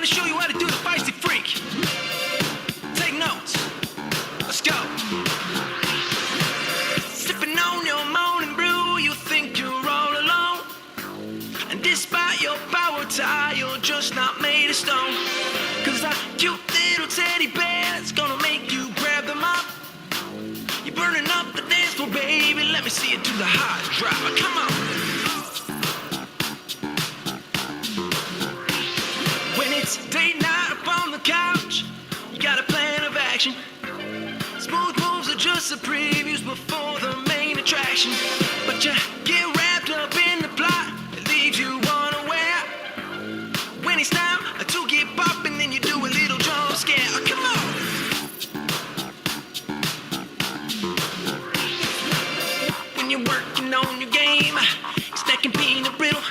gonna show you how to do the feisty freak. Take notes. Let's go. Sipping on your morning brew, you think you're all alone. And despite your power tie, you're just not made of stone. Cause that cute little teddy bear's gonna make you grab them up. You're burning up the dance floor, baby. Let me see you do the hot drop. Come on. When it's date night up on the couch, you got a plan of action. Smooth moves are just the previews before the main attraction. But you get wrapped up in the plot, it leaves you unaware. When it's time to get poppin', then you do a little jump scare. Oh, come on. When you're working on your game, stacking peanut brittle.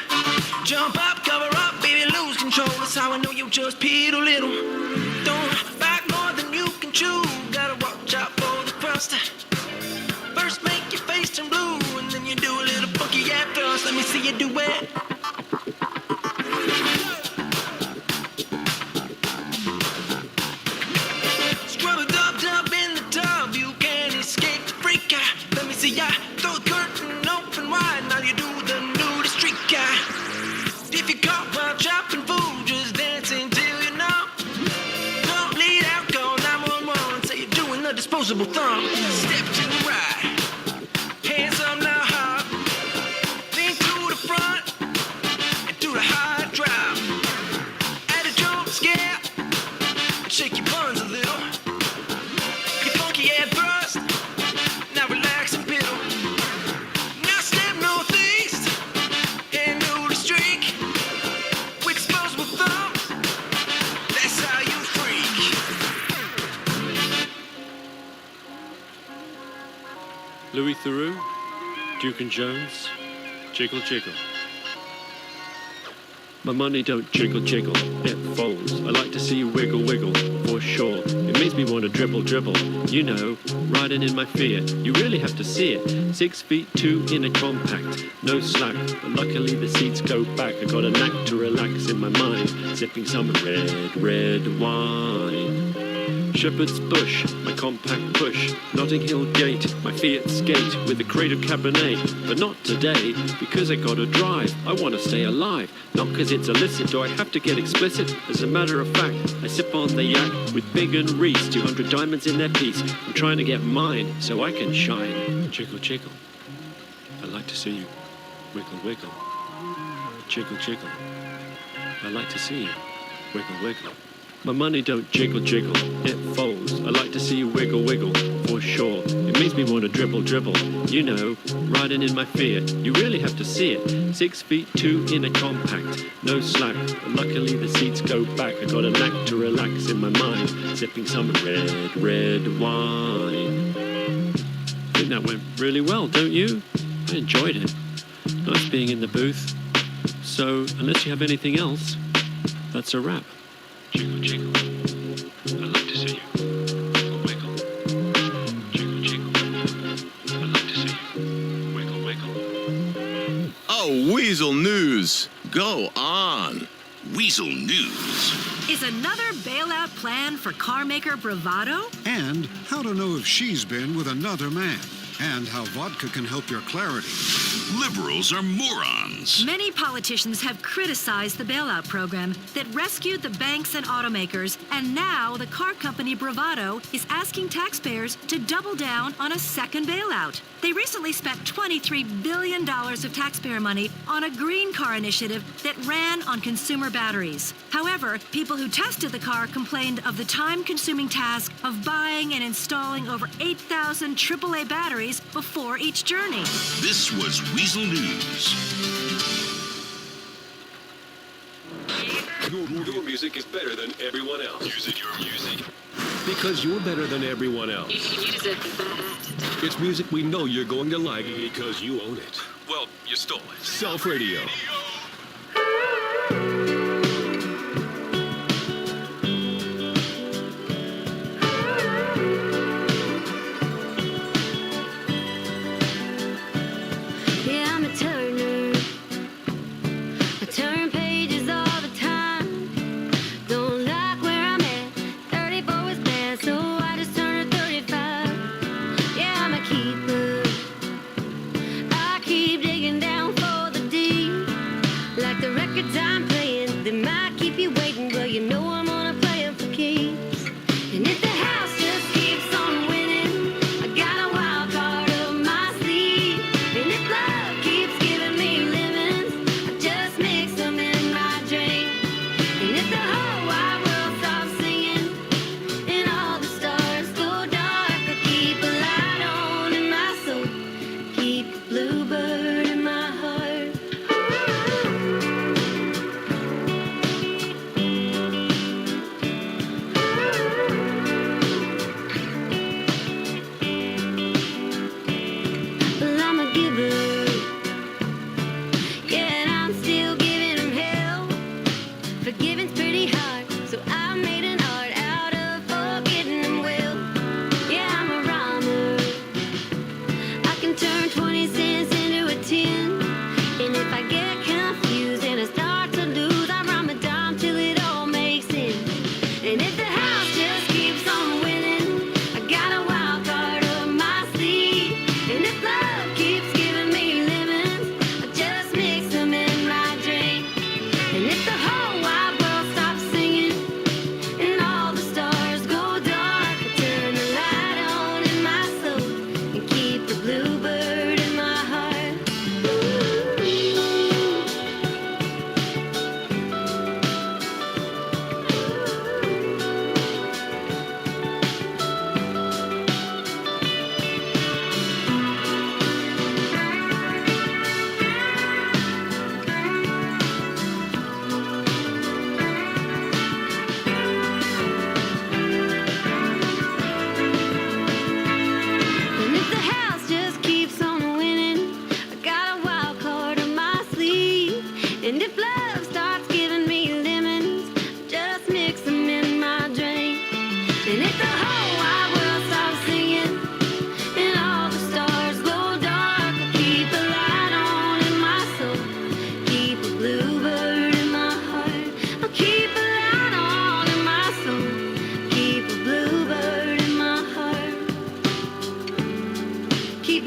Jump up, cover up, baby, lose control. That's how I know you just peed a little. Don't bite more than you can chew. Gotta watch out for the crust. First make your face turn blue, and then you do a little funky ass thrust. Let me see you do it. Scrub it up in the tub, you can't escape the freak. Let me see ya throw the curtain open wide. Now you do the nudist streak. If you caught while chopping food, just dance until you know. Don't lead out, call 911. Say you're doing the disposable thumb. Step to the right, hands up now hop. Lean to the front and do the high drop. Add a jump scare and shake your buns a little. Your funky head thrust, now relax and piddle. Now step northeast and do the streak. With disposable thumbs, that's how you freak. Louis Theroux, Duke and Jones, Jiggle Jiggle. My money don't jiggle jiggle, it folds. I like to see you wiggle wiggle, for sure. It makes me want to dribble dribble. You know, riding in my Fiat, you really have to see it. 6'2" in a compact, no slack. But luckily the seats go back. I got a knack to relax in my mind, sipping some red wine. Shepherd's Bush, my compact push. Notting Hill Gate, my Fiat skate with a crate of Cabernet. But not today, because I gotta drive. I wanna stay alive, not cause it's illicit. Do I have to get explicit? As a matter of fact, I sip on the yak with Big and Reese, 200 diamonds in their piece. I'm trying to get mine so I can shine. Jiggle, jiggle. I like to see you wiggle, wiggle. Jiggle, jiggle. I like to see you wiggle, wiggle. My money don't jiggle jiggle, it folds. I like to see you wiggle wiggle, for sure. It makes me want to dribble dribble. You know, riding in my Fiat, you really have to see it. 6'2" in a compact, no slack. But luckily the seats go back. I got a knack to relax in my mind, sipping some red wine. I think that went really well, don't you? I enjoyed it. Nice being in the booth. So, unless you have anything else, that's a wrap. Jiggle, jiggle. I like to see you wiggle, wiggle. Jiggle, jiggle. I like to see you wiggle, wiggle. Oh, Weasel News. Go on. Weasel News. Is another bailout plan for carmaker Bravado? And how to know if she's been with another man. And how vodka can help your clarity. Liberals are morons. Many politicians have criticized the bailout program that rescued the banks and automakers, and now the car company Bravado is asking taxpayers to double down on a second bailout. They recently spent $23 billion of taxpayer money on a green car initiative that ran on consumer batteries. However, people who tested the car complained of the time-consuming task of buying and installing over 8,000 AAA batteries before each journey. This was Weasel News. Your music is better than everyone else. Music, your music. Because you're better than everyone else. Music fast. It's music we know you're going to like because you own it. Well, you stole it. Self Radio. Yeah, I'm a turner. I turn pages all the time. Don't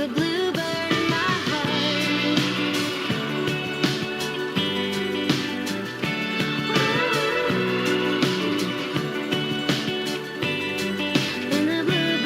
a bluebird in my heart. And the bluebird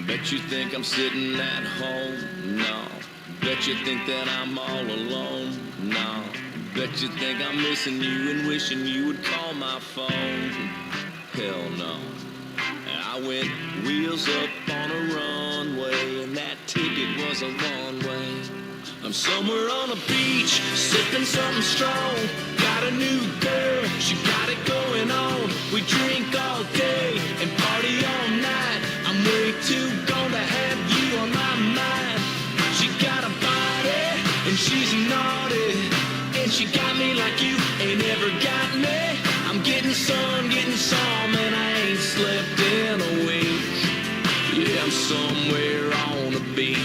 Bet you think I'm sitting at home? No. Bet you think that I'm all alone? No. Bet you think I'm missing you and wishing you would call my phone? Hell no. I went wheels up on a runway, and that ticket was a one-way. I'm somewhere on a beach, sipping something strong. Got a new girl, she got it going on. We drink all day and party all night. I'm way too gone to have you on my mind. She got a body and she's naughty, and she got me like you ain't ever got me. I'm getting some, and I ain't slept in a week. Yeah, I'm somewhere on the beach.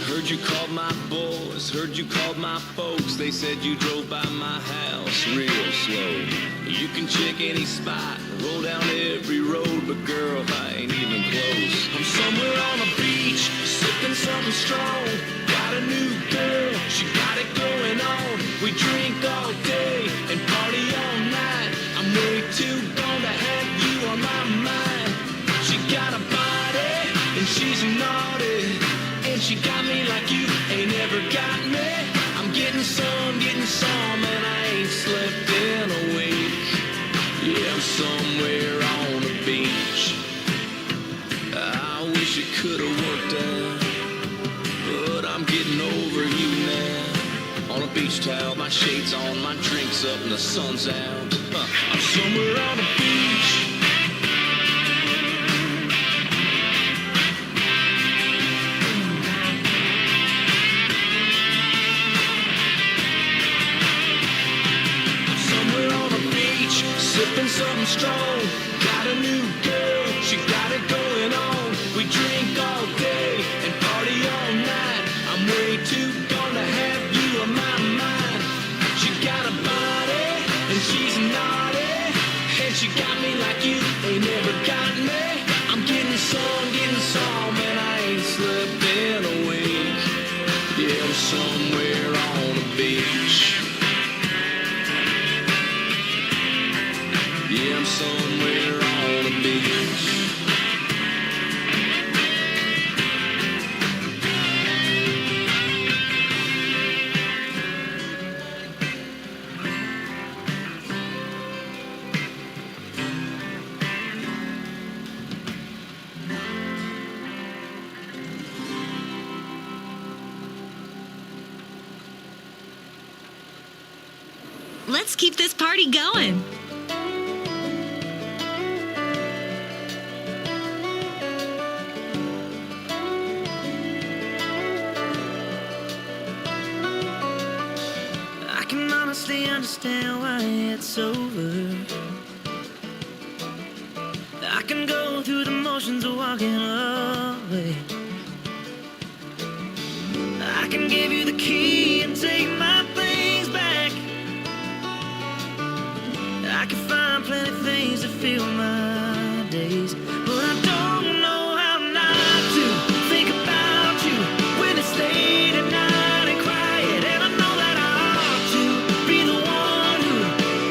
Heard you called my boys, heard you called my folks. They said you drove by my house real slow. You can check any spot, roll down every road, but girl, I ain't even close. I'm somewhere on the beach, sipping something strong. Got a new girl, she got it going on. We drink all day and party all night. I'm way too gone to have you on my mind. She got a body and she's naughty, and she got me like you ain't ever got me. I'm getting some, and I ain't slept in a week. Yeah, I'm somewhere on the beach. I wish it could have worked out, but I'm getting over you now. On a beach towel, my shades on, my drinks up, and the sun's out. I'm somewhere on the beach. Sipping something strong, got a new girl, she got it going on. We drink all day and party all night. I'm way too gone to have you on my mind. She got a body and she's naughty, and she got me like you ain't never got me. I'm getting some, and I ain't slept in a week. Yeah, I'm somewhere on the beach. Yeah, I'm somewhere on the beach. Let's keep this party going. I can honestly understand why it's over. I can go through the motions of walking away. I can give you the key and take my things back. I can find plenty of things to fill my days, but I don't know how not to think about you when it's late at night and quiet. And I know that I ought to be the one who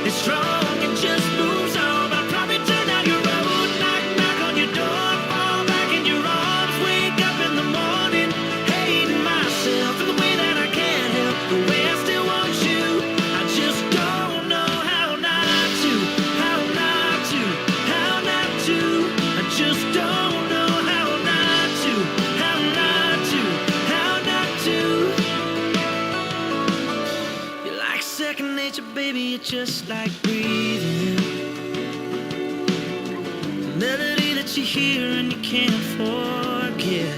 is strong and just moves on. I'd probably turn down your road, knock on your door, fall back in your arms, wake up in the morning, hating myself for the way that I can't help the way I still want you. I just don't know how not to, how not to, how not to. I just don't know how not to, how not to, how not to. You're like second nature, baby, you're just like breathing. A melody that you hear and you can't forget.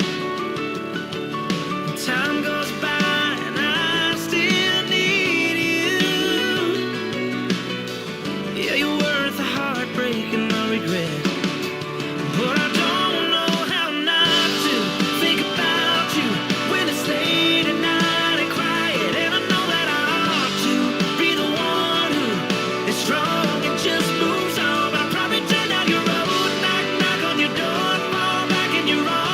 Time goes by and I still need you. Yeah, you're worth the heartbreak and the regret, but I don't know how not to think about you when it's late at night and quiet. And I know that I ought to be the one who is strong and just moves on. I'd probably turn down your road, knock on your door, fall back in your arms.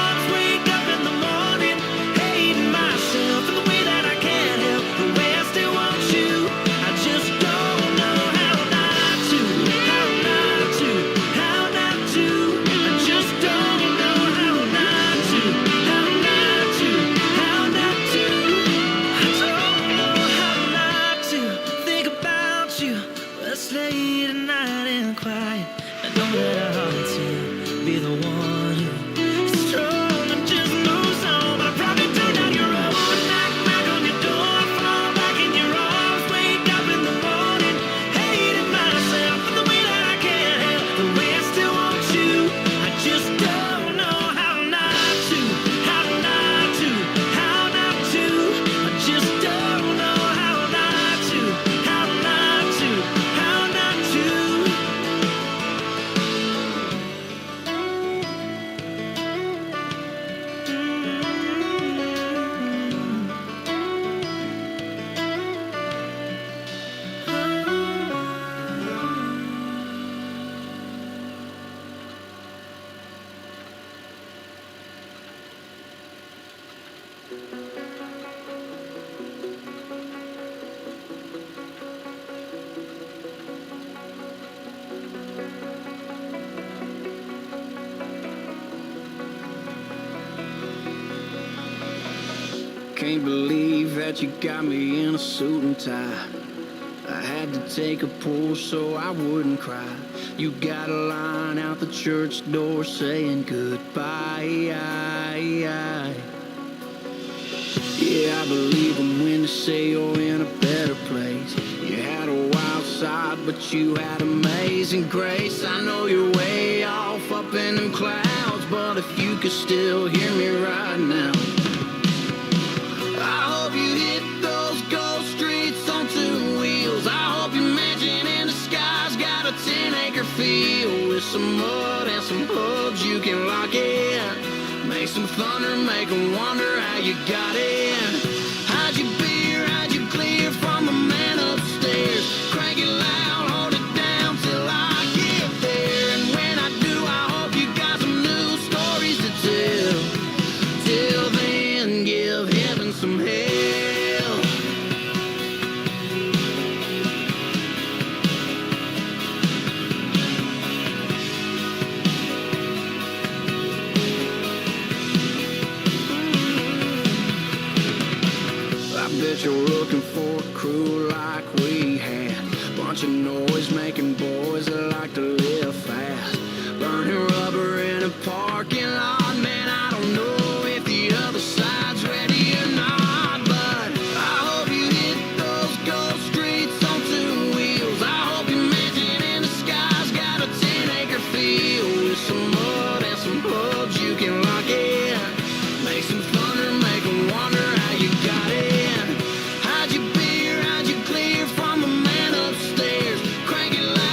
Can't believe that you got me in a suit and tie. I had to take a pull so I wouldn't cry. You got a line out the church door saying goodbye. Yeah, I believe them when they say you're in a better place. You had a wild side, but you had amazing grace. I know you're way off up in them clouds, but if you could still hear me right now, I hope you hit those ghost streets on two wheels. I hope your mansion in the sky's got a 10-acre field with some mud and some hubs you can lock in. Make some thunder, make 'em wonder how you got in. How'd you beer, how'd you clear from the man upstairs? Crank it loud, hold it down till I get there. And when I do, I hope you got some new stories to tell. Till then, give heaven some hell. I bet you're looking for a crew like we had. Bunch of noise-making boys that like to live fast. Burning rubber in a parking lot. Man, I don't know if the other side's ready or not, but I hope you hit those ghost streets on two wheels. I hope your mansion in the sky's got a 10-acre field with some mud and some hubs you can lock in. Make some thunder, make 'em wonder how you got in. How'd you beer, how'd you clear from the man upstairs? Crank it loud.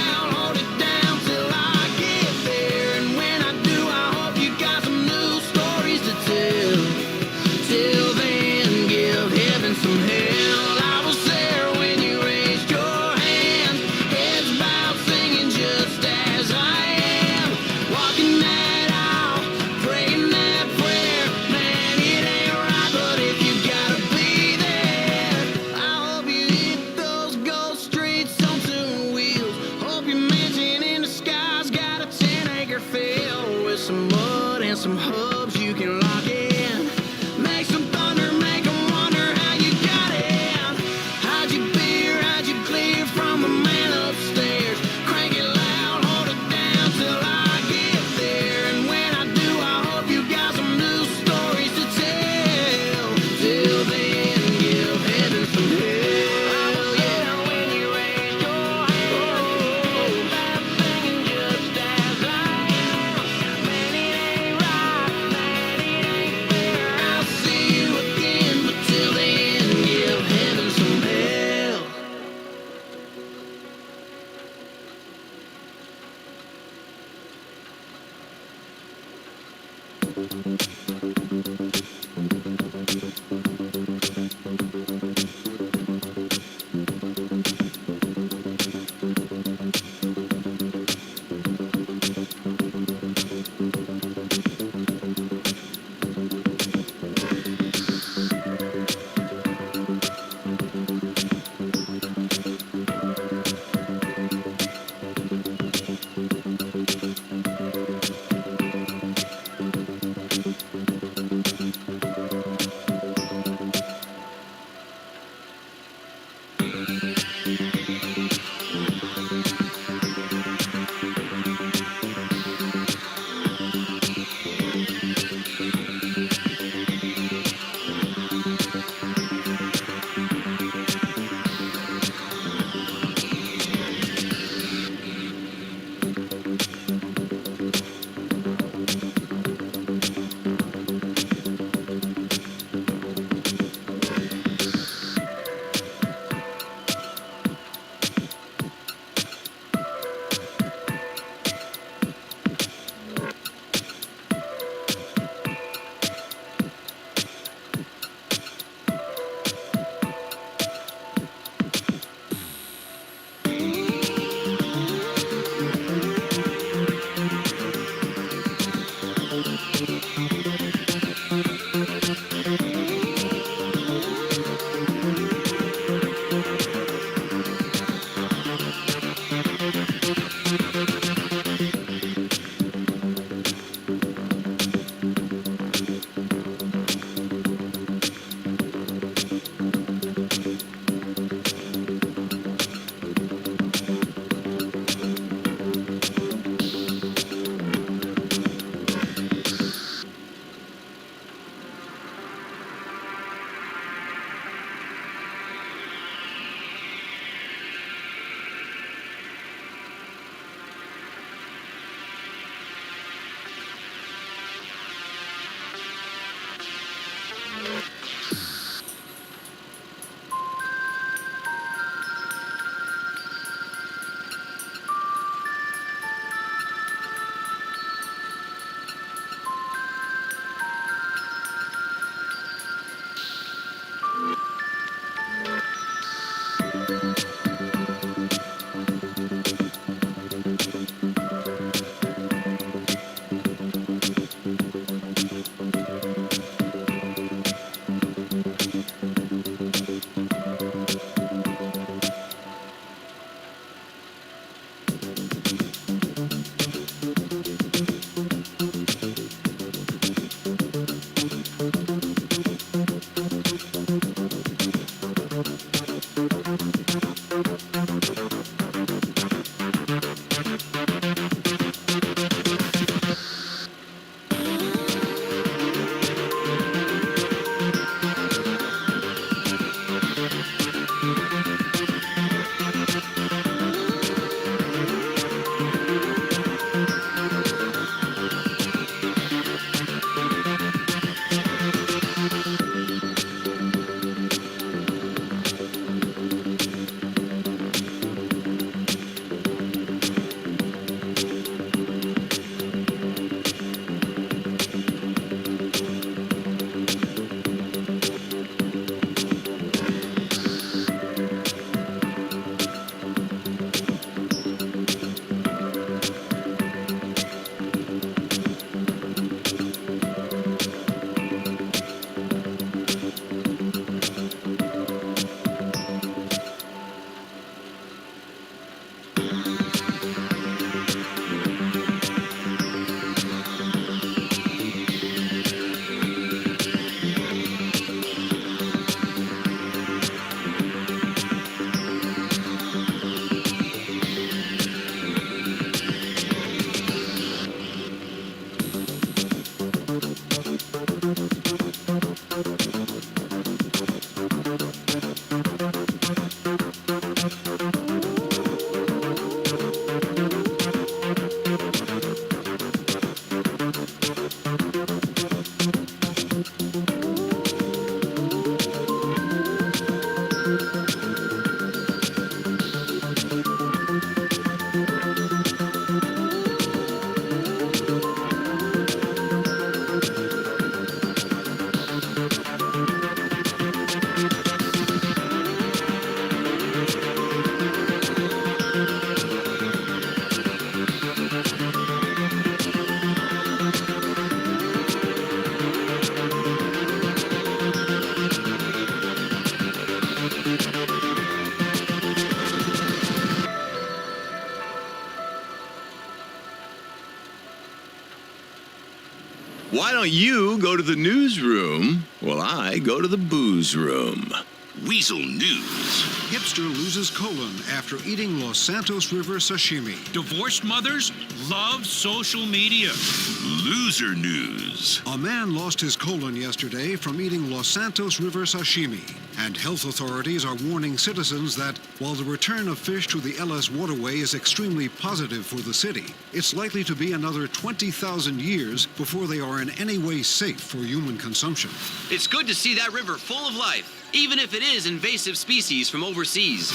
Why don't you go to the newsroom while I go to the booze room? Weasel News. Hipster loses colon after eating Los Santos River sashimi. Divorced mothers love social media. Loser News. A man lost his colon yesterday from eating Los Santos River sashimi, and health authorities are warning citizens that while the return of fish to the LS waterway is extremely positive for the city, it's likely to be another 20,000 years before they are in any way safe for human consumption. It's good to see that river full of life, even if it is invasive species from overseas.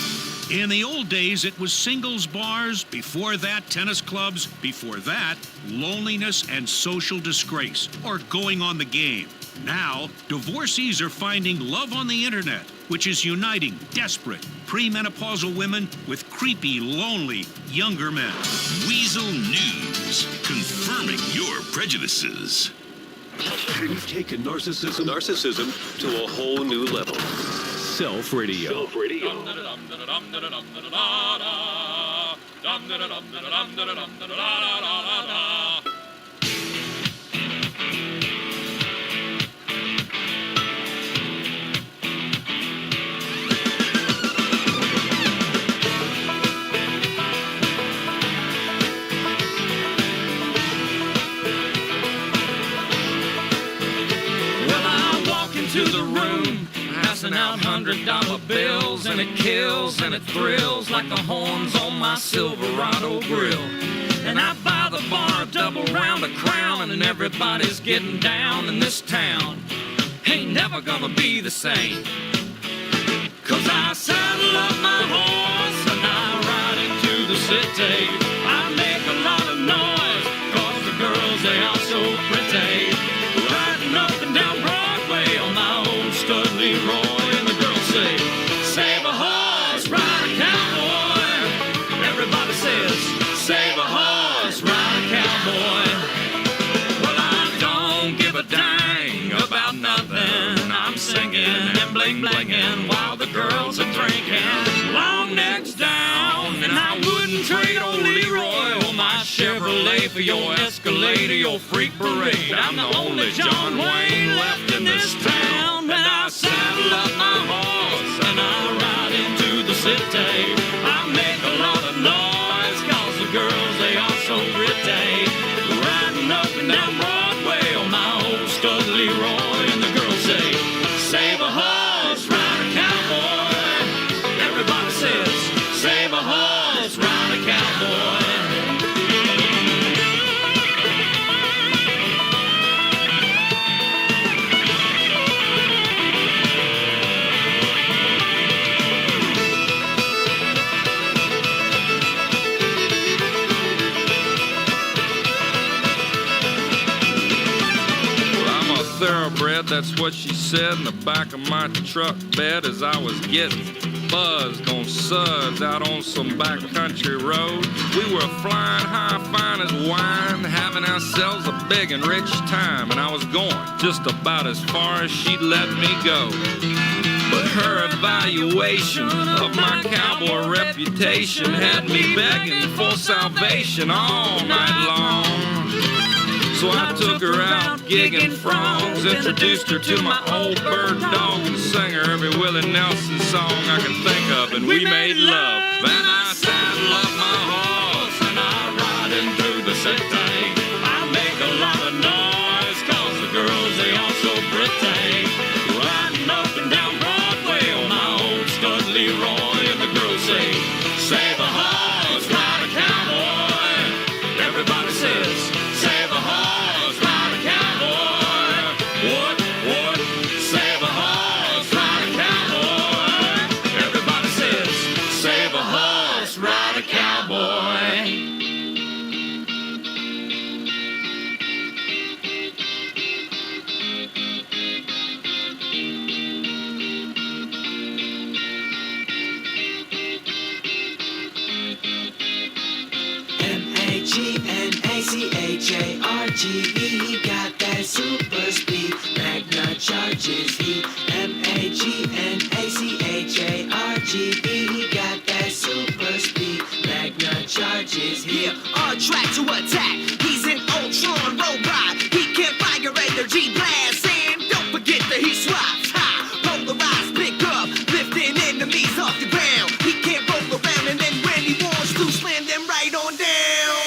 In the old days, it was singles bars. Before that, tennis clubs. Before that, loneliness and social disgrace, or going on the game. Now, divorcees are finding love on the internet, which is uniting desperate, premenopausal women with creepy, lonely, younger men. Weasel News. Confirming your prejudices. We've taken narcissism to a whole new level. Self Radio. To the room, passing out $100 bills, and it kills and it thrills like the horns on my Silverado grill. And I buy the bar a double round of Crown, and everybody's getting down in this town. Ain't never gonna be the same, 'cause I saddle up my horse and I ride into the city. I make a lot of noise, 'cause the girls, they are so pretty. Riding up and down Broadway on my old stud Leroy, and the girls say, save a horse, ride a cowboy. Everybody says, save a horse, ride a cowboy. Well, I don't give a dang about nothing. I'm singing and bling-blinging while the girls are drinking. Long necks down, and I wouldn't trade old Leroy or my Chevrolet for your Escalade or your freak parade. I'm the only John Wayne left in this town, and I saddle up my horse and I ride into the city. I make a lot of noise, 'cause the girls, they are so pretty. Riding up and down Broadway on my old stud Leroy, and the girls say, save a horse, ride a cowboy. Everybody says, save a horse, ride a cowboy. Thoroughbred, that's what she said in the back of my truck bed as I was getting buzzed on suds out on some backcountry road. We were flying high, fine as wine, having ourselves a big and rich time, and I was going just about as far as she'd let me go. But her evaluation of my cowboy reputation had me begging for salvation all night long. So I took her out gigging frogs, introduced her to my old bird dog, and sang her every Willie Nelson song I could think of, and we made love. Then I saddle up my horse and I ride into the city. I make a lot of noise, 'cause the girls, they are so pretty. Riding up and down Broadway on my old stud Leroy, and the girls say, save a horse, ride a cowboy. Everybody says, save a horse, ride a cowboy. What? Save a horse, ride a cowboy. Everybody says, save a horse, ride a cowboy. MAGNACHARGE, he got that super speed. Magna charges he. MAGNACHARGE, he got that super speed. Magna charges he. On track to attack, he's an Ultron robot. He can fire energy blasts, and don't forget that he swaps. Polarized pickup, lifting enemies off the ground. He can't roll around, and then when he wants to, slam them right on down.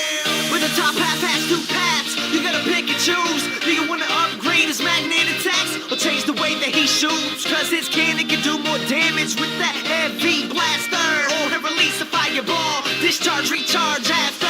With a top half has two paths, you gotta pick and choose. Do you wanna upgrade his magnet attacks, or change the way that he shoots? 'Cause his cannon can do more damage with that heavy blaster, or he'll release a fireball, discharge, recharge after.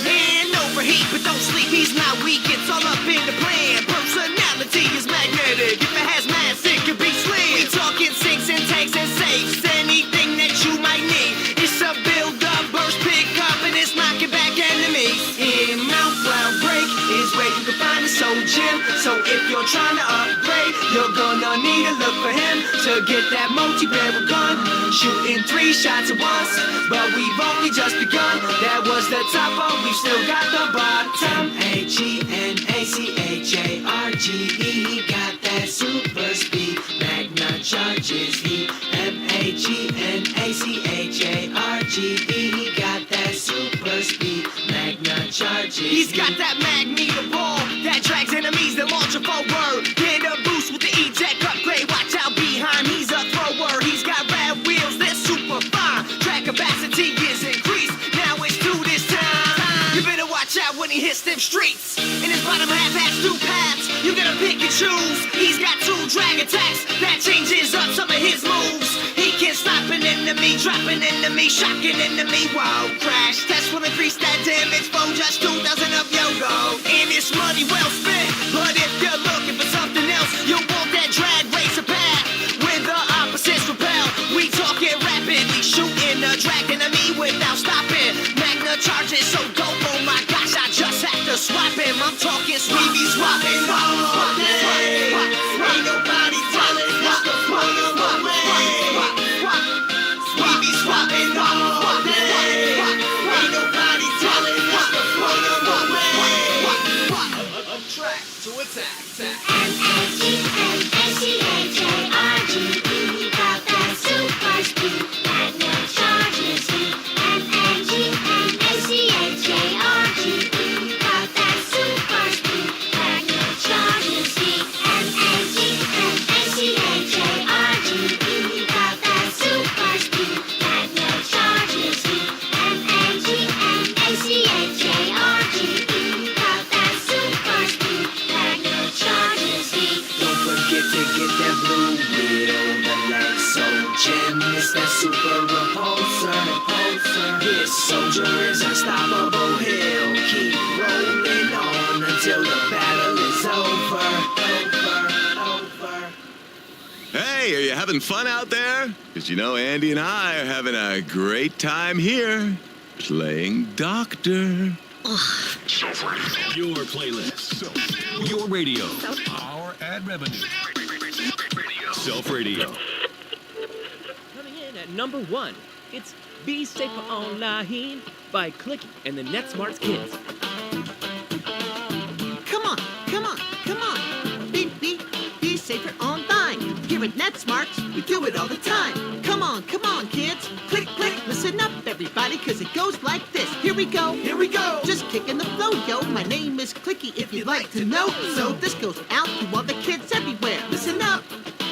And overheat, but don't sleep, he's not weak, it's all up in the plan. Personality is magnetic, if it has mass, it could be slim. We talking sinks and tanks and safes, anything that you might need. It's a build-up, burst, pick up, and it's knocking back enemies. In Mount Cloud Break is where you can find his soul gem. So if you're trying to upgrade, you're gonna need to look for him to to get that multi-barrel gun, shooting 3 shots at once. But we've only just begun. That was the top, but we've still got the bottom. MAGNACHARGE, he got that super speed. Magna charges heat. MAGNACHARGE, he got that super speed. Magna charges. He's got that magneto ball that drags enemies that launch a forward. Get a boost with the E-Tech upgrade. Watch out behind, he's a thrower. He's got rad wheels, they're super fine. Track capacity is increased. Now it's to this time. You better watch out when he hits them streets. In his bottom half has 2 paths. You gotta pick and choose. He's got 2 drag attacks that changes up some of his moves. He can stop an enemy, drop an enemy, shock an enemy. Wow, crash test will increase that damage for just 2,000 of Yogo. And it's money well spent. But if you're looking for something else, you'll want that drag racer path where the opposites repel. We talking rapidly, shooting a drag enemy without stopping. Magna charges so dope, oh my gosh, I just have to swap him. I'm talking sweepy swapping. Ain't nobody telling what's the point of my way. Sweepy swapping. Ain't nobody telling what's the point of my way. A track to attack. MAGNACHARGE, got that super speed. Magna charges heat. MAGNACHARGE, got that super speed. Magna charges heat. MAGNACHARGE, got that super speed. Magna charges heat. MAGNACHARGE, got that super speed. Magna charges heat. Don't forget to get that blue wheel on the Lexo gem. It's that super repulsor. His soldier is unstoppable. He'll keep rolling on until the battle is over. Hey, are you having fun out there? Because you know, Andy and I are having a great time here playing doctor. Your playlist. Your radio. Our ad revenue. Self Radio. Coming in at number 1, it's Be Safer Online by Clicky and the NetSmarts Kids. Come on. Be safer online. Here at NetSmarts, we do it all the time. Come on, kids. Click, listen up, everybody, cause it goes like this. Here we go. Just kicking the flow, yo. My name is Clicky, if you'd like to know. So this goes out to all the kids everywhere. Listen up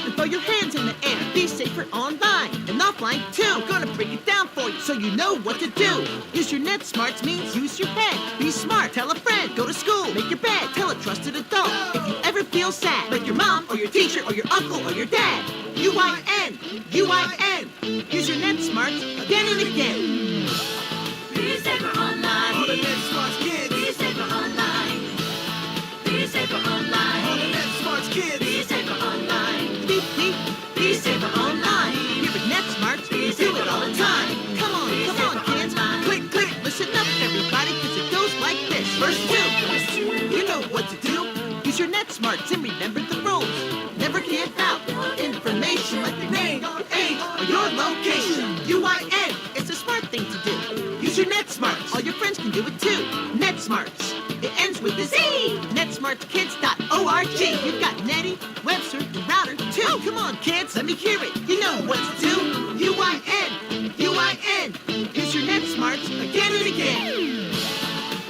and throw your hands in the air. Be safer online and offline too. Gonna break it down for you so you know what to do. Use your NetSmarts means use your head. Be smart, tell a friend, go to school, make your bed, tell a trusted adult. If you ever feel sad, like your mom or your teacher or your uncle or your dad. UIN. Use your NetSmarts again and again. Be safer online. All the NetSmarts kids. Be safer online. Be safer online. All the NetSmarts kids. Be safer online. Be safer online. Here at NetSmarts, we do it all the time. Come on, kids. Click, listen up, everybody, cause it goes like this. Verse 2. You know what to do. Use your NetSmarts and remember the rules. Never give out information like your name, your age, or your location. UIN, it's a smart thing to do. Use your NetSmarts. All your friends can do it too. NetSmarts. It ends with a Z. NetSmartsKids.org. You've got Nettie, Webster, and Router too. Oh, come on, kids. Let me hear it. You know what to do. UIN. Use your NetSmarts again and again.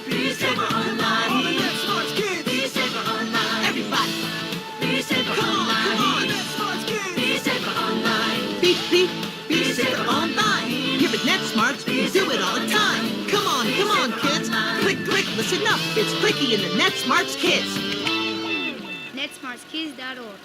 Be safer online. All the NetSmarts kids. Be safer online. Everybody. Be safer Come online. on. NetSmarts kids. Be safer online. Be safer online. Here at NetSmarts, we do it all the time. Come on, kids. Click, listen up. It's Clicky and the NetSmarts Kids. NetSmartsKids.org.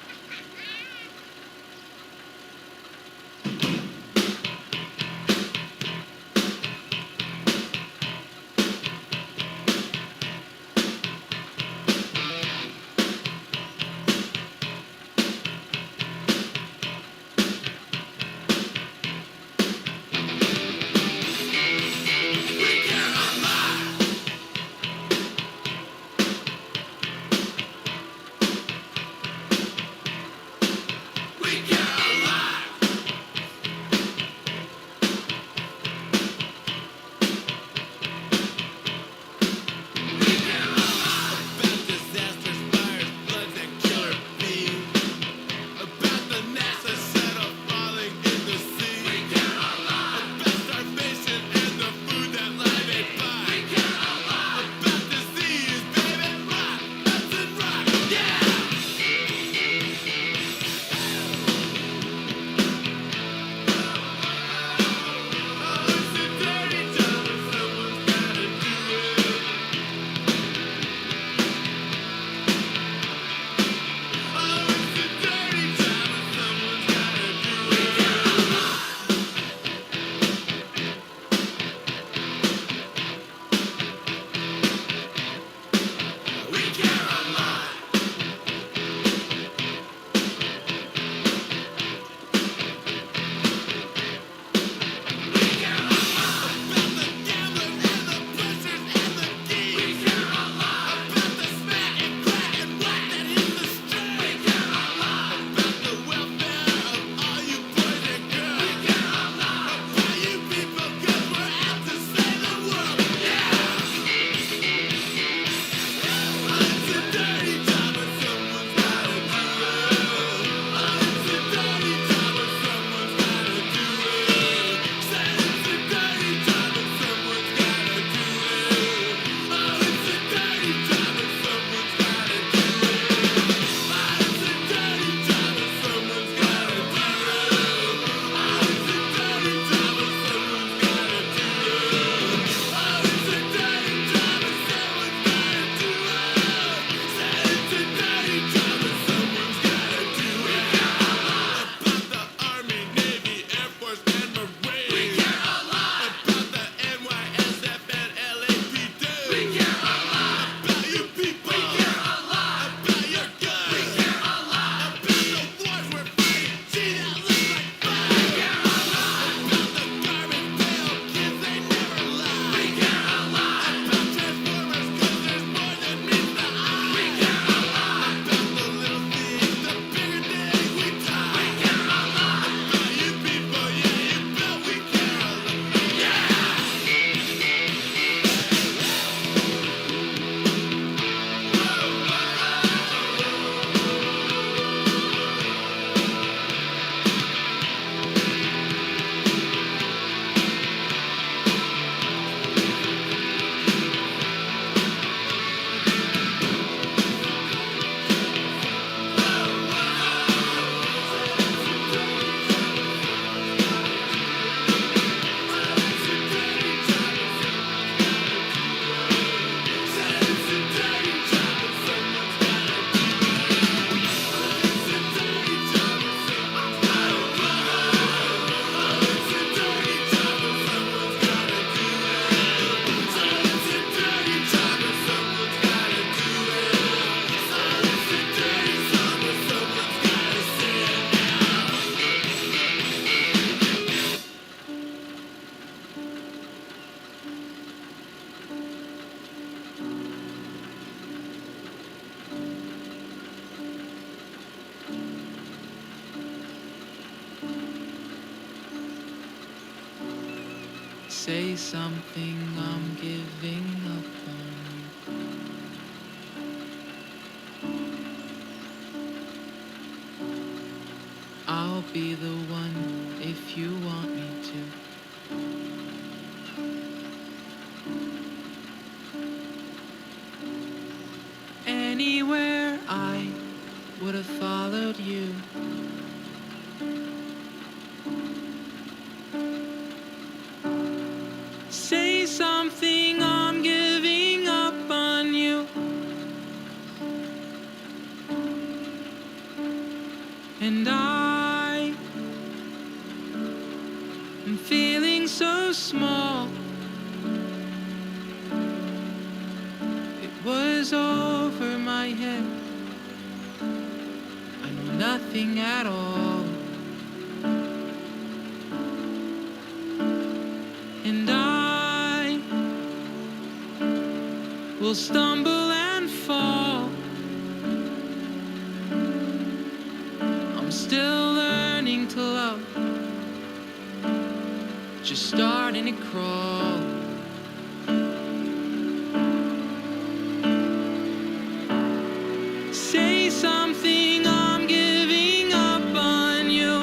Say something, I'm giving up on you. I'll be the one if you want me to. Anywhere I would have followed you. Say something, I'm giving up on you. And I am feeling so small. It was over my head. I know nothing at all. And I will stumble and fall. I'm still learning to love, just starting to crawl. Say something, I'm giving up on you.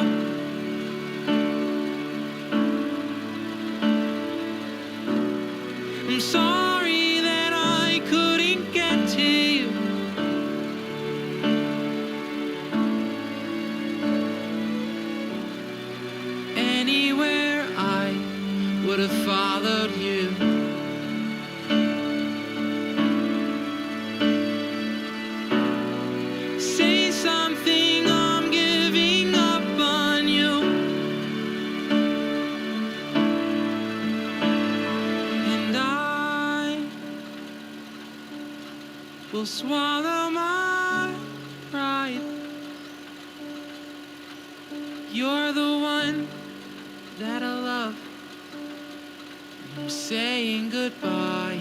I'm sorry that I couldn't get to you. Anywhere I would have followed you. Say something, I'm giving up on you. And I will swallow my pride. You're the one that I love. I'm saying goodbye.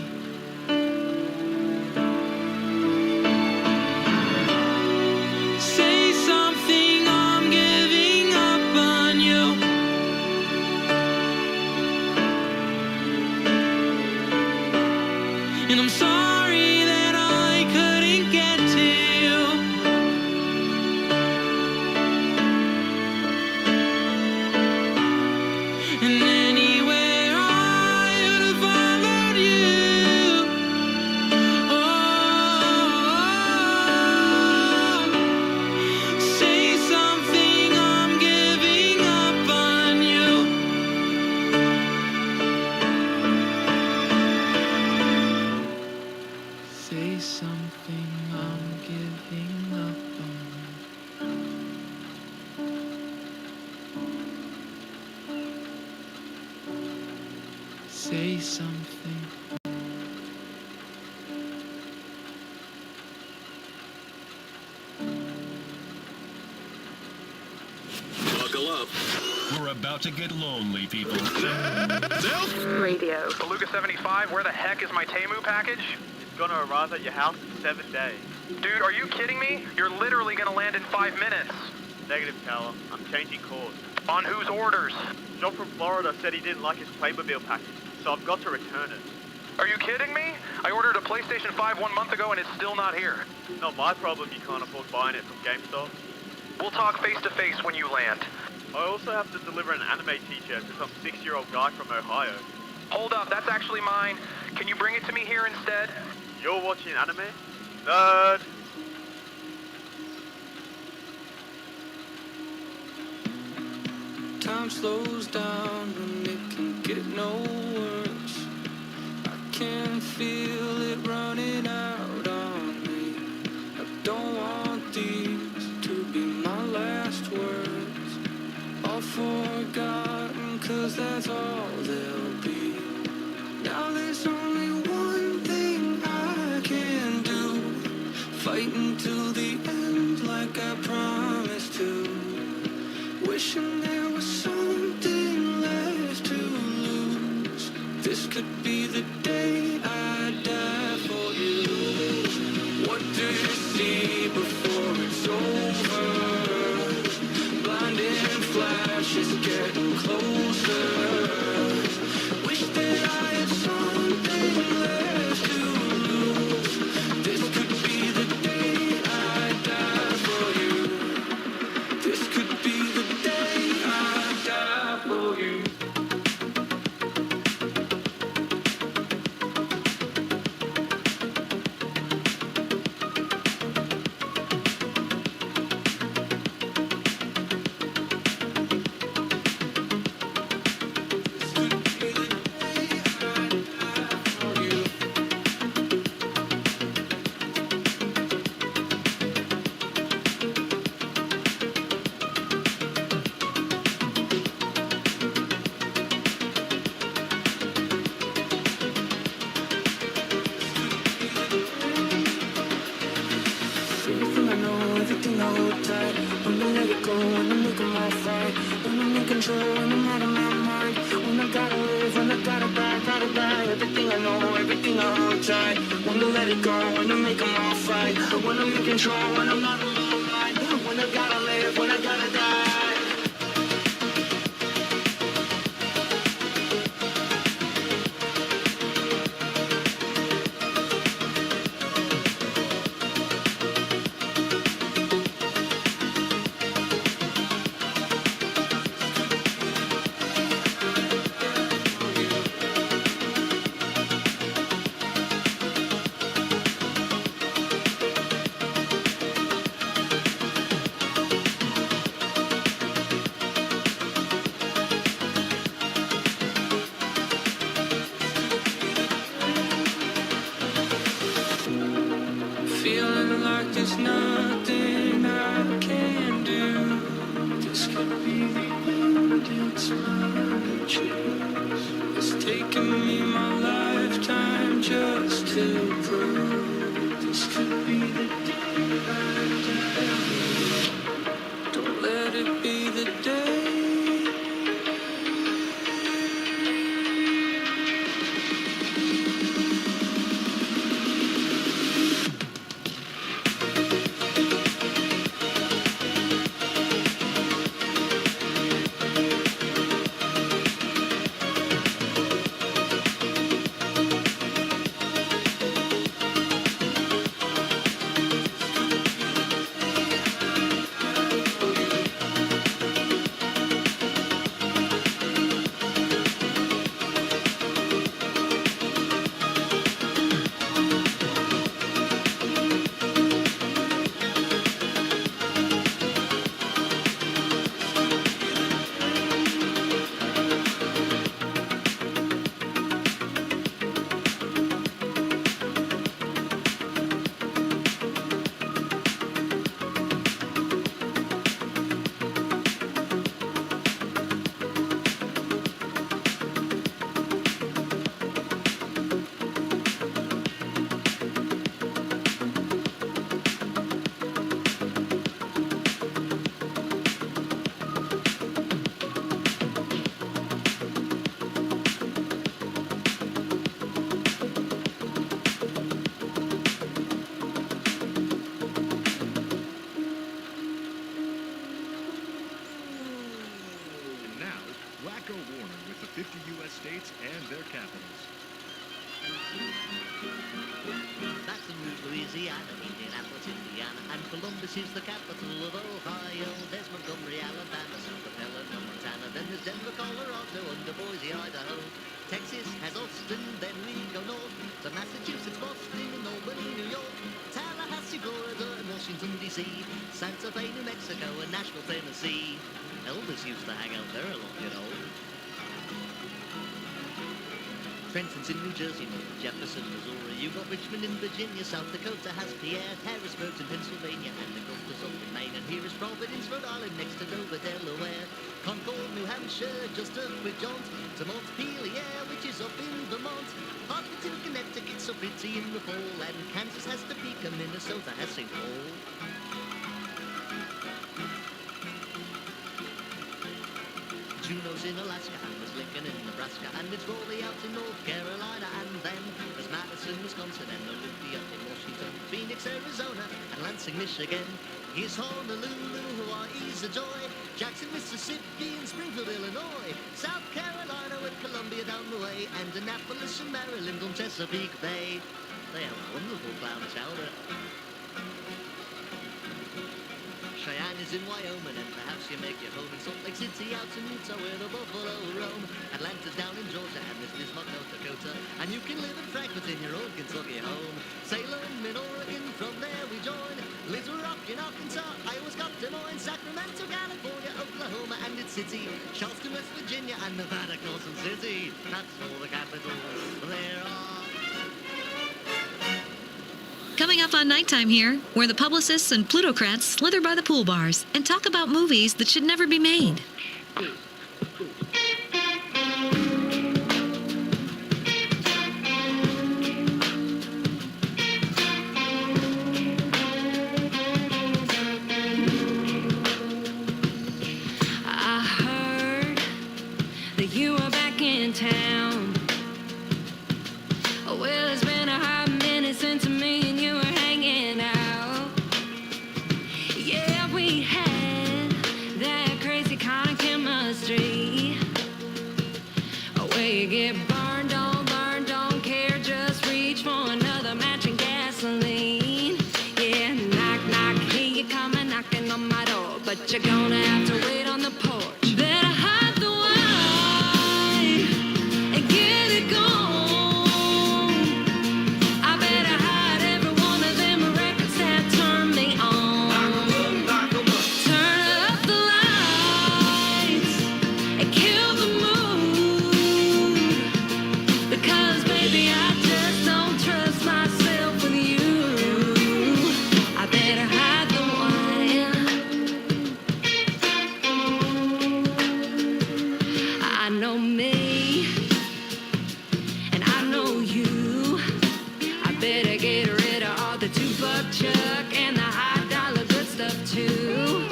Say something, I'm giving up on you. And I'm sorry that I couldn't get to you. And anywhere I would have followed you. Oh, say something, I'm giving up on you. Say something, I'm giving up on you. Say something. Buckle up. We're about to get lonely, people. Radio. Beluga 75, where the heck is my Temu package? It's gonna arrive at your house in 7 days. Dude, are you kidding me? You're literally gonna land in 5 minutes. Negative, Tower. I'm changing course. On whose orders? John from Florida said he didn't like his Playmobil package, so I've got to return it. Are you kidding me? I ordered a PlayStation 5 1 month ago and it's still not here. Not my problem you can't afford buying it from GameStop. We'll talk face to face when you land. I also have to deliver an anime t-shirt to some 6-year-old guy from Ohio. Hold up, that's actually mine. Can you bring it to me here instead? You're watching anime? Nerd! Time slows down and it can get no worse. I can feel it running out on me. I don't want these to be my last words. All forgotten, 'cause that's all they'll be. Now there's only one thing I can do. Fight until the end like I promised to. Wishing there was something left to lose. This could be the day I die for you. What do you see before it's over? Blinding flashes getting closer. Wish that control when I'm out of my mind. When I gotta live, when I gotta buy everything I know, everything I hold tight. When to let it go, when to make them all fight. But when I'm in control, when I'm not alone, right? When I gotta live, when I gotta die. Feeling like there's nothing I can do. This could be the end, it's my choice. It's taken me my lifetime just to prove this could be the day I die. Don't let it be the day. Wacko Warner with the 50 U.S. states and their capitals. Baton Rouge, Louisiana, Indianapolis, Indiana, and Columbus is the capital of Ohio. There's Montgomery, Alabama, South Helena, Montana, then there's Denver, Colorado, under Boise, Idaho. Texas has Austin, then we go north to Massachusetts, Boston, and Albany, New York, Tallahassee, Florida, and Washington, D.C., Santa Fe, New Mexico, and Nashville, Tennessee. Elvis used to hang out there a lot, you know. Trenton's in New Jersey, North Jefferson, Missouri. You've got Richmond in Virginia, South Dakota has Pierre, Harrisburg in Pennsylvania, and Augusta's up in Maine. And here is Providence, Rhode Island, next to Dover, Delaware. Concord, New Hampshire, just a quick jaunt to Montpelier, which is up in Vermont. Hartford in Connecticut, so pretty in the fall. And Kansas has Topeka, Minnesota has St. Paul. Juneau's in Alaska, and there's Lincoln in Nebraska, and it's Raleigh out in North Carolina, and then there's Madison, Wisconsin, and Olympia in Washington, Phoenix, Arizona, and Lansing, Michigan. Here's Honolulu, Hawaii's a joy, Jackson, Mississippi, and Springfield, Illinois, South Carolina with Columbia down the way, and Annapolis and Maryland on Chesapeake Bay. They have wonderful clown chowder. Cheyenne is in Wyoming, and perhaps you make your home in Salt Lake City, out in Utah where the buffalo roam. Atlanta's down in Georgia, and there's Bismarck, North Dakota, and you can live in Frankfort in your old Kentucky home. Salem in Oregon, from there we join. Little Rock in Arkansas, Iowa's got Des Moines, Sacramento, California, Oklahoma, and its city, Charleston, West Virginia, and Nevada, Carson City. That's all the capitals there are. Coming up on Nighttime here, where the publicists and plutocrats slither by the pool bars and talk about movies that should never be made. I heard you get burned, don't care, just reach for another match and gasoline. Yeah, knock, knock, hear you coming, knocking on my door, but you're gonna have to wait on the porch. Better hide the wine and get it gone. I better hide every one of them records that turn me on. Turn up the lights and kill the mood, because baby I just don't trust myself with you. I better hide the wine. I know me and I know you. I better get rid of all the $2 chuck and the high dollar good stuff too.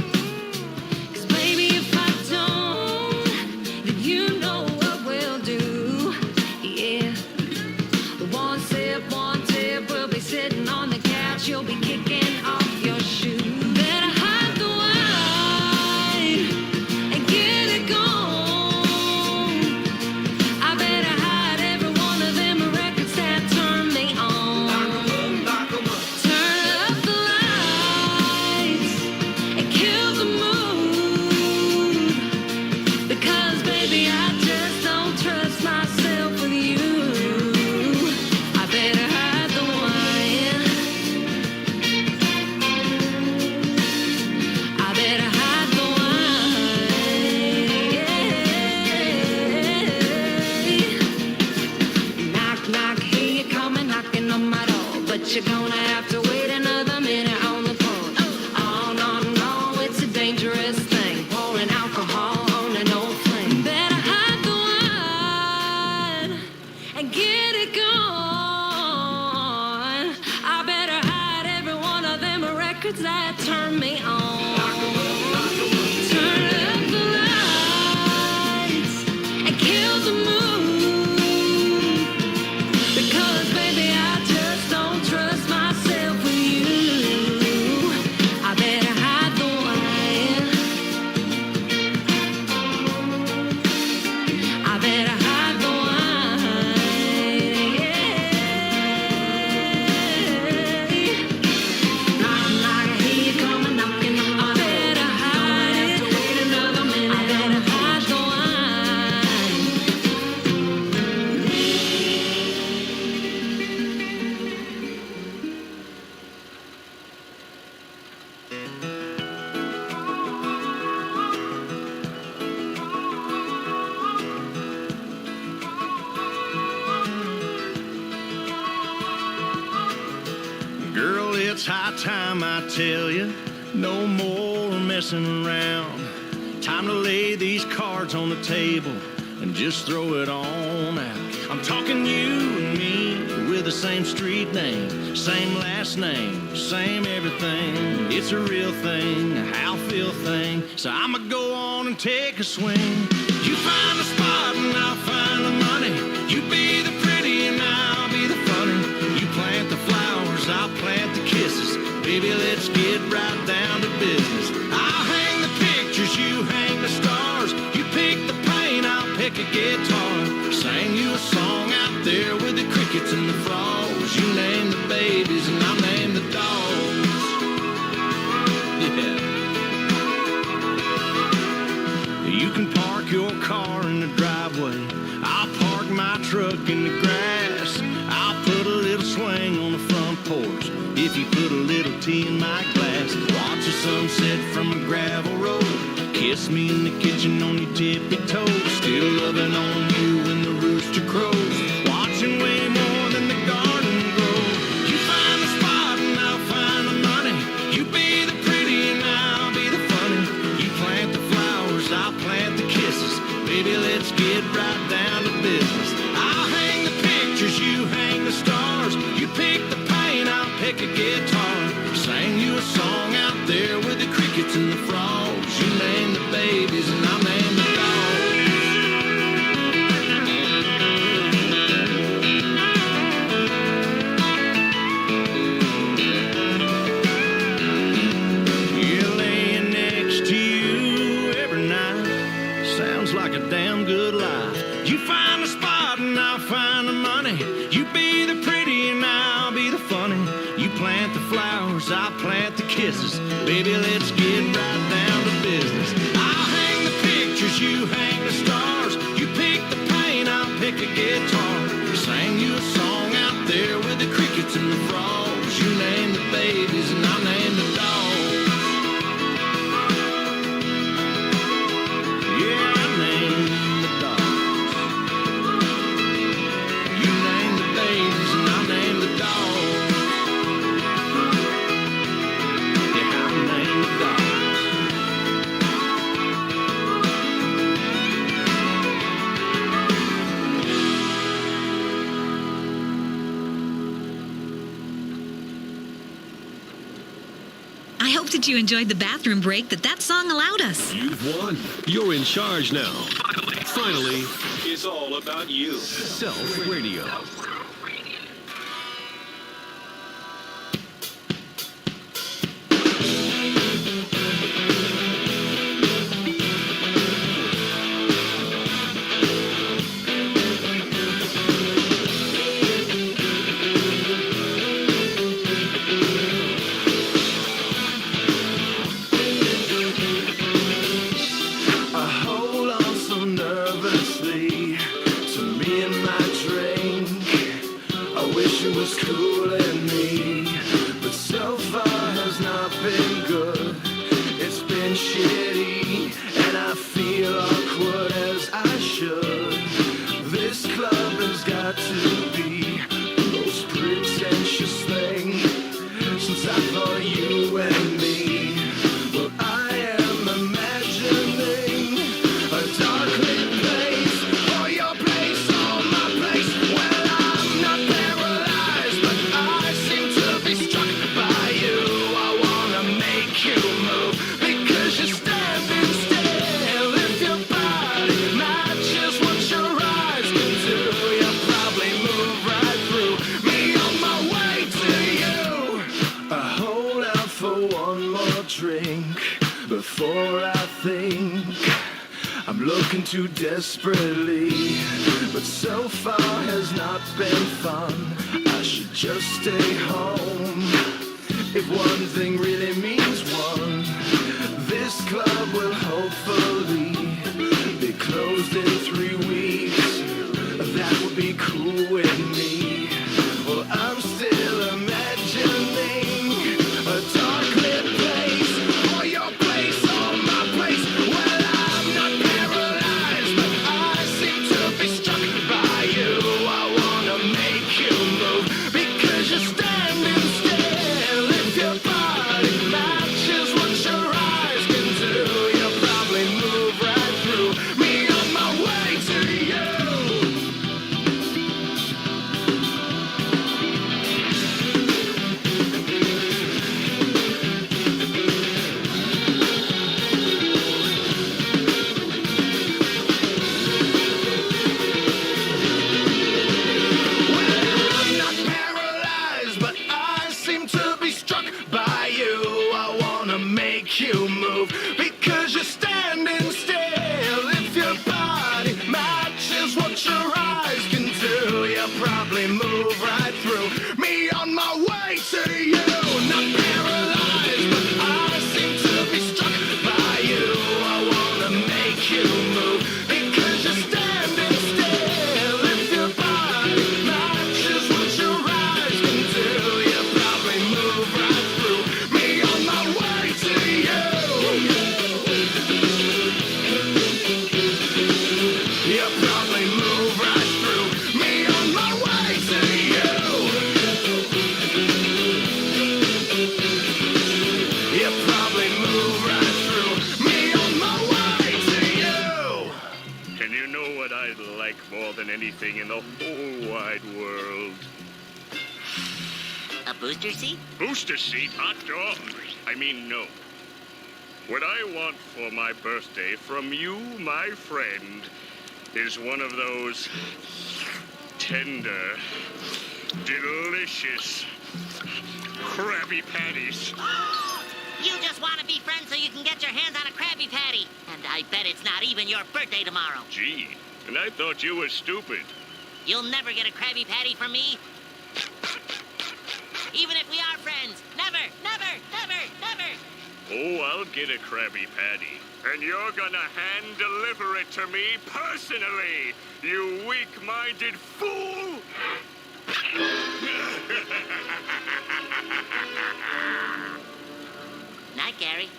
'Cause baby if I don't, then you know what we'll do. Yeah. One tip, we'll be sitting on the couch, you'll be kicking off your shoes. Better hide the wine and get it gone. I better hide every one of them records that turn me on. Turn up the lights and kill the mood, because baby I just don't trust myself with you. I better hide the wine. I better hide the wine. Knock, knock, hear you coming, knocking on my door, but you're gonna have to wait another minute on the porch. Oh no, no, it's a dangerous thing, pouring alcohol on an old flame. Better hide the wine and get it gone. I better hide every one of them records that turn me on. Turn up the lights and kill the mood, because baby I just don't trust myself with you. I better hide the wine. I better hide the wine. Knock, knock, I hear you coming, knocking on my door. I better hide it. Don't have to wait another minute. I better hide the wine. Girl, it's high time I tell you, no more messing around. Time to lay these cards on the table and just throw it on out. I'm talking you and me with the same street name, same last name, same everything. It's a real thing, a how feel thing. So I'ma go on and take a swing. You find the spot and I'll find the money. You be the pretty and I'll be the funny. You plant the flowers, I'll plant the kisses. Baby, let's get right down to business. I'll hang the pictures, you hang the stars. You pick the paint, I'll pick a guitar. Sing you a song out there with the crickets and the frogs. You name the babies and I'll name the dogs. Yeah. You can park your car in the driveway. I'll park my truck in the grass. I'll put a little swing on the front porch if you put a little tea in my glass. Watch the sunset from a gravel road. Kiss me in the kitchen on your tippy toes. Still loving on you when the rooster crows. Watching way more than the garden grow. You find the spot and I'll find the money. You be the pretty and I'll be the funny. You plant the flowers, I'll plant the kisses. Baby, let's get right down to business. I'll hang the pictures, you hang the stars. You pick the paint, I'll pick a guitar. Sing you a song out there with the crickets and the frogs. You name the babies and I'll name the Yeah, laying next to you every night sounds like a damn good life. You find a spot and I'll find the money. You be the pretty and I'll be the funny. You plant the flowers, I'll plant the kisses. Baby, let's get right down to business. I'll hang the pictures, you hang the stars. You pick the paint, I'll pick a guitar. Sing you a song out there with the crickets and the frogs. You name the babies and I'll name the dogs. Yeah, I name the dogs. You name the babies and I'll name the dogs. Yeah, I'll name the dogs. I hope that you enjoyed the bathroom break that song allowed us. You've won. You're in charge now. Finally, it's all about you. Self Radio. I hold on so nervously to me and my drink. I wish it was cooling me, but so far has not been good. It's been shitty, and I feel awkward as I should. This club has got to be the most pretentious thing since I thought you and me. Well, I am imagining a dark lit place, or your place, or my place. Well, I'm not paralyzed, but I seem to be struck by you. I wanna make you move because you're standing still. If your body matches what your eyes can do, you'll probably move right through me on my way to you. I hold out for one more drink before I think I'm looking too desperately, but so far has not been fun. I should just stay home. If one thing really means one, this club will hopefully be closed in 3 weeks. That would be cool with me. Well, I'm still imagining a dark lit place, or your place, or my place. Well, I'm not paralyzed, but I seem to be struck by you. I wanna make you move because you're standing still. If your body matches what your eyes can do, you'll probably move right through me on my way to you. I'm not paralyzed, but I seem to be struck by you. I wanna make you move because you're standing still. If your body matches what your eyes can do, you'll probably move right through me on my way to you. Not paralyzed, but I seem to be struck by you. I wanna make you move because you're standing still. If your body matches what your eyes can do, you'll probably move right through me on my way to you. You'll probably move right through me on my way to you. You'll probably move right through me on my way to you. And you know what I'd like more than anything in the whole wide world? A booster seat? Booster seat? Hot dog? I mean, no. What I want for my birthday from you, my friend, is one of those tender, delicious Krabby Patties. You just want to be friends so you can get your hands on a Krabby Patty. And I bet it's not even your birthday tomorrow. Gee, and I thought you were stupid. You'll never get a Krabby Patty from me. Even if we are friends. Never, never, never, never. Oh, I'll get a Krabby Patty. And you're gonna hand-deliver it to me personally, you weak-minded fool! Night, Gary.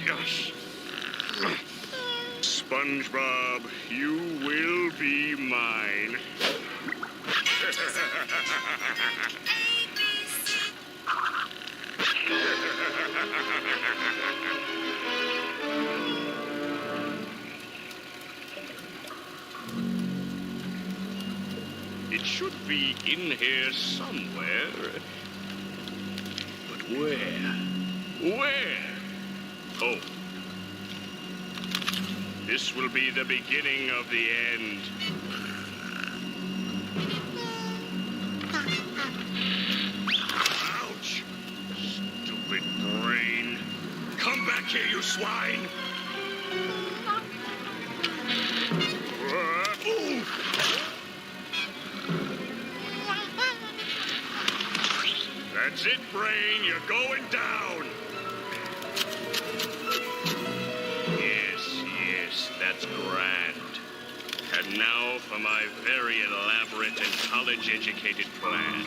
Yes. SpongeBob, you will be mine. It should be in here somewhere. But where? Where? Oh. This will be the beginning of the end. Ouch! Stupid brain. Come back here, you swine! Ooh. That's it, brain. You're going down. Yes, that's grand. And now for my very elaborate and college-educated plan.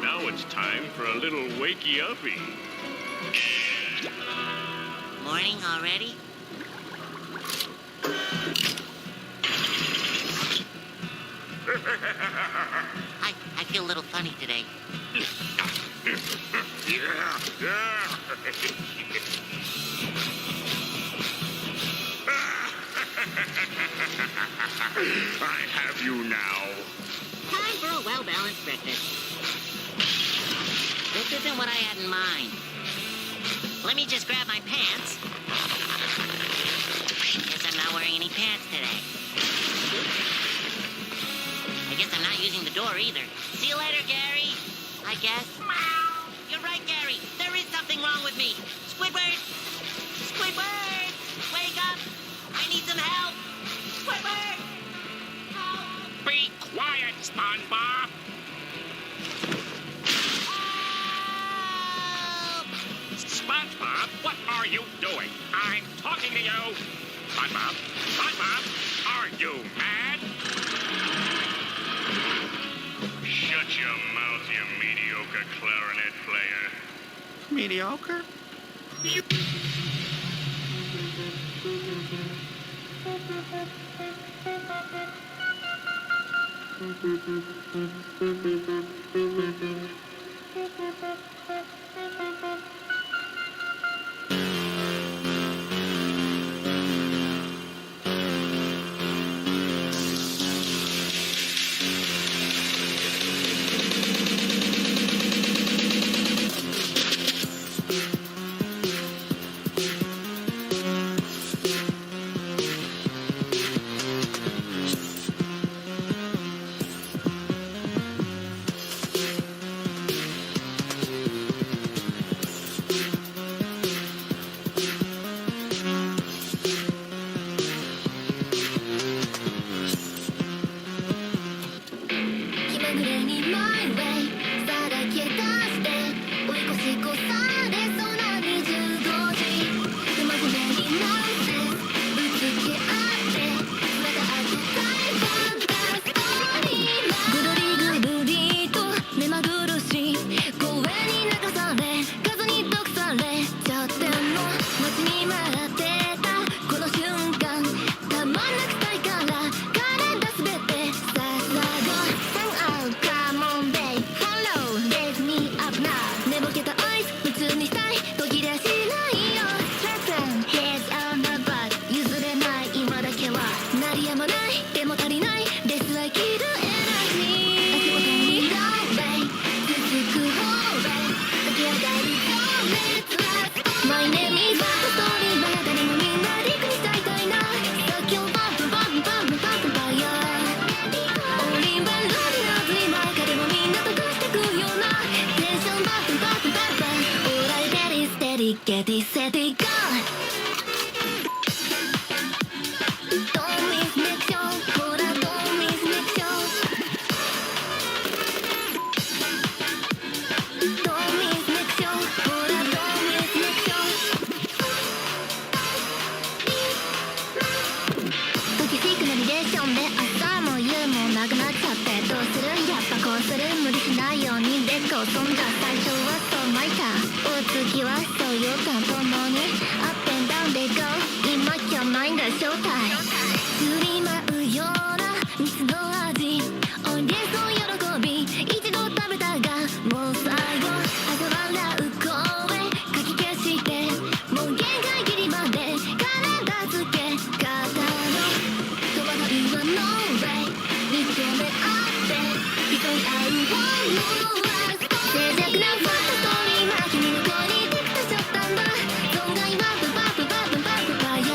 Now it's time for a little wakey-uppy. Morning already? I feel a little funny today. I have you now. Time for a well-balanced breakfast. This isn't what I had in mind. Let me just grab my pants. Guess I'm not wearing any pants today. I guess I'm not using the door either. See you later, Gary. I guess. You're right, Gary. There is something wrong with me. Squidward! Squidward! Wake up! I need some help! Squidward! Help! Be quiet, SpongeBob! SpongeBob, what are you doing? I'm talking to you! SpongeBob! SpongeBob! Are you mad? Shut your mouth, you mediocre clarinet player. Mediocre? My name is Story Get it, set it, go! Don't miss next show. Hold on, don't miss next show. Don't miss next show. Hold on, don't miss next show. ドキシックなリレーションで朝も夕もなくなっちゃってどうするやっぱこうする無理しないようにレッツゴーそんじゃ最初はそう巻いたお次はそうよ感ともにアップンダウンで GO 今今日マインドショータイム振り舞うような蜜の味おいでそう喜び一度食べたがもう最後朝笑う声かき消してもう限界ギリまで体つけ方の戸惑いは No way 認め合って競い合うものは静寂なファンタストーリーは君の声にテクトしちゃったんだ存外バブバブバブバブバヤ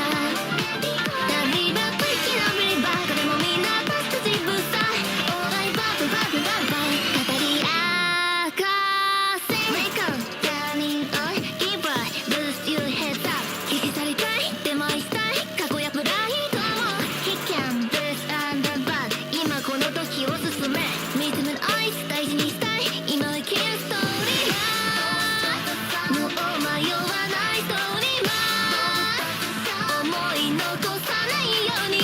ダリバプリキラブリバー彼もみんなパスタジブさオーライバブバブバブバ語り明かせ Wake up, darling, oh, give up Boost your heads up 消し去りたいデモイしたい過去やプライドを He can boost and bad 今この時を進め見つめるアイス大事にしたい今生きるストーリーはもう迷わないストーリーは思い残さないように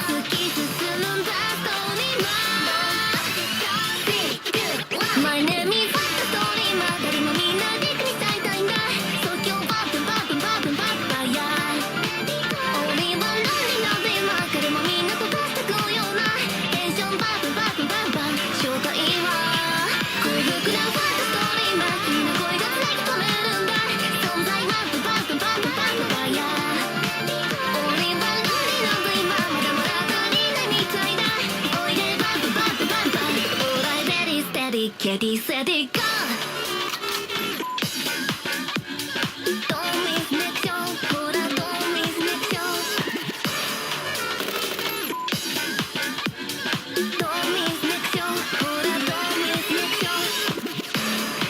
突き進むんだストーリーは My name is ストーリーは誰もみんなでくにしたいたいんだ即興バブバブバブバブバヤOnly one lonely love in 彼もみんなとパスタ食うようなテンションバブバブバブバ正体は孤独なファンタストーリーは君の声がつなぎ止めるんだ存在はバブバブバブバヤOnly one lonely love in まだまだ足りないみたいだおいでバブバブバブバ Alright, ready, steady, get it, set it, go! Don't miss next show, hold on, don't miss next show. Don't miss next show, hold on, don't miss next show.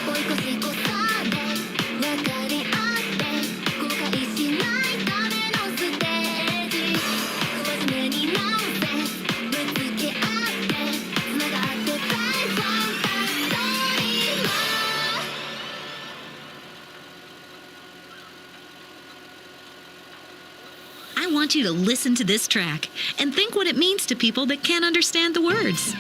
追い越し越さで分かり合って後悔しないためのステージ不真面目になって目つけ合って繋がってたいファンタストーリーは I want you to listen to this track and think what it means to people that can't understand the words.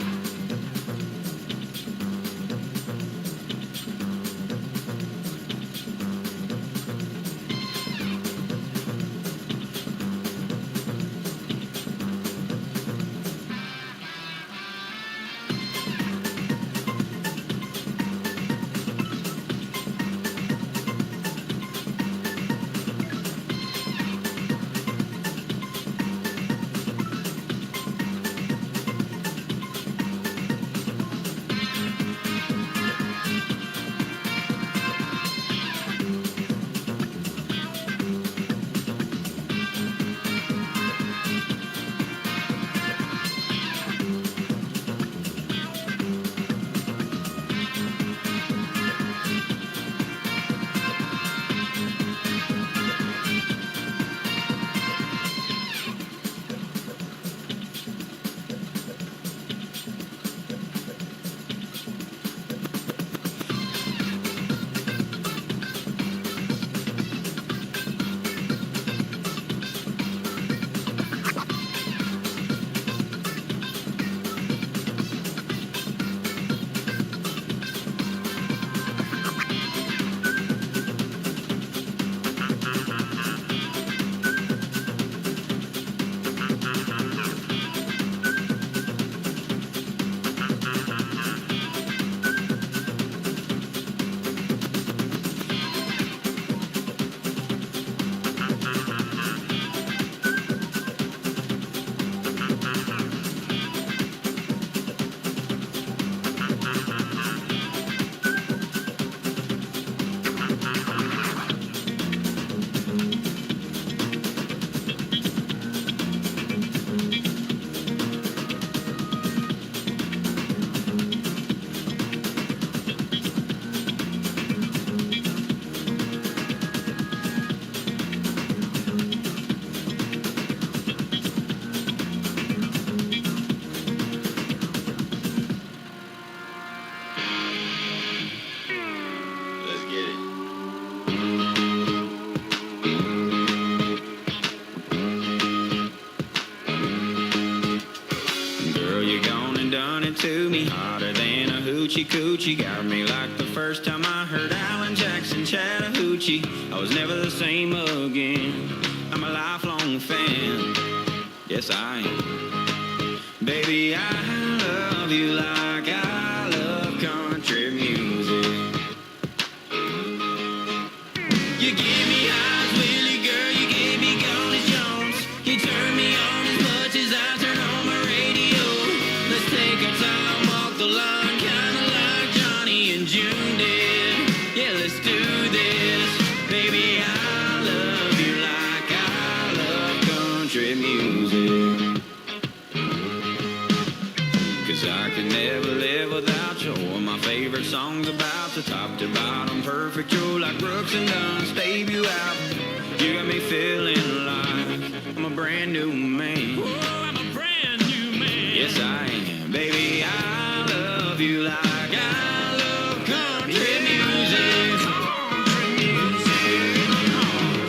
hoochie coochie got me like the first time I heard Alan Jackson Chattahoochee. I was never the same again. I'm a lifelong fan. Yes, I am. Baby, I love you like I love country music. You give me highs, Willie, girl, you gave me Gone Jones. You turn me on as much as I turn on my radio. Let's take our time, walk the line, kinda like Johnny and June did. Yeah, let's do this. Baby, I love you like I love country music. 'Cause I could never live without you. My favorite song's about the top to bottom, perfect. You're like Brooks and Dunn's debut album. You got me feeling like I'm a brand new man. Oh, I'm a brand new man. Yes, I am. Baby, I love you like I love country music.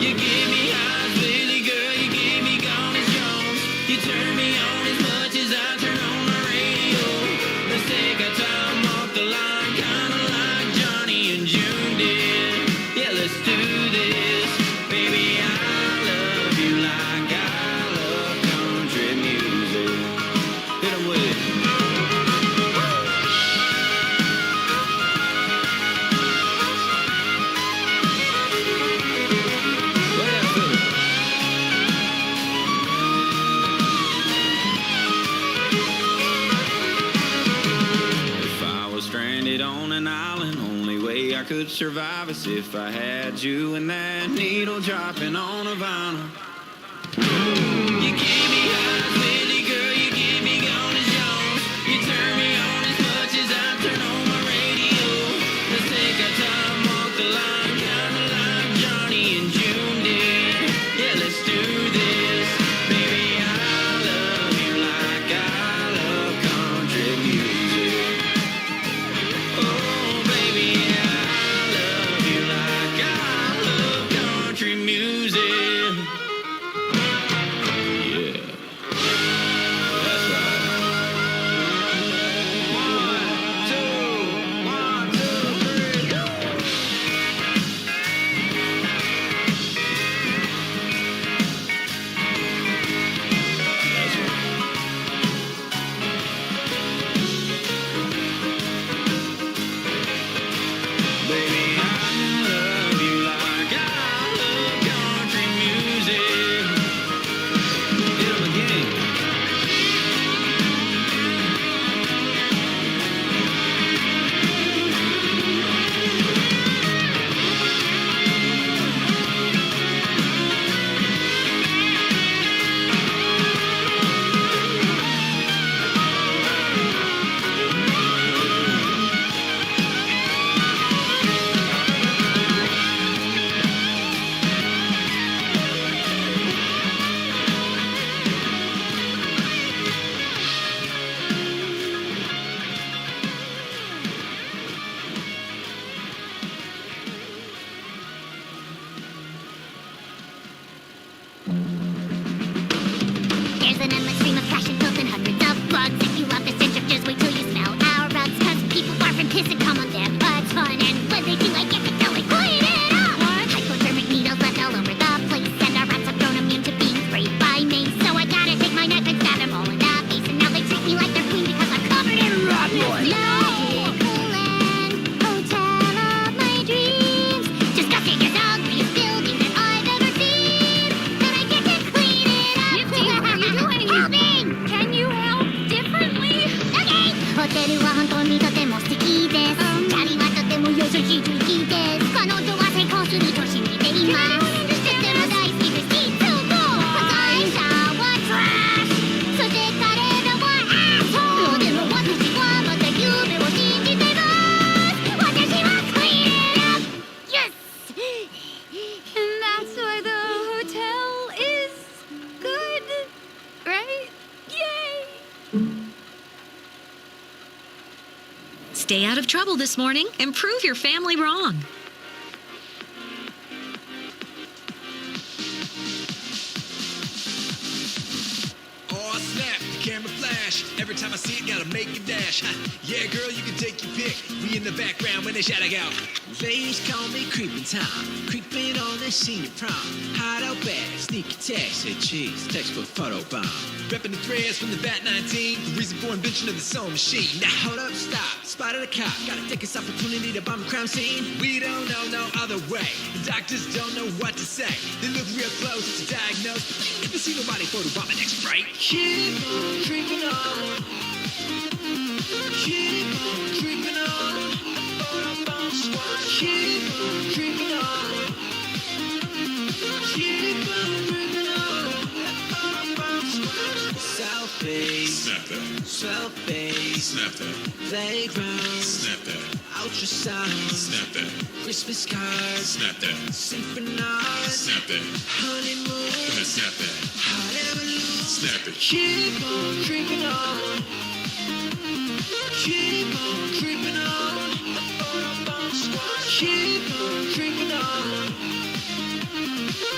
You give me highs, Willie, girl, you give me Gone Jones. You turn me on as much as I turn on my radio. Let's take our time, walk the line, kinda like Johnny and June did. Yeah, let's do this. Baby, I love you like I love country music. Hit 'em with it. If I was stranded on an island, only way I could survive is if I had you and that needle dropping on a vinyl. You gave me highs, Willie, girl, you gave me Gone Jones. You turn me on as much as I turn on my radio. Let's take our time, walk the line, kinda like Johnny and June did. Yeah, let's do this. Baby, I love you like I love country music. Oh, baby, I love you like I love country music. Yeah, that's right. 1, 2, 3, go. That's right. Baby, I love you like I love country music. Hit 'em again. There's an endless stream of passion filled in hundreds of bugs. If you love the stench of just wait till you smell our rugs. 'Cause people barf and piss and come on their butts. Fun, and when they do, I get to go and clean it up. Hypodermic needles left all over the place. And our rats have grown immune to being sprayed by mace. So I gotta take my knife and stab them all in the face. And now they treat me like they're queen because I'm covered in rock noise. Hotel of my dreams. Disgusting as ugliest building that I've ever seen. And I get to clean it up. Nifty, what are you doing? Helping! Can you help differently? Okay! ホテルは本当にとても素敵です。チャリはとても優しい雰囲気です。彼女は成功すると信じています。とても大好きです。いつも会社は trash。そして彼らは asshole。でも私はまた夢を信じてます。私は clean it up。Yes! And that's why the hotel is good, right? Yay! Stay out of trouble this morning and prove your family wrong. Oh, snap, the camera flash. flash. Every time I see it, gotta make it dash. Yeah, girl, you can take your pick. We in the background when they shout out. Ladies call me creeping Tom. Creeping on the senior prom. Hide out bad, sneaky text. Hey, cheese, textbook photo bomb. Repping the threads from the VAT 19. The reason for invention of the sewing machine. Now hold up, stop. Spotted a cop. Gotta take this opportunity to bomb a crime scene. We don't know no other way. The doctors don't know what to say. They look real close to diagnose. But never see nobody photobomb an X-ray. Keep on creeping on. Keep on creeping on. Photobomb squad. Keep on creeping on. Keep on creeping on. Photobomb squad. South Bay. Snap that. South Bay. Snap that. Playground. Snap that. Ultrasound. Snap that. Christmas cards. Snap that. Synchronized. Snap that. Honeymoon. Snap that. Hot air balloon. Snap it. Keep on creeping on. Keep on creeping on. The Photobomb Squad. Keep on creeping on.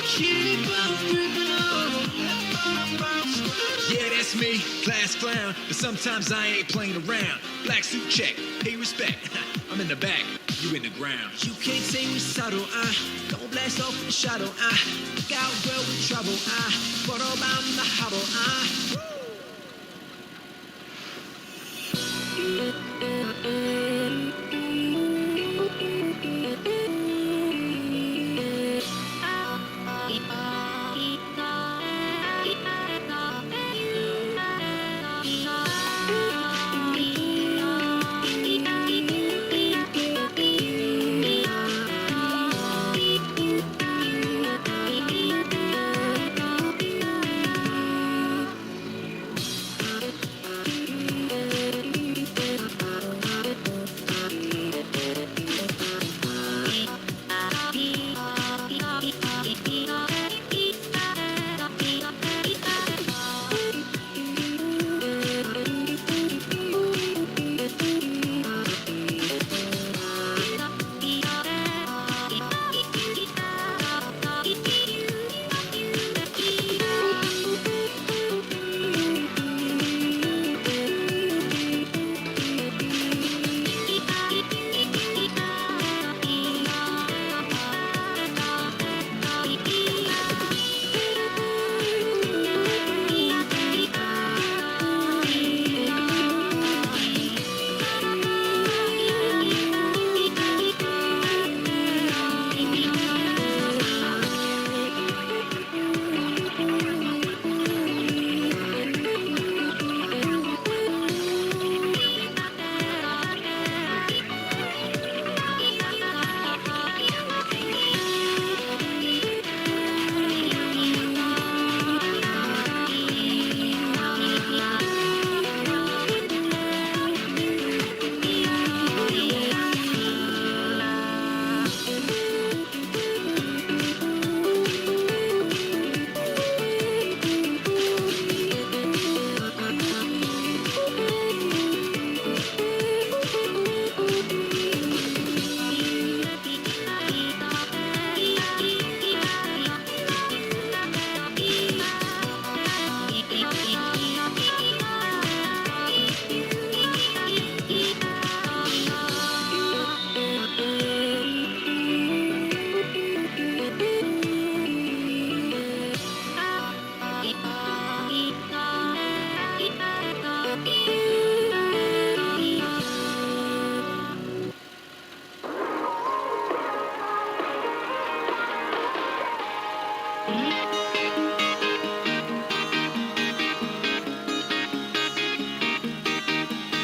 Keep on creeping on. The Photobomb Squad. Yeah, that's me, class clown. But sometimes I ain't playing around. Black suit check, pay respect. I'm in the back, you in the ground. You can't say we subtle, Don't blast off in the shadow, Look out, girl, with trouble, Photobomb the hubble,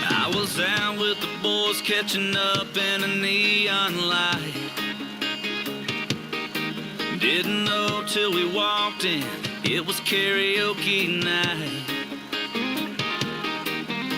I was out with the boys catching up in a neon light. Didn't know till we walked in, it was karaoke night.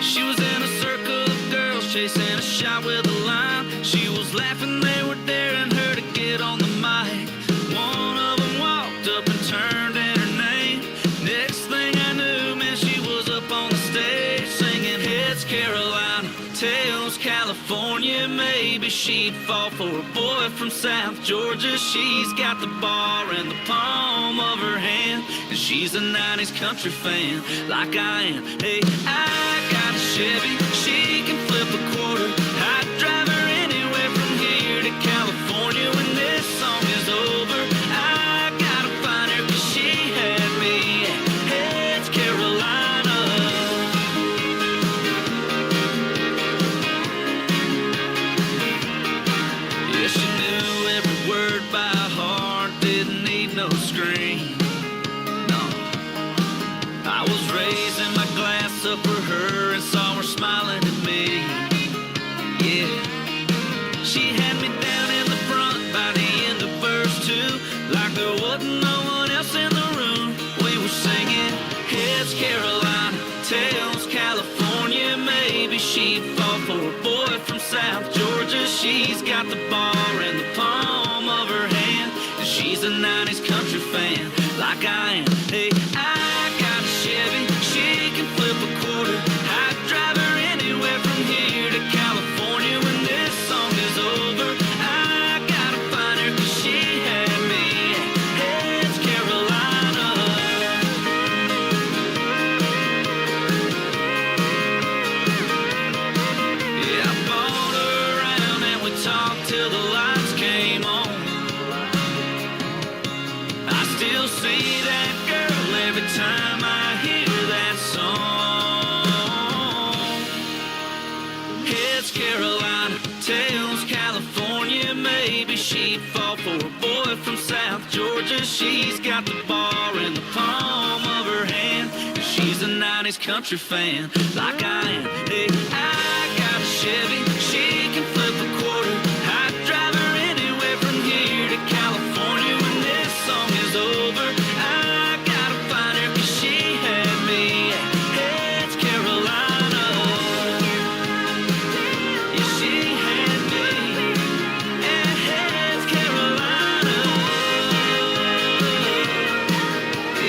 She was in a circle of girls chasing a shot with a line. She was laughing, they were daring her to get on the mic. One of them walked up and turned in her name. Next thing I knew, man, she was up on the stage singing heads Carolina, tails California, maybe maybe she'd fall for a boy from South Georgia. She's got the bar in the palm of her hand, and she's a 90s country fan like I am. Hey, I got a Chevy, she can flip a quarter. I'd drive her anywhere from here to California when this song is over. I gotta find her 'cause she had me at Heads Carolina. Yeah, she knew every word by heart, didn't need no screen. No, I was raising my glass up for her and saw her smiling at me. Yeah, she had me down in the front by the end of verse 2, like there wasn't no one else in the room. We were singing Heads Carolina, Tails California. Maybe she'd fall for a boy from South Georgia. She's got the bar in the palm of her hand, and she's a 90s country fan like I am. Hey, I got a Chevy, she can flip a quarter. I'd drive her anywhere from here to California when this song is over. I gotta find her 'cause she had me at Heads Carolina. Yeah, I bought her around and we talked till the lights came on. I still see that girl every time I hear that song. Heads Carolina, Tails California. Maybe she'd fall for a boy from South Georgia. She's got the bar in the palm of her hand, and she's a 90s country fan like I am. Hey, I got a Chevy, she can flip a quarter. I'd drive her anywhere from here to California when this song is over. I gotta find her 'cause she had me at Heads Carolina. Yeah, she had me at Heads Carolina.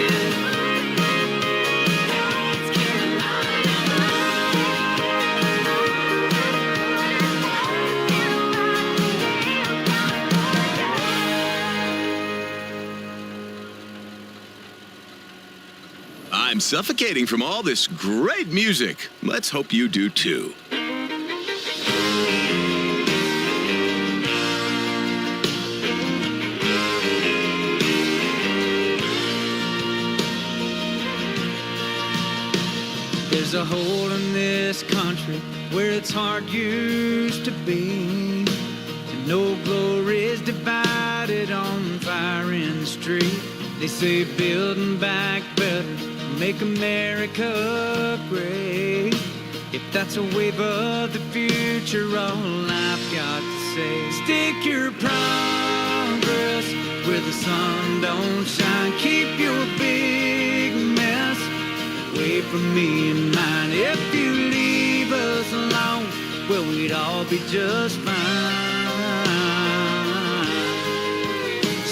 Yeah. Heads I'm suffocating from all this great music. Let's hope you do too. There's a hole in this country where its heart used to be, and no glory is divided on fire in the street. They say building back better, make America great. If that's a wave of the future, all I've got to say, stick your progress where the sun don't shine. Keep your big mess away from me and mine. If you leave us alone, well, we'd all be just fine.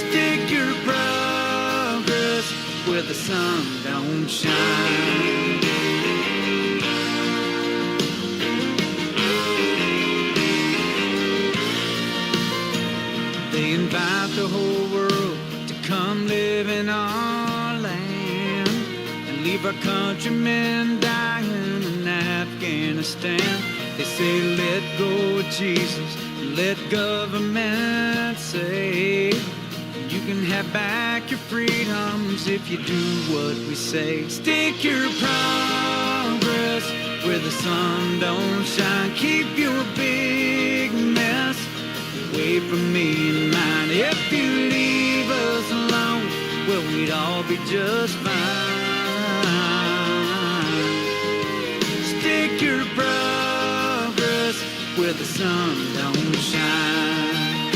Stick your progress where the sun don't shine. They invite the whole world to come live in our land and leave our countrymen dying in Afghanistan. They say let go of Jesus, let government say you can have back your freedoms if you do what we say. Stick your progress where the sun don't shine. Keep your big mess away from me and mine. If you leave us alone, well, we'd all be just fine. Stick your progress where the sun don't shine.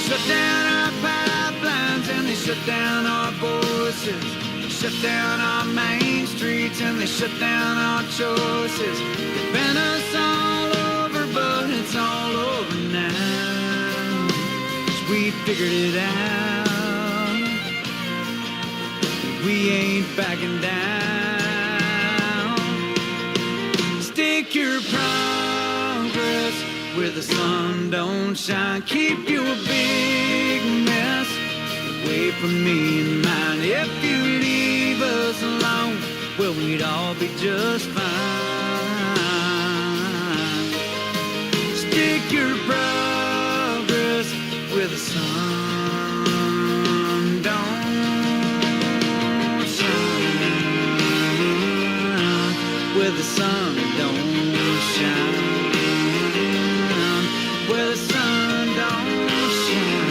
Shut down our pipelines and they shut down our voices. Shut down our main streets and they shut down our choices. They bent us all over, but it's all over now. 'Cause we figured it out. We ain't backing down. Stick your pride where the sun don't shine. Keep you a big mess away from me and mine. If you leave us alone, well, we'd all be just fine. Stick your progress where the sun don't shine, where the sun don't shine, where the sun don't shine,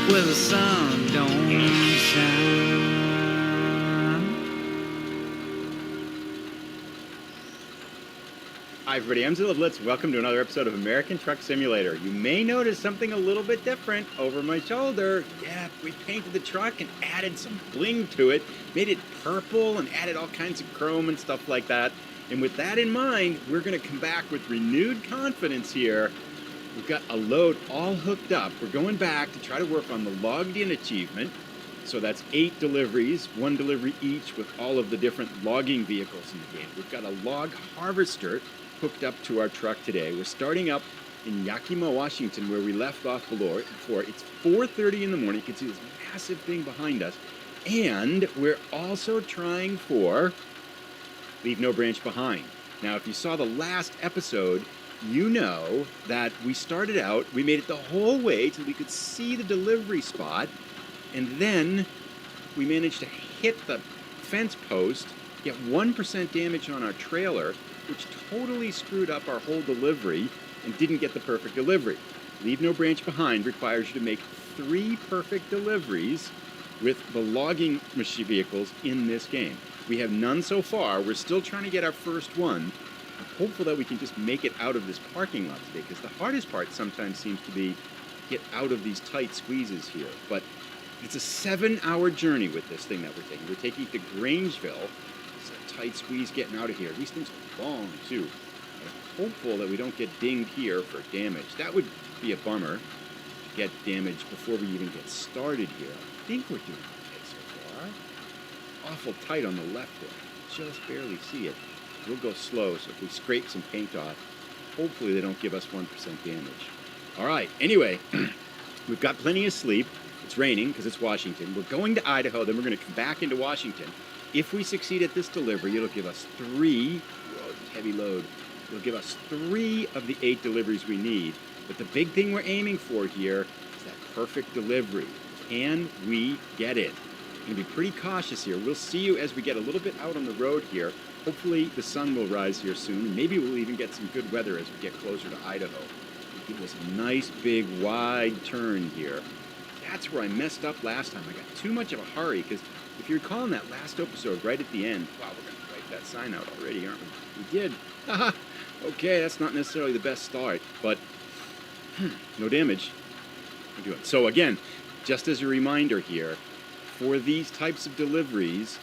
where the sun don't shine. Hi everybody, I'm Zilla Blitz. Welcome to another episode of American Truck Simulator. You may notice something a little bit different over my shoulder. Yeah, we painted the truck and added some bling to it, made it purple and added all kinds of chrome and stuff like that. And with that in mind, we're going to come back with renewed confidence here. We've got a load all hooked up. We're going back to try to work on the logged in achievement. So that's 8 deliveries, 1 delivery each with all of the different logging vehicles in the game. We've got a log harvester hooked up to our truck today. We're starting up in Yakima, Washington, where we left off before. It's 4:30 in the morning. You can see this massive thing behind us. And we're also trying for Leave No Branch Behind. Now, if you saw the last episode, you know that we started out, we made it the whole way till we could see the delivery spot, and then we managed to hit the fence post, get 1% damage on our trailer, which totally screwed up our whole delivery and didn't get the perfect delivery. Leave No Branch Behind requires you to make 3 perfect deliveries with the logging machine vehicles in this game. We have none so far. We're still trying to get our first one. I'm hopeful that we can just make it out of this parking lot today, because the hardest part sometimes seems to be get out of these tight squeezes here. But it's a 7-hour journey with this thing that we're taking. We're taking it to Grangeville. It's a tight squeeze getting out of here. These things are long, too. I'm hopeful that we don't get dinged here for damage. That would be a bummer to get damage before we even get started here. I think we're doing okay so far. Awful tight on the left there. Just barely see it. We'll go slow, so if we scrape some paint off, hopefully they don't give us 1% damage. All right, anyway, we've got plenty of sleep. It's raining because it's Washington. We're going to Idaho, then we're going to come back into Washington. If we succeed at this delivery, it'll give us 3, heavy load, it'll give us 3 of the 8 deliveries we need. But the big thing we're aiming for here is that perfect delivery. Can we get it? I'm going to be pretty cautious here. We'll see you as we get a little bit out on the road here. Hopefully the sun will rise here soon, and maybe we'll even get some good weather as we get closer to Idaho. It was a nice, big, wide turn here. That's where I messed up last time. I got too much of a hurry, because if you recall in that last episode, right at the end, wow, we're going to write that sign out already, aren't we? We did. Haha. Okay, that's not necessarily the best start, but no damage. We'll do it. So again, just as a reminder here, for these types of deliveries,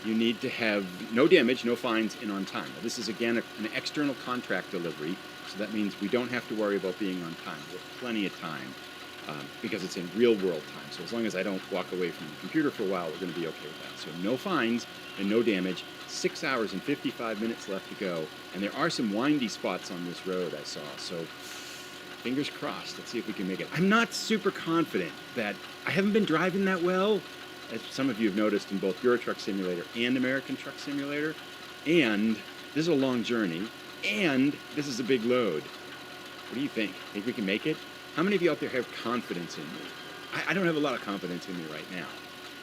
you need to have no damage, no fines, and on time. Now, this is, again, an external contract delivery, so that means we don't have to worry about being on time. We have plenty of time because it's in real-world time. So as long as I don't walk away from the computer for a while, we're going to be okay with that. So no fines and no damage. 6 hours and 55 minutes left to go. And there are some windy spots on this road I saw, so fingers crossed. Let's see if we can make it. I'm not super confident that I haven't been driving that well, as some of you have noticed in both Euro Truck Simulator and American Truck Simulator. And this is a long journey, and this is a big load. What do you think? Think we can make it? How many of you out there have confidence in me? I don't have a lot of confidence in me right now,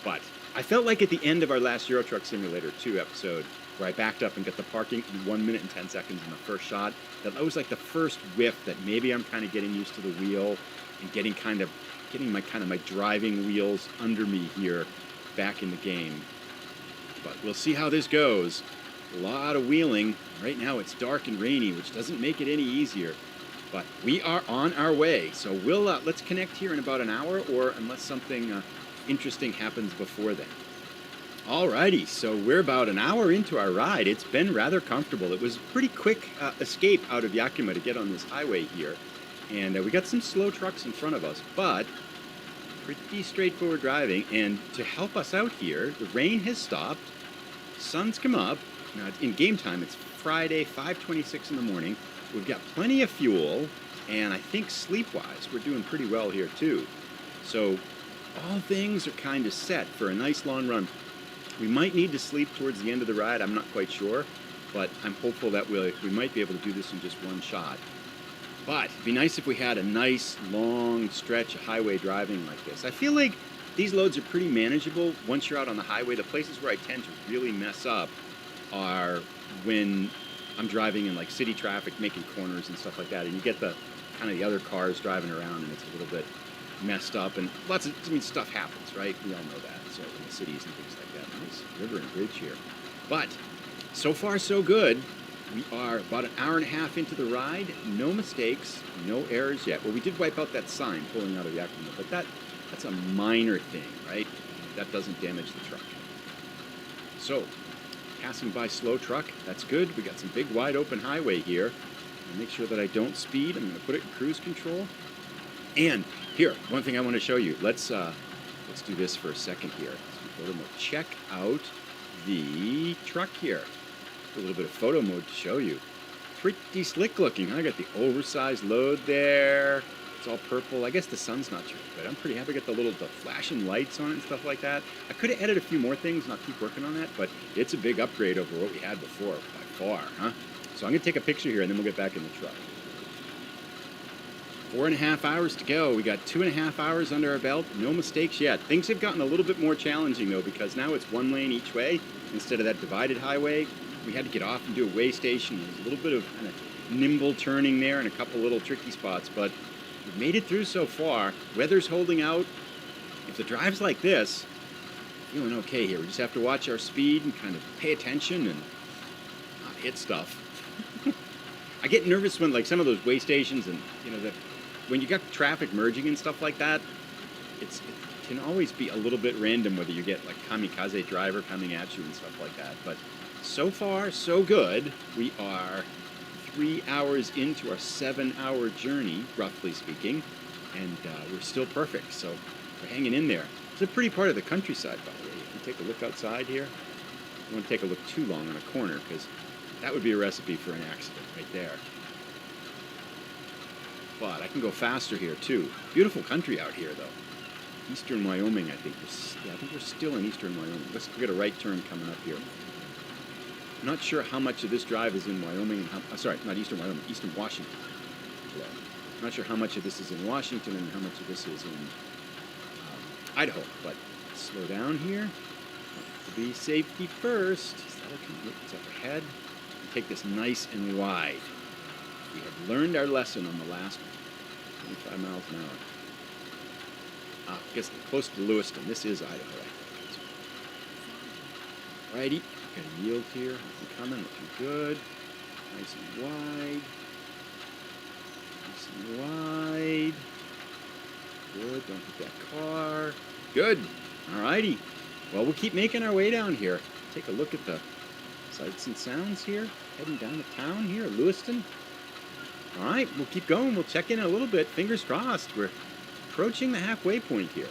but I felt like at the end of our last Euro Truck Simulator 2 episode, where I backed up and got the parking in 1 minute and 10 seconds in the first shot, that was like the first whiff that maybe I'm kind of getting used to the wheel and getting my driving wheels under me here back in the game. But we'll see how this goes. A lot of wheeling. Right now it's dark and rainy, which doesn't make it any easier. But we are on our way. So let's connect here in about an hour, or unless something interesting happens before then. Alrighty, so we're about an hour into our ride. It's been rather comfortable. It was a pretty quick escape out of Yakima to get on this highway here. And we got some slow trucks in front of us, but pretty straightforward driving. And to help us out here, the rain has stopped, sun's come up. Now in game time, it's Friday, 5:26 in the morning. we've got plenty of fuel, and I think sleep-wise, we're doing pretty well here too. So all things are kind of set for a nice long run. We might need to sleep towards the end of the ride. I'm not quite sure, but I'm hopeful that we might be able to do this in just one shot. But it'd be nice if we had a nice long stretch of highway driving like this. I feel like these loads are pretty manageable once you're out on the highway. The places where I tend to really mess up are when I'm driving in like city traffic, making corners and stuff like that, and you get the kind of the other cars driving around, and it's a little bit messed up, and stuff happens, right? We all know that. So in the cities and things like that. Nice river and bridge here. But so far so good. We are about an hour and a half into the ride. No mistakes, no errors yet. Well, we did wipe out that sign pulling out of the Yakima, but that's a minor thing, right? That doesn't damage the truck. So, passing by slow truck, that's good. We got some big wide open highway here. I'll make sure that I don't speed. I'm going to put it in cruise control. And here, one thing I want to show you. Let's do this for a second here. We'll check out the truck here. A little bit of photo mode to show you. Pretty slick looking. I got the oversized load there. It's all purple. I guess the sun's not too good. I'm pretty happy. I got the flashing lights on it and stuff like that. I could have added a few more things and I'll keep working on that, but it's a big upgrade over what we had before by far, huh? So I'm gonna take a picture here and then we'll get back in the truck. 4.5 hours to go. We got 2.5 hours under our belt. No mistakes yet. Things have gotten a little bit more challenging though, because now it's one lane each way instead of that divided highway. We had to get off and do a weigh station. There's a little bit of kind of nimble turning there and a couple little tricky spots, but we've made it through so far. Weather's holding out. If the drive's like this, feeling okay here. We just have to watch our speed and kind of pay attention and not hit stuff. I get nervous when like some of those weigh stations and when you got traffic merging and stuff like that, it can always be a little bit random whether you get like kamikaze driver coming at you and stuff like that. But so far, so good. We are 3 hours into our 7-hour journey, roughly speaking, and we're still perfect. So we're hanging in there. It's a pretty part of the countryside, by the way. If you take a look outside here, I don't want to take a look too long on a corner because that would be a recipe for an accident right there. But I can go faster here too. Beautiful country out here, though. Eastern Wyoming, I think. I think we're still in Eastern Wyoming. Let's get a right turn coming up here. I'm not sure how much of this drive is in Wyoming. Sorry, not Eastern Wyoming, Eastern Washington. I'm not sure how much of this is in Washington and how much of this is in Idaho. But let's slow down here. To be safety first. Is that okay? It's up ahead. Take this nice and wide. We have learned our lesson on the last one. 25 miles an hour. I guess close to Lewiston. This is Idaho, I think. Righty. Got a yield here. Nothing coming. Looking good. Nice and wide. Nice and wide. Good. Don't hit that car. Good. Alrighty. Well, we'll keep making our way down here. Take a look at the sights and sounds here. Heading down to town here, Lewiston. All right, we'll keep going. We'll check in a little bit. Fingers crossed. We're approaching the halfway point here.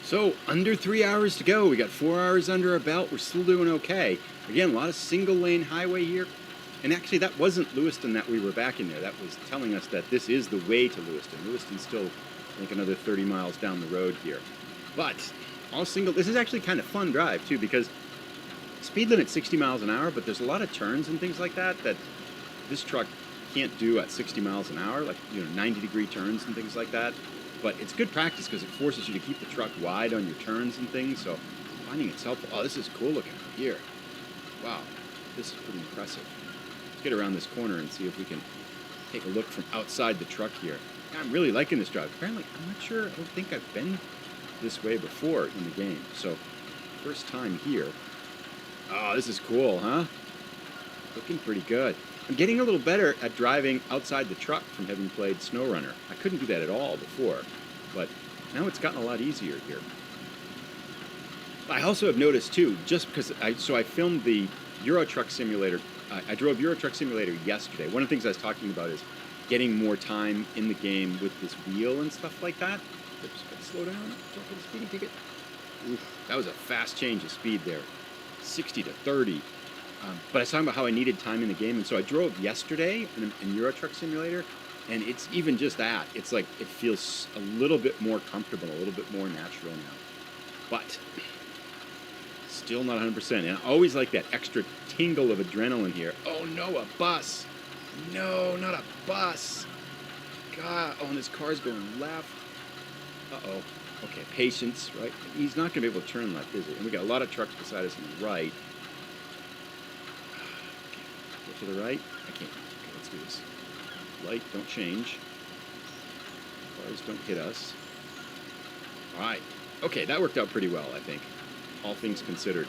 So, under 3 hours to go. We got 4 hours under our belt. We're still doing okay. Again, a lot of single lane highway here. And actually, that wasn't Lewiston that we were back in there. That was telling us that this is the way to Lewiston. Lewiston's still, I think, another 30 miles down the road here. But all single. This is actually kind of fun drive, too, because speed limit 60 miles an hour, but there's a lot of turns and things like that that this truck can't do at 60 miles an hour, like 90-degree turns and things like that. But it's good practice because it forces you to keep the truck wide on your turns and things. So I'm finding it's helpful. Oh, this is cool looking out here. Wow, this is pretty impressive. Let's get around this corner and see if we can take a look from outside the truck here. I'm really liking this drive. Apparently, I'm not sure. I don't think I've been this way before in the game. So first time here. Oh, this is cool, huh? Looking pretty good. I'm getting a little better at driving outside the truck from having played SnowRunner. I couldn't do that at all before, but now it's gotten a lot easier here. I also have noticed too, just because I filmed the Euro Truck Simulator. I drove Euro Truck Simulator yesterday. One of the things I was talking about is getting more time in the game with this wheel and stuff like that. Oops, gotta slow down. Don't get a speeding ticket. Oof, that was a fast change of speed there. 60 to 30. But I was talking about how I needed time in the game, and so I drove yesterday in Euro Truck Simulator, and it's even just that. It's like it feels a little bit more comfortable, a little bit more natural now. But still not 100%. And I always like that extra tingle of adrenaline here. Oh no, a bus. No, not a bus. God, oh, and this car's going left. Uh-oh. Okay, patience, right? He's not going to be able to turn left, is he? And we got a lot of trucks beside us on the right. Go to the right? I can't. Okay, let's do this. Light, don't change. Cars don't hit us. All right. Okay, that worked out pretty well, I think. All things considered.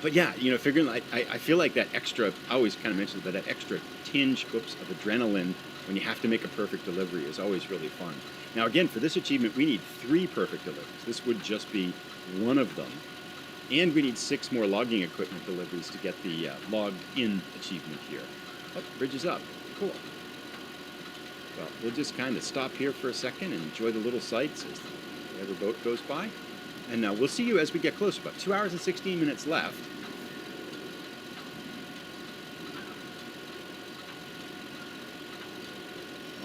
But yeah, you know, figuring, I feel like that extra, I always kind of mention that extra tinge, of adrenaline when you have to make a perfect delivery is always really fun. Now again, for this achievement, we need 3 perfect deliveries. This would just be one of them. And we need 6 more logging equipment deliveries to get the logged in achievement here. Oh, bridge is up. Cool. Well, we'll just kind of stop here for a second and enjoy the little sights as whatever boat goes by. And we'll see you as we get closer. About 2 hours and 16 minutes left.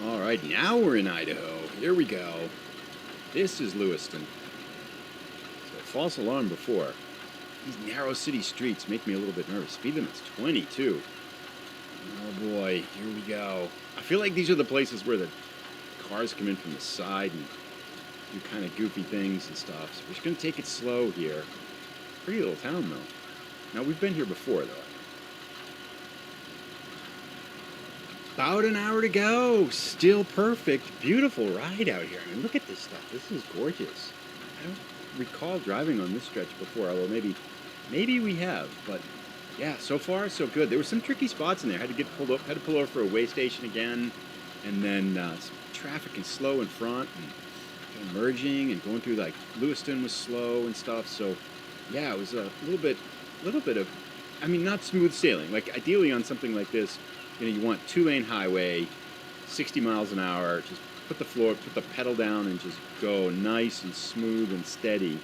All right, now we're in Idaho. Here we go. This is Lewiston. So false alarm before. These narrow city streets make me a little bit nervous. Speed limit's 22. Oh boy, here we go. I feel like these are the places where the cars come in from the side and do kind of goofy things and stuff. So we're just going to take it slow here. Pretty little town, though. Now, we've been here before, though. About an hour to go. Still perfect. Beautiful ride out here. I mean, look at this stuff. This is gorgeous. I don't recall driving on this stretch before, although maybe we have. But yeah, so far so good. There were some tricky spots in there. Had to pull over for a way station again, and then some traffic and slow in front, and kind of merging and going through, like, Lewiston was slow and stuff. So yeah, it was a little bit of, I mean, not smooth sailing. Like ideally on something like this, you know, you want 2-lane highway, 60 miles an hour. Just put the pedal down and just go nice and smooth and steady.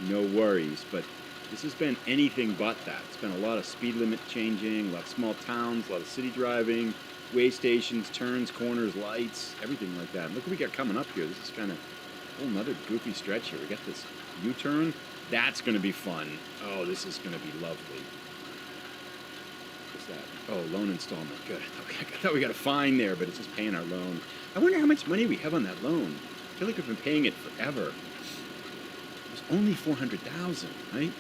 No worries. But this has been anything but that. It's been a lot of speed limit changing, a lot of small towns, a lot of city driving, way stations, turns, corners, lights, everything like that. And look what we got coming up here. This is kind of a whole nother goofy stretch here. We got this U-turn. That's going to be fun. Oh, this is going to be lovely. What's that? Oh, loan installment. Good. Okay, I thought we got a fine there, but it's just paying our loan. I wonder how much money we have on that loan. I feel like we've been paying it forever. It's only $400,000, right?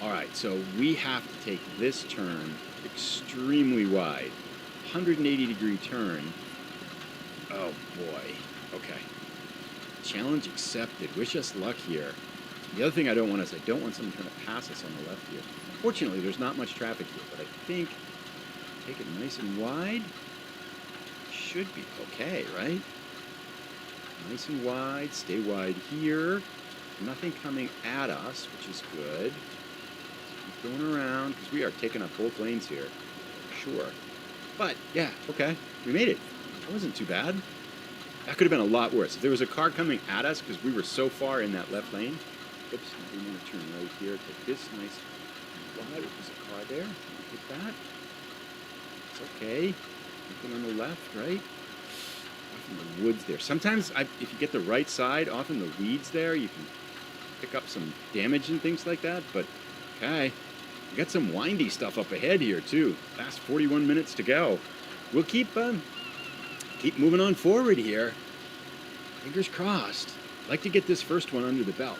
All right, so we have to take this turn extremely wide. 180-degree turn. Oh, boy. Okay. Challenge accepted. Wish us luck here. The other thing I don't want is I don't want someone trying to pass us on the left here. Fortunately, there's not much traffic here, but I think take it nice and wide. Should be okay, right? Nice and wide. Stay wide here. Nothing coming at us, which is good. Keep going around, because we are taking up both lanes here. Sure. But, yeah, okay. We made it. That wasn't too bad. That could have been a lot worse. If there was a car coming at us, because we were so far in that left lane. Oops, we want to turn right here. Take this nice wide. There's a car there. Hit that. It's okay. Nothing on the left, right? Off in the woods there. Sometimes, if you get the right side, off in the weeds there, you can pick up some damage and things like that. But, okay. We got some windy stuff up ahead here, too. Last 41 minutes to go. We'll keep moving on forward here. Fingers crossed. I'd like to get this first one under the belt.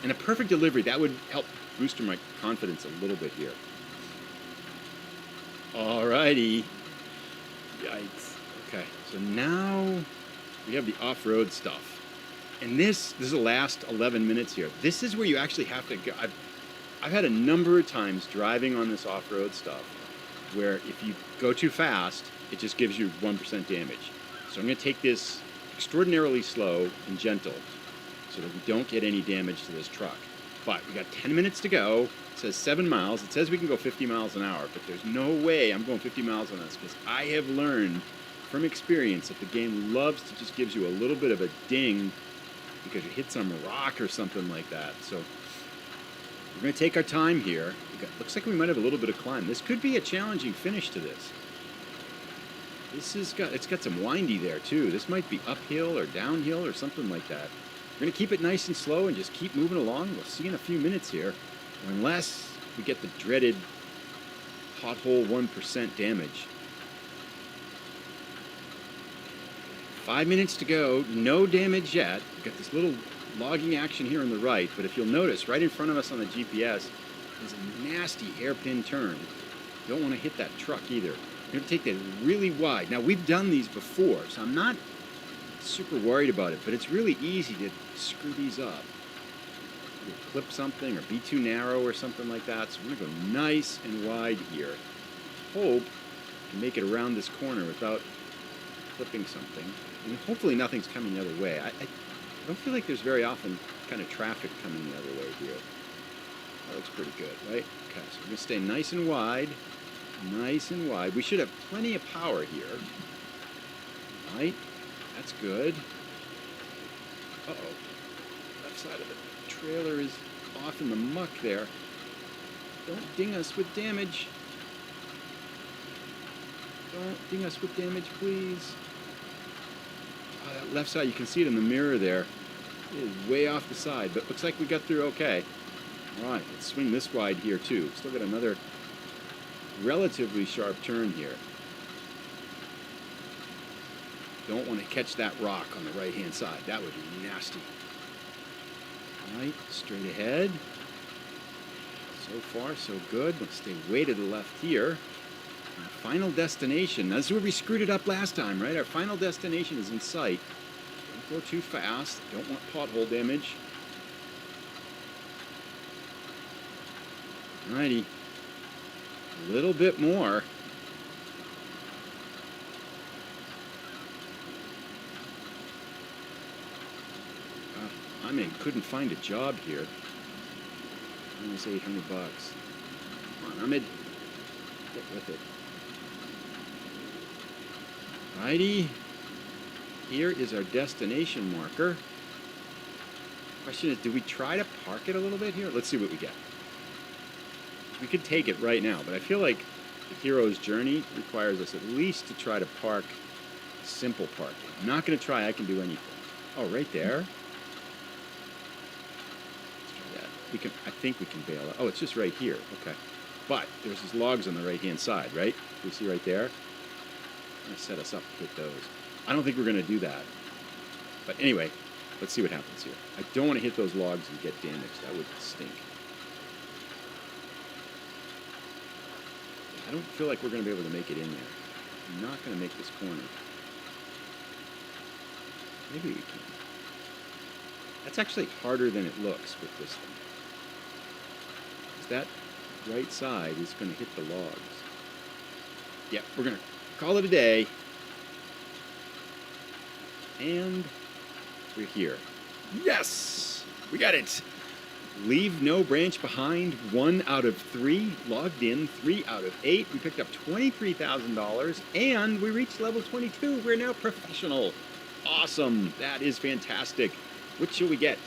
And a perfect delivery, that would help boost my confidence a little bit here. Alrighty. Yikes. Okay, so now we have the off-road stuff. And this is the last 11 minutes here. This is where you actually have to go. I've had a number of times driving on this off-road stuff where if you go too fast, it just gives you 1% damage. So I'm going to take this extraordinarily slow and gentle so that we don't get any damage to this truck. But we got 10 minutes to go. It says 7 miles. It says we can go 50 miles an hour, but there's no way I'm going 50 miles on this because I have learned from experience that the game loves to just gives you a little bit of a ding because you hit some rock or something like that. So We're going to take our time here. Looks like we might have a little bit of climb. This could be a challenging finish to this. It's got some windy there too. This might be uphill or downhill or something like that. We're going to keep it nice and slow and just keep moving along. We'll see in a few minutes here. Unless we get the dreaded pothole 1% damage. 5 minutes to go. No damage yet. We've got this little logging action here on the right. But if you'll notice, right in front of us on the GPS is a nasty hairpin turn. You don't want to hit that truck either. You're going to take that really wide. Now, we've done these before, so I'm not super worried about it, but it's really easy to screw these up. You'll clip something or be too narrow or something like that. So we're going to go nice and wide here. Hope we can make it around this corner without clipping something. And hopefully nothing's coming the other way. I don't feel like there's very often kind of traffic coming the other way here. That looks pretty good, right? Okay, so we're going to stay nice and wide. Nice and wide. We should have plenty of power here. Right? That's good. Uh-oh. Left side of the trailer is off in the muck there. Don't ding us with damage. Don't ding us with damage, please. Oh, that left side, you can see it in the mirror there. It is way off the side, but looks like we got through okay. All right, let's swing this wide here too. Still got another relatively sharp turn here. Don't want to catch that rock on the right-hand side. That would be nasty. All right, straight ahead. So far, so good. Let's stay way to the left here. Our final destination. Now, this is where we screwed it up last time, right? Our final destination is in sight. Don't go too fast. Don't want pothole damage. All righty. A little bit more. Couldn't find a job here. Almost $800. Come on, Ahmed. Get with it. Righty. Here is our destination marker. Question is, do we try to park it a little bit here? Let's see what we get. We could take it right now, but I feel like the hero's journey requires us at least to try to park simple parking. I'm not going to try I can do anything. Oh, right there. Let's try that. I think we can bail out. Oh, it's just right here. Okay. But there's these logs on the right-hand side, right? You see right there? I'm going to set us up to hit those. I don't think we're going to do that. But anyway, let's see what happens here. I don't want to hit those logs and get damaged. That would stink. I don't feel like we're going to be able to make it in there. I'm not going to make this corner. Maybe we can. That's actually harder than it looks with this thing. Because that right side is going to hit the logs. Yeah, we're going to call it a day. And we're here. Yes! We got it! Leave no branch behind, 1 out of 3. Logged in, 3 out of 8. We picked up $23,000, and we reached level 22. We're now professional. Awesome. That is fantastic. What should we get?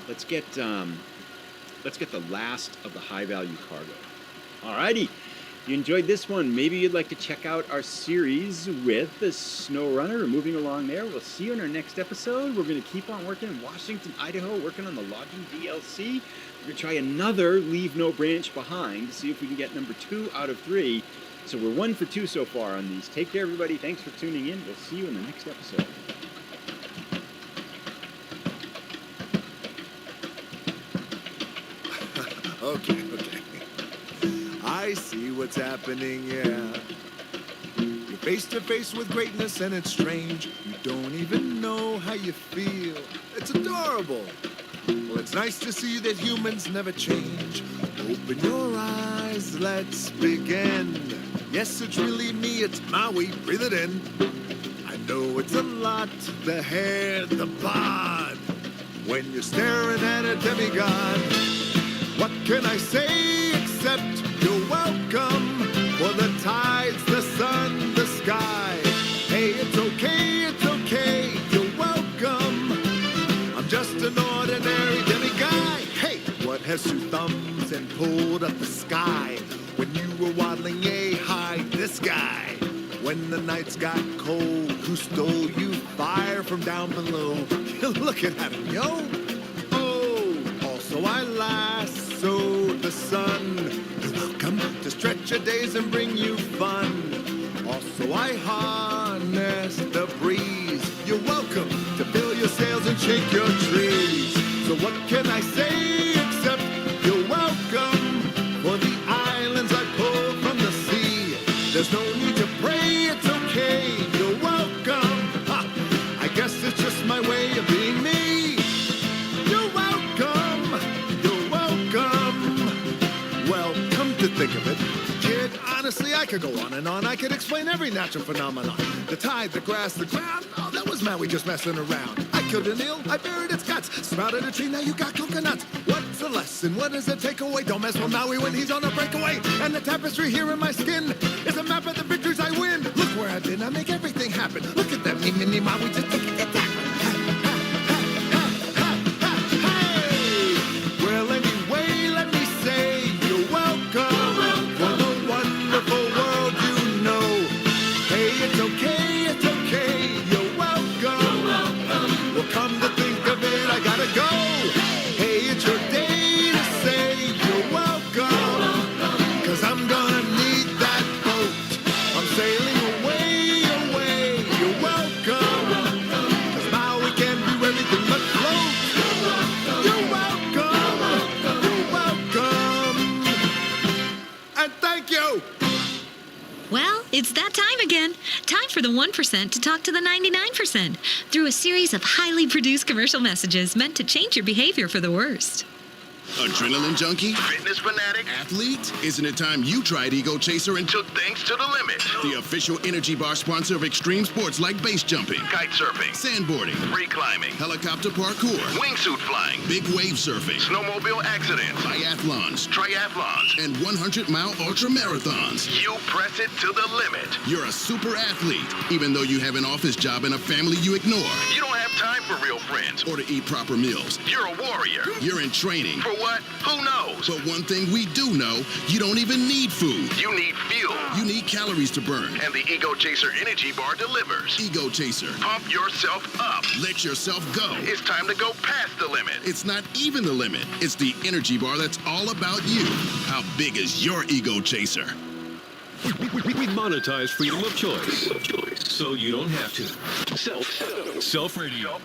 Let's get the last of the high-value cargo. Alrighty. If you enjoyed this one, maybe you'd like to check out our series with the Snow Runner. We're moving along there. We'll see you in our next episode. We're going to keep on working in Washington, Idaho, working on the logging DLC. We're going to try another Leave No Branch Behind to see if we can get number 2 out of 3. So we're 1 for 2 so far on these. Take care, everybody. Thanks for tuning in. We'll see you in the next episode. Okay. I see what's happening, yeah. You're face to face with greatness and it's strange. You don't even know how you feel. It's adorable. Well, it's nice to see that humans never change. Open your eyes, let's begin. Yes, it's really me, it's Maui, breathe it in. I know it's a lot, the hair, the bod. When you're staring at a demigod, what can I say except you're welcome for the tides, the sun, the sky. Hey, it's okay, you're welcome. I'm just an ordinary demiguy. Hey! pressed two thumbs and pulled up the sky. When you were waddling yay high, this guy. When the nights got cold, who stole you fire from down below? You're looking at him, yo. Oh, also I lassoed the sun. You're welcome to stretch your days and bring you fun. Also I harnessed the breeze. You're welcome to fill your sails and shake your trees. So what can I say except you're welcome for the islands I pulled from the sea. There's no need to pray, it's okay. You're welcome. Ha, I guess it's just my way of being me. You're welcome. You're welcome. Well, come to think of it, kid, honestly, I could go on and on. I could explain every natural phenomenon. The tide, the grass, the ground. Oh, that was Maui just messing around. I killed an eel, I buried its guts. Sprouted a tree, now you got coconuts. What's the lesson? What does it take away? Don't mess with Maui when he's on a breakaway. And the tapestry here in my skin is a map of the victories I win. Look where I've been, I make everything happen. Look at that, me, Maui, just look at that. Well, anyway, let me say you're welcome for the wonderful world you know. Hey, it's okay, you're welcome. Well, come to think of it, I gotta go. Hey, it's your day to say you're welcome. 'Cause I'm gonna need that boat. I'm sailing away, you're welcome. 'Cause Maui can do everything but float. You're welcome, and thank you. Well, it's that time again. Time for the 1% to talk to the 99% through a series of highly produced commercial messages meant to change your behavior for the worst. Adrenaline junkie? Fitness fanatic? Athlete? Isn't it time you tried Ego Chaser and took things to the limit? The official energy bar sponsor of extreme sports like base jumping, kite surfing, sandboarding, free climbing, helicopter parkour, wingsuit flying, big wave surfing, snowmobile accidents, biathlons, triathlons, and 100-mile ultra marathons. You press it to the limit. You're a super athlete, even though you have an office job and a family you ignore. You don't have time for real friends or to eat proper meals. You're a warrior. You're in training. For what? Who knows? But one thing we do know, you don't even need food. You need fuel. You need calories to burn. And the Ego Chaser Energy Bar delivers. Ego Chaser. Pump yourself up. Let yourself go. It's time to go past the limit. It's not even the limit. It's the energy bar that's all about you. How big is your Ego Chaser? We monetize freedom of choice, so you don't have to. Self-radio.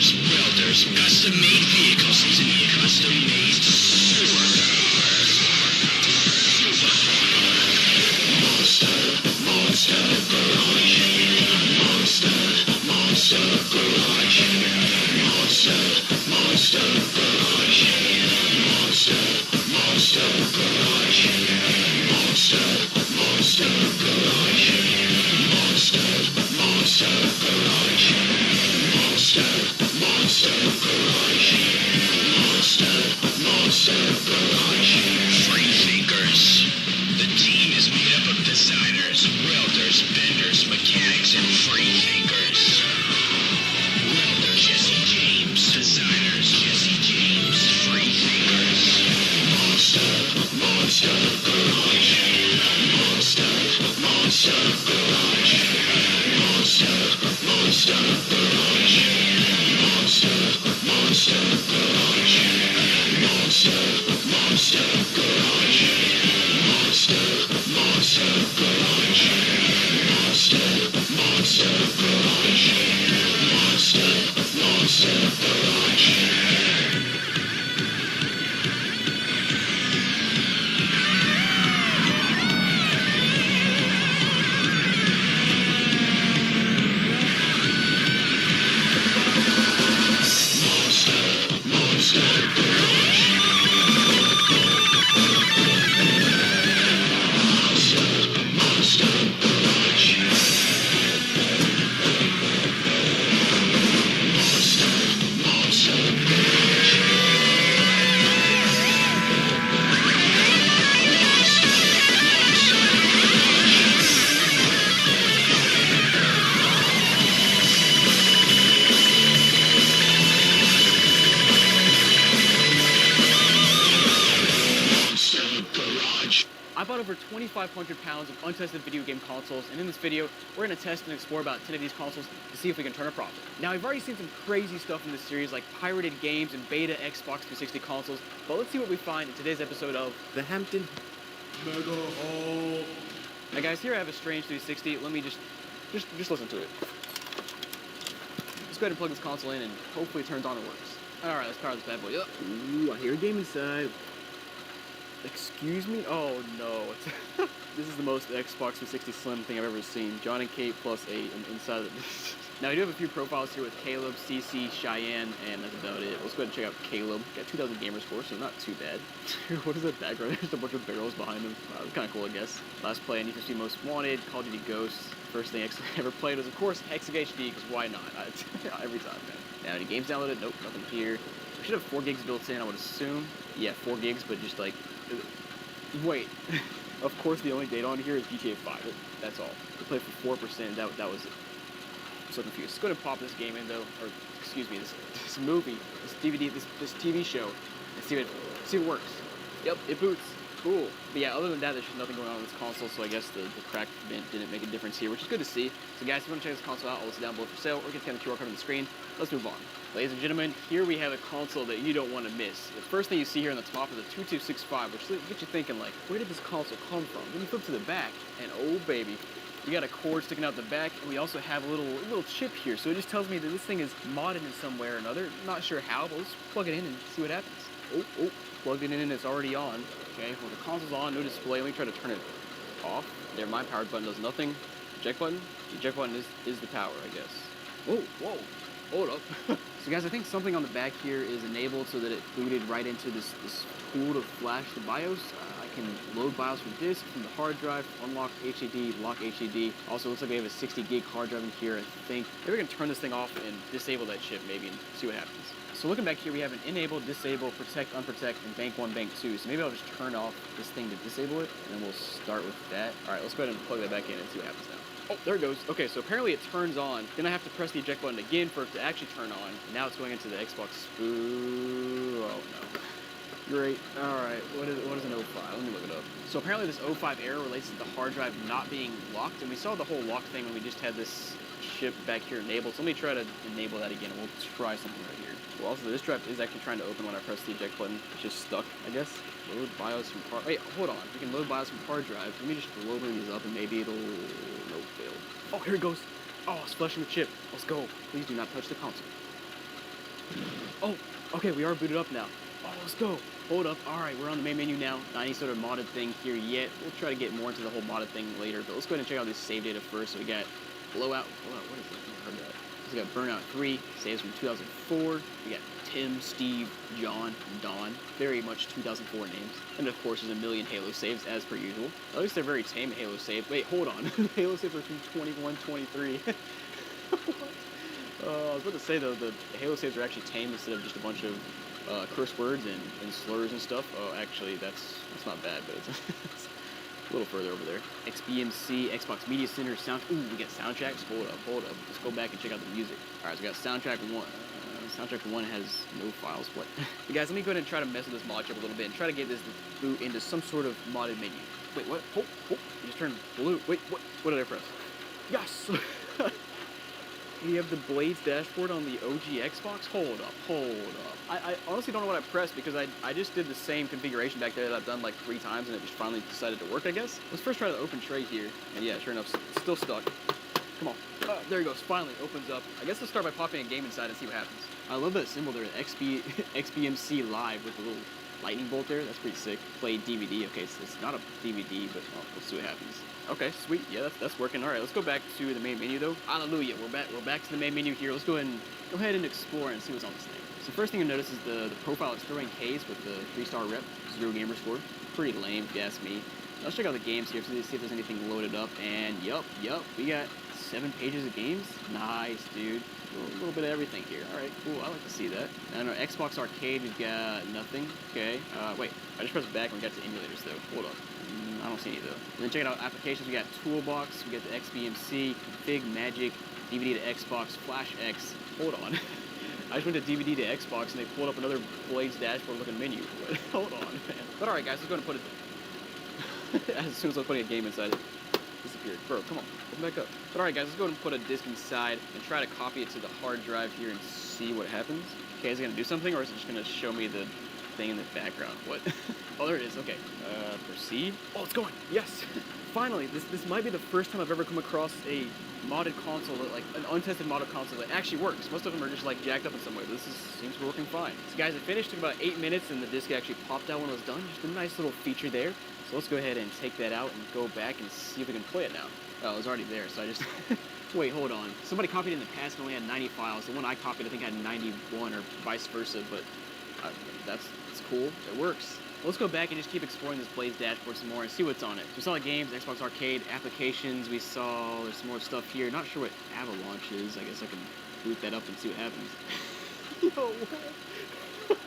Welders, custom-made vehicles to be custom-made Monster Garage. Monster Garage. Monster Garage. Monster Garage. Monster Garage. Monster Garage. Monster Garage. Free thinkers. The team is made up of designers, welders, benders, mechanics, and free thinkers. Welder Jesse James. Designers Jesse James. Free thinkers. Monster Garage. Monster Garage. Monster Garage. Monster Garage. Monster Garage. Monster Garage. over 2,500 pounds of untested video game consoles, and in this video, we're going to test and explore about 10 of these consoles to see if we can turn a profit. Now, I've already seen some crazy stuff in this series, like pirated games and beta Xbox 360 consoles, but let's see what we find in today's episode of The Hampton Mega Haul. Now guys, here I have a strange 360. Let me just listen to it. Let's go ahead and plug this console in and hopefully it turns on and works. Alright, let's power this bad boy up. Ooh, I hear a game inside. Excuse me? Oh no. This is the most Xbox 360 Slim thing I've ever seen. John and Kate plus 8 inside of it. Now, I do have a few profiles here with Caleb, CC, Cheyenne, and that's about it. Let's go ahead and check out Caleb. Got 2,000 gamer score, so not too bad. What is that background? There's a bunch of barrels behind him. Kind of cool, I guess. Last play, Need for Speed Most Wanted, Call of Duty Ghosts. First thing I ever played was, of course, Hexag HD, because why not? Every time, man. Now, any games downloaded? Nope, nothing here. I should have 4 gigs built in, I would assume. Yeah, 4 gigs, but just like... Wait. Of course, the only data on here is GTA 5. That's all. We played for 4%, that was it. I'm so confused. Let's go ahead and pop this game in, though. Or, excuse me, this movie, this DVD, this TV show, and see if it works. Yep, it boots. Cool. But yeah, other than that, there's just nothing going on with this console, so I guess the cracked vent didn't make a difference here, which is good to see. So guys, if you want to check this console out, I'll list it down below for sale, or get the QR card on the screen. Let's move on. Ladies and gentlemen, here we have a console that you don't want to miss. The first thing you see here on the top is the 2265, which gets you thinking, like, where did this console come from? Then you flip to the back, and oh baby, we got a cord sticking out the back, and we also have a little chip here, so it just tells me that this thing is modded in some way or another. Not sure how, but let's plug it in and see what happens. Oh, plugged it in and it's already on. Okay, well the console's on, no display. Let me try to turn it off. There, my power button does nothing. Eject button? The eject button is the power, I guess. Whoa, hold up. So guys, I think something on the back here is enabled so that it booted right into this tool to flash the BIOS. I can load BIOS from disk, from the hard drive, unlock HDD, lock HDD. Also, looks like we have a 60 gig hard drive in here, I think. Maybe we can turn this thing off and disable that chip maybe and see what happens. So looking back here, we have an enable, disable, protect, unprotect, and bank 1, bank 2. So maybe I'll just turn off this thing to disable it, and then we'll start with that. All right, let's go ahead and plug that back in and see what happens now. Oh, there it goes. Okay, so apparently it turns on. Then I have to press the eject button again for it to actually turn on. Now it's going into the Xbox. Ooh, oh no. Great. All right, what is an 05? Let me look it up. So apparently this 05 error relates to the hard drive not being locked, and we saw the whole lock thing when we just had this chip back here enabled. So let me try to enable that again, and we'll try something right here. Well, also this drive is actually trying to open when I press the eject button. It's just stuck, I guess. Load BIOS from hard. Wait, hold on. We can load BIOS from hard drive. Let me just load these up, and maybe it'll. No, failed. Oh, here it goes. Oh, it's flushing the chip. Let's go. Please do not touch the console. Oh, okay, we are booted up now. Oh, let's go. Hold up. All right, we're on the main menu now. Not any sort of modded thing here yet. We'll try to get more into the whole modded thing later, but let's go ahead and check out this save data first. So we got Blowout. What is that? I heard that. So we got Burnout 3, saves from 2004. We got Tim, Steve, John, and Don. Very much 2004 names. And of course, there's a million Halo saves, as per usual. At least they're very tame Halo save. Wait, hold on. Halo saves are from 21, 23. What? I was about to say, though, the Halo saves are actually tame instead of just a bunch of curse words and slurs and stuff. Oh, actually, that's not bad, but it's a little further over there. XBMC, Xbox Media Center, Ooh, we got soundtracks. Hold up. Let's go back and check out the music. All right, so we got soundtrack 1. Soundtrack 1 has no files. What? But guys, let me go ahead and try to mess with this mod chip a little bit and try to get this boot into some sort of modded menu. Wait, what? Oh, it just turned blue. Wait, what did I press? Yes! We have the Blades dashboard on the OG Xbox? Hold up. I honestly don't know what I pressed because I just did the same configuration back there that I've done like 3 times and it just finally decided to work, I guess. Let's first try the open tray here. And yeah, sure enough, it's still stuck. Come on. There it goes. Finally opens up. I guess let's start by popping a game inside and see what happens. I love that symbol there, XBMC Live with the little lightning bolt there. That's pretty sick. Play DVD. Okay, so it's not a DVD, but let's see what happens. Okay, sweet. Yeah, that's working. All right, let's go back to the main menu though. Hallelujah. We're back to the main menu here. Let's go ahead and explore and see what's on this thing. So first thing you'll notice is the profile is throwing K's with the 3-star rep, 0 gamer score. Pretty lame, if you ask me. Now let's check out the games here, see if there's anything loaded up. And yup, we got 7 pages of games. Nice, dude. A little bit of everything here. All right, cool. I like to see that. And our Xbox Arcade, we've got nothing. Okay. Wait, I just pressed back when we got to emulators though. Hold up. I don't see any though. And then check out applications. We got Toolbox. We got the XBMC, Config, Magic, DVD to Xbox, Flash X. Hold on. I just went to DVD to Xbox and they pulled up another Blades dashboard looking menu. Hold on, man. But all right, guys, let's go ahead and put it. as soon as I was putting a game inside it. Disappeared. Bro, come on, open back up. But alright guys, let's go ahead and put a disc inside and try to copy it to the hard drive here and see what happens. Okay, is it gonna do something or is it just gonna show me the thing in the background? What? Oh, there it is, okay. Proceed. Oh, it's going, yes! Finally, this might be the first time I've ever come across a modded console, that, like an untested modded console that actually works. Most of them are just like jacked up in some way. Seems to be working fine. So guys, it finished in about 8 minutes and the disc actually popped out when it was done. Just a nice little feature there. So let's go ahead and take that out and go back and see if we can play it now. Oh, it was already there, so I just... Wait, hold on. Somebody copied in the past and only had 90 files. The one I copied, I think, had 91 or vice versa, but that's cool. It works. Let's go back and just keep exploring this Blaze dashboard some more and see what's on it. So we saw the games, Xbox Arcade, applications. We saw there's some more stuff here. Not sure what Avalanche is. I guess I can boot that up and see what happens. Yo,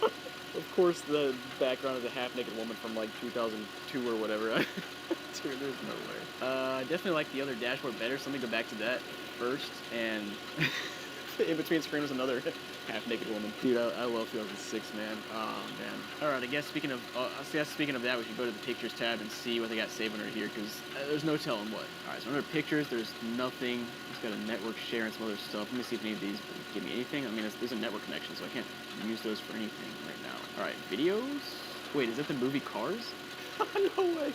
what? Of course, the background is a half-naked woman from like 2002 or whatever. Dude, there's no way. I definitely like the other dashboard better, so let me go back to that first. And in between screen was another half-naked woman. Dude, I love 2006, man. Oh, man. All right, I guess speaking of that, we should go to the pictures tab and see what they got saved under here, because there's no telling what. All right, so under pictures, there's nothing. It's got a network share and some other stuff. Let me see if any of these give me anything. I mean, there's a network connection, so I can't use those for anything right now. All right, videos. Wait, is that the movie Cars? No way.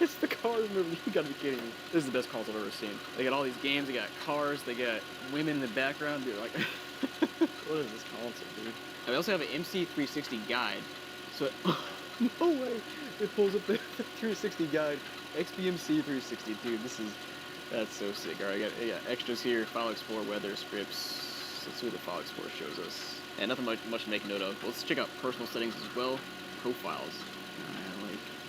It's the Cars movie. You gotta be kidding me. This is the best console I've ever seen. They got all these games. They got cars. They got women in the background. Dude, like, what is this console, dude? I also have an MC360 guide. So, no way. It pulls up the 360 guide. XBMC 360. Dude, that's so sick. All right, I got extras here. File Explorer, weather, scripts. Let's see what the File Explorer shows us. And nothing much to make note of. Let's check out personal settings as well. Profiles.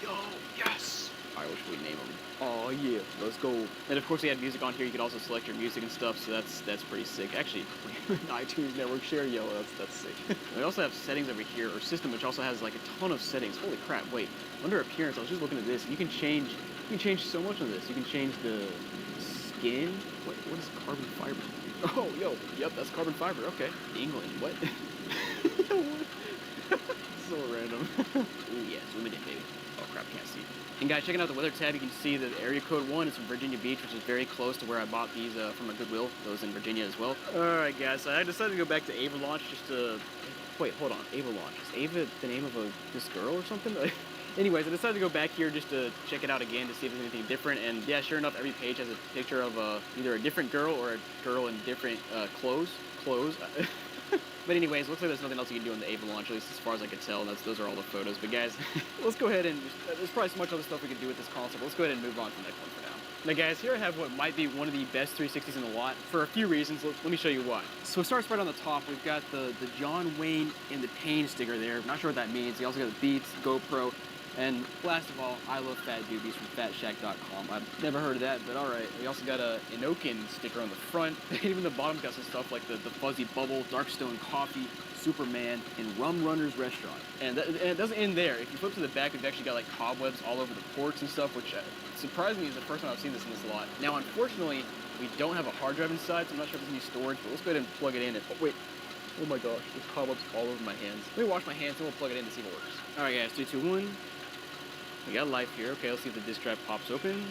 Yo, yes! Alright, what should we name them? Oh yeah, let's go. And of course we have music on here. You can also select your music and stuff, so that's pretty sick. Actually, iTunes network share, yo, that's sick. We also have settings over here, or system, which also has like a ton of settings. Holy crap, wait. Under appearance, I was just looking at this, and you can change so much of this. You can change the skin. What is carbon fiber? Oh, yo, yep, that's carbon fiber, okay. England, what? So random. Ooh, yeah, zoom it in, baby. Oh crap, can't see. And guys, checking out the weather tab, you can see that area code 1 is from Virginia Beach, which is very close to where I bought these from a Goodwill. Those in Virginia as well. Alright guys, so I decided to go back to Avalanche just to... Wait, hold on. Avalanche. Is Ava the name of this girl or something? Anyways, I decided to go back here just to check it out again to see if there's anything different. And yeah, sure enough, every page has a picture of either a different girl or a girl in different clothes. But anyways, looks like there's nothing else you can do on the Avalanche, at least as far as I could tell. Those are all the photos. But guys, let's go ahead and there's probably so much other stuff we could do with this console. But let's go ahead and move on to the next one for now. Now guys, here I have what might be one of the best 360s in the lot for a few reasons. Let me show you why. So it starts right on the top. We've got the John Wayne in the Pain sticker there. Not sure what that means. You also got the Beats, GoPro, and last of all, I love Fat Doobies from fatshack.com. I've never heard of that, but alright. We also got a Inokin sticker on the front. And even the bottom's got some stuff like the Fuzzy Bubble, Darkstone Coffee, Superman, and Rum Runner's Restaurant. And it doesn't end there. If you flip to the back, we've actually got like cobwebs all over the ports and stuff, which surprisingly is the first time I've seen this in this lot. Now, unfortunately, we don't have a hard drive inside, so I'm not sure if there's any storage, but let's go ahead and plug it in. Oh, wait. Oh my gosh, there's cobwebs all over my hands. Let me wash my hands and we'll plug it in to see if it works. Alright guys, 3, 2, 1. We got life here. Okay, let's see if the disk drive pops open.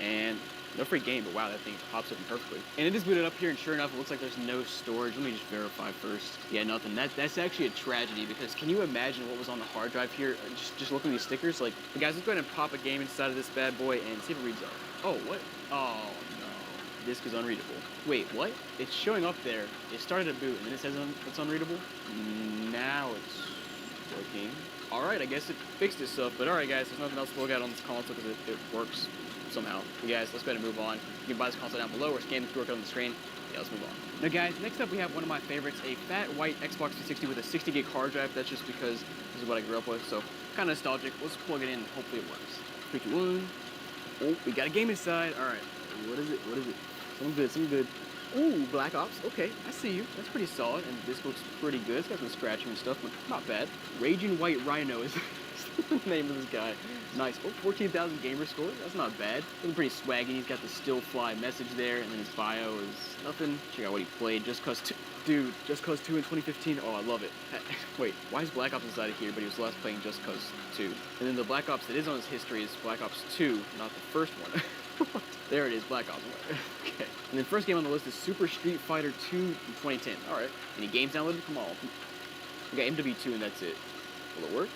And no free game, but wow, that thing pops open perfectly. And it is booted up here, and sure enough, it looks like there's no storage. Let me just verify first. Yeah, nothing. That's actually a tragedy, because can you imagine what was on the hard drive here? Just looking at these stickers. Like, guys, let's go ahead and pop a game inside of this bad boy and see if it reads up. Oh, what? Oh, no. Disk is unreadable. Wait, what? It's showing up there. It started to boot, and then it says it's unreadable. Now it's working. Alright, I guess it fixed itself, but alright guys, there's nothing else to look at on this console because it works somehow. But guys, let's go ahead and move on. You can buy this console down below or scan the QR code on the screen. Yeah, let's move on. Now guys, next up we have one of my favorites, a fat white Xbox 360 with a 60 gig hard drive. That's just because this is what I grew up with, so kind of nostalgic. Let's plug it in and hopefully it works. 3, 2, 1. Oh, we got a game inside. Alright, what is it? Something good. Ooh, Black Ops. Okay, I see you. That's pretty solid, and this looks pretty good. It's got some scratching and stuff, but not bad. Raging White Rhino is the name of this guy. Nice. Oh, 14,000 gamer score. That's not bad. Looking pretty swaggy. He's got the still fly message there, and then his bio is nothing. Check out what he played. Just Cause 2. Dude, Just Cause 2 in 2015. Oh, I love it. Wait, why is Black Ops inside of here, but he was last playing Just Cause 2? And then the Black Ops that is on his history is Black Ops 2, not the first one. There it is, Black Ops 1. Okay. And then first game on the list is Super Street Fighter 2 in 2010. Alright. Any games downloaded? Come on. We got MW2 and that's it. Will it work?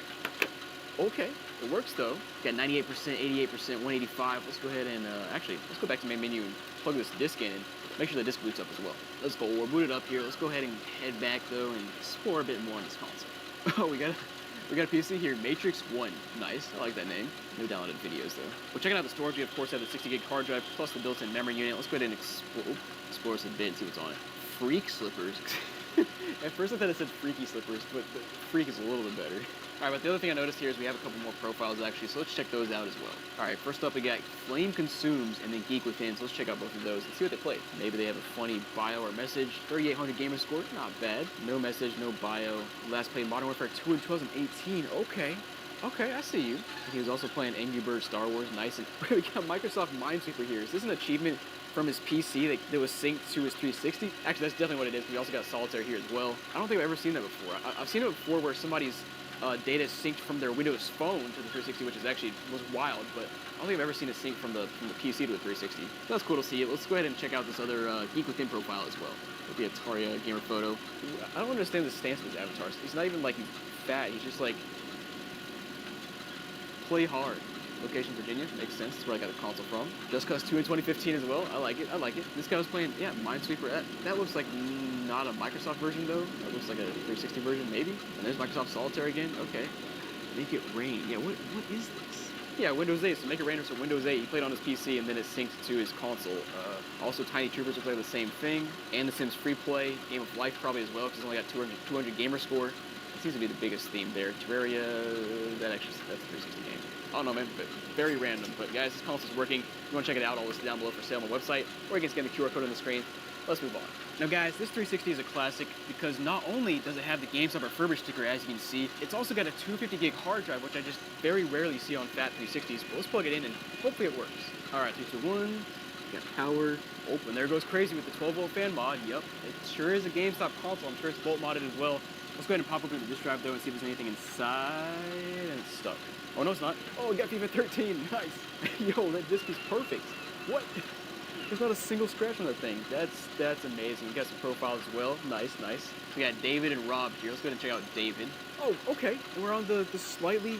Okay. It works though. Got 98%, 88%, 185. Let's go ahead and, actually, let's go back to main menu and plug this disc in and make sure the disc boots up as well. Let's go. We're booted up here. Let's go ahead and head back though and explore a bit more on this console. Oh, we got a PC here. Matrix 1. Nice. I like that name. No downloaded videos though. We're checking out the storage. We of course have the 60 gig hard drive plus the built-in memory unit. Let's go ahead and explore this a bit and see what's on it. Freak slippers. At first I thought it said freaky slippers, but freak is a little bit better. Alright, but the other thing I noticed here is we have a couple more profiles actually, so let's check those out as well. Alright, first up we got Flame Consumes and then Geek Within, so let's check out both of those and see what they play. Maybe they have a funny bio or message. 3800 gamer score, not bad. No message, no bio. Last played Modern Warfare 2 in 2018, okay. Okay, I see you. He was also playing Angry Birds Star Wars, nice. And we got Microsoft Minesweeper here. Is this an achievement from his PC that was synced to his 360? Actually, that's definitely what it is. We also got Solitaire here as well. I don't think I've ever seen that before. I've seen it before where somebody's data is synced from their Windows Phone to the 360, which is actually was wild, but I don't think I've ever seen it sync from the PC to the 360. So that's cool to see. Let's go ahead and check out this other Geek Within profile as well. With the Atari gamer photo. I don't understand the stance of his avatar. He's not even like he's fat. He's just like play hard. Location Virginia, makes sense. That's where I got the console from. Just Cause 2 in 2015 as well. I like it. I like it. This guy was playing, yeah, Minesweeper. That looks like not a Microsoft version though. That looks like a 360 version maybe. And there's Microsoft Solitaire again. Okay. Make It Rain. Yeah, what is this? Yeah, Windows 8. So Make It Rain was Windows 8. He played on his PC and then it synced to his console. Also, Tiny Troopers will play the same thing. And The Sims Free Play. Game of Life probably as well because it's only got 200 gamer score. It seems to be the biggest theme there. Terraria, that's a 360 game. I don't know, man, but very random. But guys, this console's working. If you want to check it out, I'll list it down below for sale on my website, or you can scan the QR code on the screen. Let's move on. Now guys, this 360 is a classic because not only does it have the GameStop refurbished sticker, as you can see, it's also got a 250 gig hard drive, which I just very rarely see on fat 360s. But let's plug it in and hopefully it works. All right, 3, 2, 1. Got power. Open. There goes crazy with the 12-volt fan mod. Yep, it sure is a GameStop console. I'm sure it's bolt modded as well. Let's go ahead and pop open the disk drive though and see if there's anything inside. And it's stuck. Oh no, it's not. Oh, we got FIFA 13. Nice. Yo, that disc is perfect. What? There's not a single scratch on that thing. That's amazing. We got some profiles as well. Nice, nice. We got David and Rob here. Let's go ahead and check out David. Oh, okay. And we're on the slightly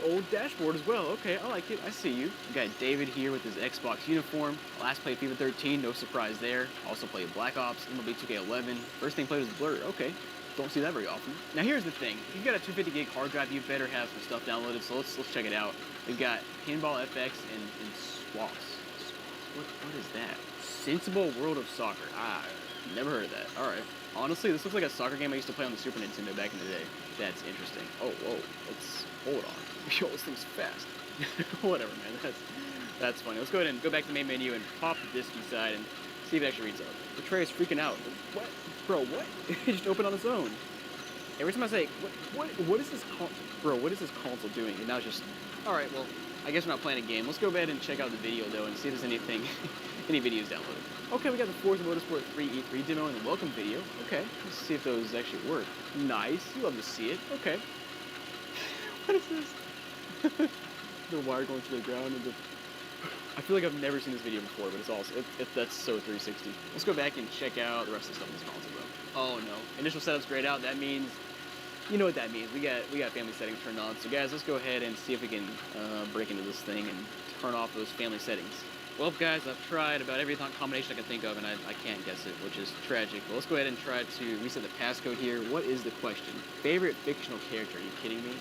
old dashboard as well. Okay, I like it. I see you. We got David here with his Xbox uniform. Last played FIFA 13. No surprise there. Also played Black Ops, MLB 2K11. First thing played was Blur. Okay. Don't see that very often. Now here's the thing. If you've got a 250 gig hard drive, you better have some stuff downloaded. So let's check it out. We've got Pinball FX and Swaps. What is that? Sensible World of Soccer. Never heard of that. All right. Honestly, this looks like a soccer game I used to play on the Super Nintendo back in the day. That's interesting. Oh, whoa. Let's hold on. Yo, this thing's fast. Whatever, man. That's funny. Let's go ahead and go back to the main menu and pop the disc inside and see if it actually reads up. The tray is freaking out. What? Bro, what? It just opened on its own. Every time I say, what is this bro, what is this console doing? And now it's just, all right, well, I guess we're not playing a game. Let's go ahead and check out the video, though, and see if there's anything, any videos downloaded. Okay, we got the Forza Motorsport 3 E3 demo and the welcome video. Okay, let's see if those actually work. Nice, you love to see it. Okay. What is this? The wire going to the ground and the... I feel like I've never seen this video before, but it's awesome. That's so 360. Let's go back and check out the rest of the stuff in this console, though. Oh, no. Initial setup's grayed out. That means... You know what that means. We got family settings turned on. So guys, let's go ahead and see if we can break into this thing and turn off those family settings. Well, guys, I've tried about every combination I can think of, and I can't guess it, which is tragic. But let's go ahead and try to reset the passcode here. What is the question? Favorite fictional character? Are you kidding me?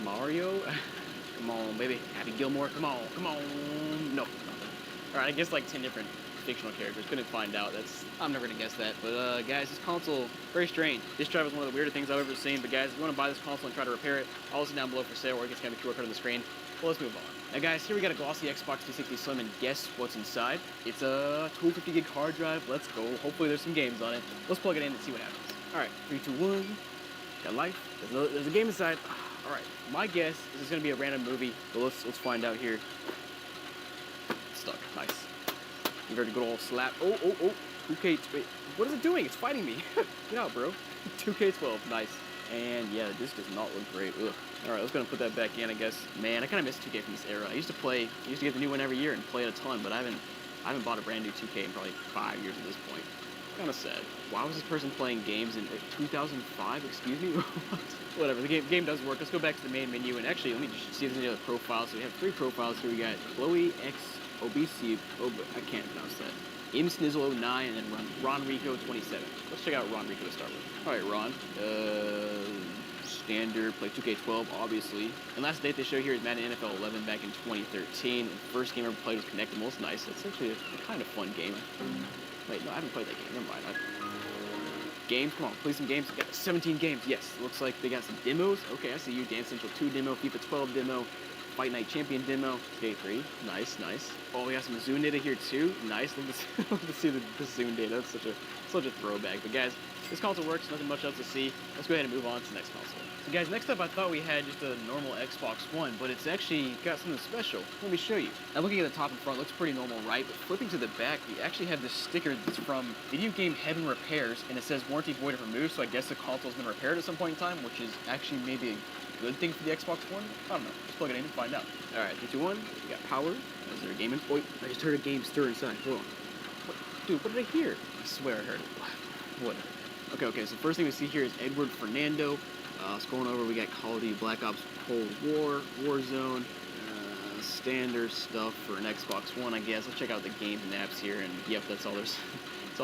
Mario? Come on, baby. Happy Gilmore. Come on. Come on. No, nothing. All right, I guess like 10 different fictional characters. Couldn't find out. I'm never gonna guess that. But guys, this console, very strange. This drive is one of the weirder things I've ever seen. But guys, if you want to buy this console and try to repair it, I'll list it down below for sale, or you can scan the QR code on the screen. Well, let's move on. Now guys, here we got a glossy Xbox 360 Slim, and guess what's inside? It's a 250 gig hard drive. Let's go. Hopefully there's some games on it. Let's plug it in and see what happens. All right, 3, 2, 1. Got life. There's a game inside. All right, my guess is it's gonna be a random movie, but let's find out here. Stuck. Nice. You heard a good old slap. Oh. 2K, wait, what is it doing? It's fighting me. Get out, bro. 2K12, nice. And yeah, this does not look great. Ugh. Alright, let's go and put that back in, I guess. Man, I kind of miss 2K from this era. I used to get the new one every year and play it a ton, but I haven't bought a brand new 2K in probably 5 years at this point. Kind of sad. Why was this person playing games in 2005? Excuse me? Whatever, the game does work. Let's go back to the main menu, and actually, let me just see if there's any other profiles. So we have 3 profiles here. We got Chloe X OBC, I can't pronounce that. ImSnizzle09, and then Ronrico27. Let's check out Ronrico to start with. Alright, Ron. Standard, play 2K12, obviously. And last date they show here is Madden NFL 11 back in 2013. And first game I ever played was Connectimals. Nice. That's actually a kind of fun game. Wait, no, I haven't played that game. Never mind. Games? Come on, play some games. We got 17 games. Yes, looks like they got some demos. Okay, I see you. Dance Central 2 demo, FIFA 12 demo, Fight Night Champion demo, Day 3. Nice, nice. Oh, we got some Zune data here too. Nice. Love to see the Zune data. That's such a throwback. But guys, this console works. Nothing much else to see. Let's go ahead and move on to the next console. So guys, next up I thought we had just a normal Xbox One, but it's actually got something special. Let me show you. Now looking at the top and front, looks pretty normal, right? But flipping to the back, we actually have this sticker that's from Video Game Heaven Repairs, and it says warranty void if removed, so I guess the console's been repaired at some point in time, which is actually maybe a good thing for the Xbox One. I don't know. Let's plug it in and find out. Alright, 3, 2, 1. We got power. Is there a game in? Oh, I just heard a game stir inside. Hold on. Dude, what did I hear? I swear I heard it. Whatever. Okay, so first thing we see here is Edward Fernando. Scrolling over, we got Call of Duty Black Ops Cold War, Warzone, standard stuff for an Xbox One, I guess. Let's check out the games and apps here, and yep, that's all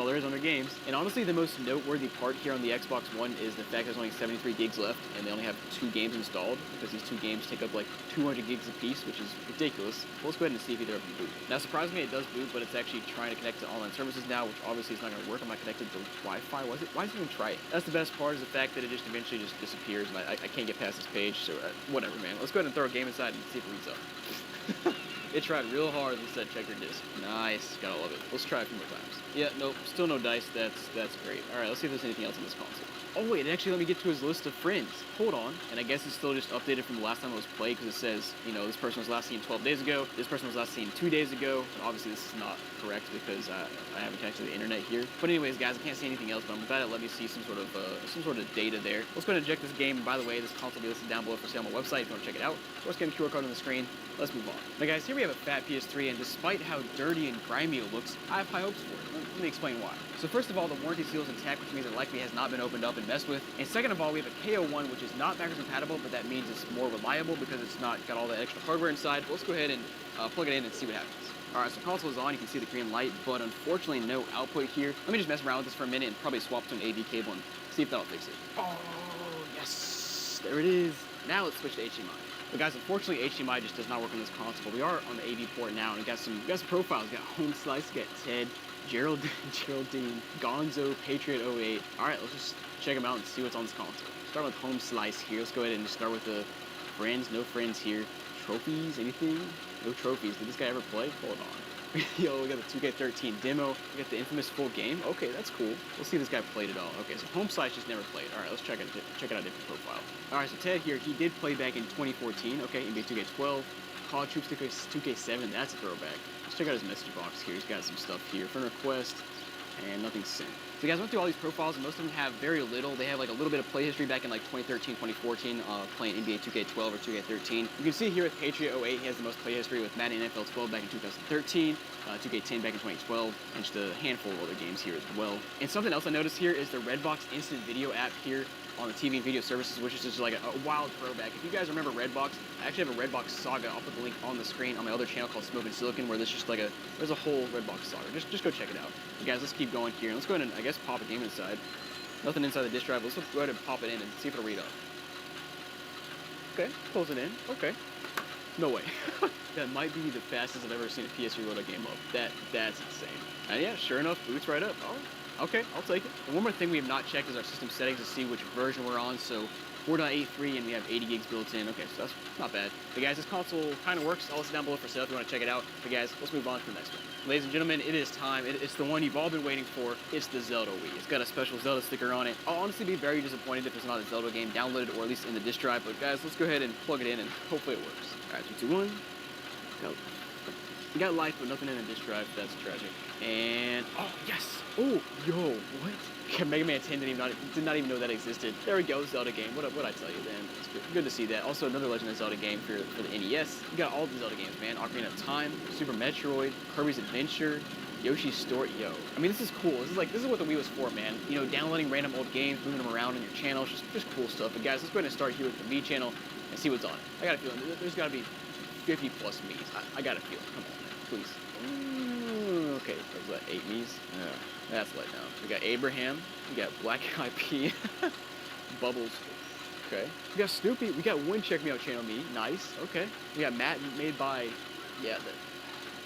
there is under games. And honestly, the most noteworthy part here on the Xbox One is the fact there's only 73 gigs left, and they only have 2 games installed, because these 2 games take up like 200 gigs apiece, which is ridiculous. Well, let's go ahead and see if either of them boot. Now, surprisingly, it does boot, but it's actually trying to connect to online services now, which obviously is not going to work. I'm not connected to Wi-Fi. Why is it even try it? That's the best part, is the fact that it just eventually just disappears, and I can't get past this page, so whatever, man. Let's go ahead and throw a game inside and see if it reads up. It tried real hard and said check your disc. Nice, gotta love it. Let's try it a few more times. Yeah, nope, still no dice. That's great. All right, let's see if there's anything else on this console. Oh wait, it actually let me get to his list of friends. Hold on, and I guess it's still just updated from the last time it was played, because it says, you know, this person was last seen 12 days ago, this person was last seen 2 days ago, but obviously this is not correct because I haven't connected to the internet here. But anyways, guys, I can't see anything else, but I'm glad it let me see some sort of data there. Let's go ahead and check this game. By the way, this console will be listed down below for sale on my website if you want to check it out. So let's get a QR code on the screen. Let's move on. Now guys, here we have a fat PS3, and despite how dirty and grimy it looks, I have high hopes for it. Let me explain why. So first of all, the warranty seal is intact, which means it likely has not been opened up and messed with. And second of all, we have a KO1, which is not backwards compatible, but that means it's more reliable because it's not got all that extra hardware inside. Let's go ahead and plug it in and see what happens. Alright, so console is on, you can see the green light, but unfortunately no output here. Let me just mess around with this for a minute and probably swap to an AV cable and see if that'll fix it. Oh, yes! There it is! Now let's switch to HDMI. But guys, unfortunately HDMI just does not work on this console, but we are on the AV port now, and we got some profiles. We got Home Slice, we got Ted, Geraldine, Gonzo, Patriot 08. Alright, let's just check them out and see what's on this console. Start with Home Slice here. Let's go ahead and just start with the friends, no friends here. Trophies, anything? No trophies. Did this guy ever play? Hold on. Yo, we got the 2K13 demo. We got the infamous full game. Okay, that's cool. We'll see if this guy played it all. Okay, so Home Slice just never played. Alright, let's check out a different profile. Alright, so Ted here, he did play back in 2014. Okay, NBA 2K12. Call of Troops 2K7, that's a throwback. Let's check out his message box here. He's got some stuff here. Friend request, and nothing sent. So guys, I went through all these profiles, and most of them have very little. They have like a little bit of play history back in like 2013, 2014, playing NBA 2K12 or 2K13. You can see here with Patriot 08, he has the most play history with Madden NFL 12 back in 2013, 2K10 back in 2012, and just a handful of other games here as well. And something else I noticed here is the Redbox Instant Video app here on the TV and video services, which is just like a wild throwback. If you guys remember Redbox, I actually have a Redbox saga. I'll put the link on the screen on my other channel called Smoke and Silicon, where there's just like there's a whole Redbox saga. Just go check it out. But guys, let's keep going here. Let's go ahead and I guess pop a game inside. Nothing inside the disk drive. Let's go ahead and pop it in and see if it'll read up. Okay, close it in. Okay. No way. That might be the fastest I've ever seen a PS3 load a game up. That's insane. And yeah, sure enough, boots right up. Oh. Okay, I'll take it. And one more thing we have not checked is our system settings to see which version we're on. So 4.83 and we have 80 gigs built in. Okay, so that's not bad. But guys, this console kind of works. I'll list it down below for sale if you want to check it out. But guys, let's move on to the next one. Ladies and gentlemen, it is time. It's the one you've all been waiting for. It's the Zelda Wii. It's got a special Zelda sticker on it. I'll honestly be very disappointed if there's not a Zelda game downloaded or at least in the disk drive. But guys, let's go ahead and plug it in and hopefully it works. All right, 3, 2, 1, go. We got life, but nothing in the disk drive. That's tragic. And oh yes. Oh yo, what? Yeah, Mega Man 10 did not even know that existed. There we go, Zelda game. What I tell you, man? It's good to see that. Also, another Legend of Zelda game for the NES. You got all the Zelda games, man. Ocarina of Time, Super Metroid, Kirby's Adventure, Yoshi's Story. Yo, I mean, this is cool. This is what the Wii was for, man. You know, downloading random old games, moving them around on your channel, just cool stuff. But guys, let's go ahead and start here with the Mii channel and see what's on it. I got a feeling there's got to be 50 plus Miis. I got a feeling. Come on, man, please. Okay, was that 8 Miis? Yeah, that's let down. We got Abraham. We got Black Eyed Peas. Bubbles. Okay. We got Snoopy. We got One Check Me Out Channel Me. Nice. Okay. We got Matt made by. Yeah.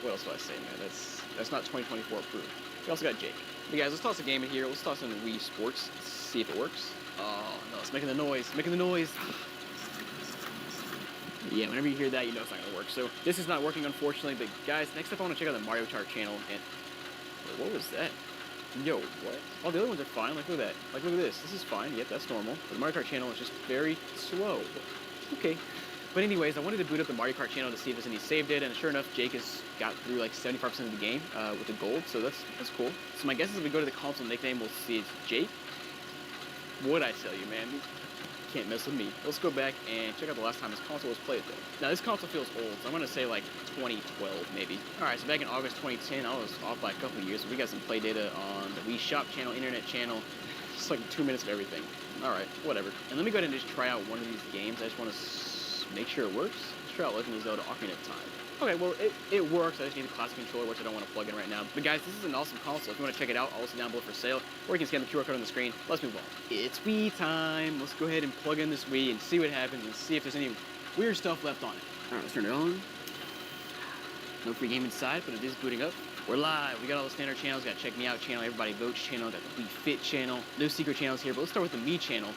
What else do I say, man? That's not 2024 approved. We also got Jake. Hey guys, let's toss a game in here. Let's toss in Wii Sports. Let's see if it works. Oh no, it's making the noise. Making the noise. Yeah, whenever you hear that, you know it's not gonna work. So this is not working, unfortunately. But guys, next up I want to check out the Mario Kart channel. And wait, what was that? Yo, what? Oh, the other ones are fine. Like, look at that. Like, look at this. This is fine. Yep, that's normal. But the Mario Kart channel is just very slow. Okay. But anyways, I wanted to boot up the Mario Kart channel to see if there's any save data, and sure enough, Jake has got through like 75% of the game with the gold, so that's cool. So my guess is if we go to the console nickname, we'll see it's Jake. What'd I tell you, man? Can't mess with me. Let's go back and check out the last time this console was played, though. Now, this console feels old, so I'm going to say like 2012, maybe. Alright, so back in August 2010, I was off by a couple of years, so we got some play data on the Wii Shop channel, Internet channel. Just like 2 minutes of everything. Alright, whatever. And let me go ahead and just try out one of these games. I just want to make sure it works. Let's try out Legend of Zelda Ocarina of Time. Okay, well, it works. I just need a classic controller, which I don't want to plug in right now. But guys, this is an awesome console. If you want to check it out, I'll list it down below for sale, or you can scan the QR code on the screen. Let's move on. It's Wii time. Let's go ahead and plug in this Wii and see what happens and see if there's any weird stuff left on it. All right, let's turn it on. No free game inside, but it is booting up. We're live. We got all the standard channels. Got Check Me Out channel, Everybody Votes channel, got the Wii Fit channel. No secret channels here, but let's start with the Mii channel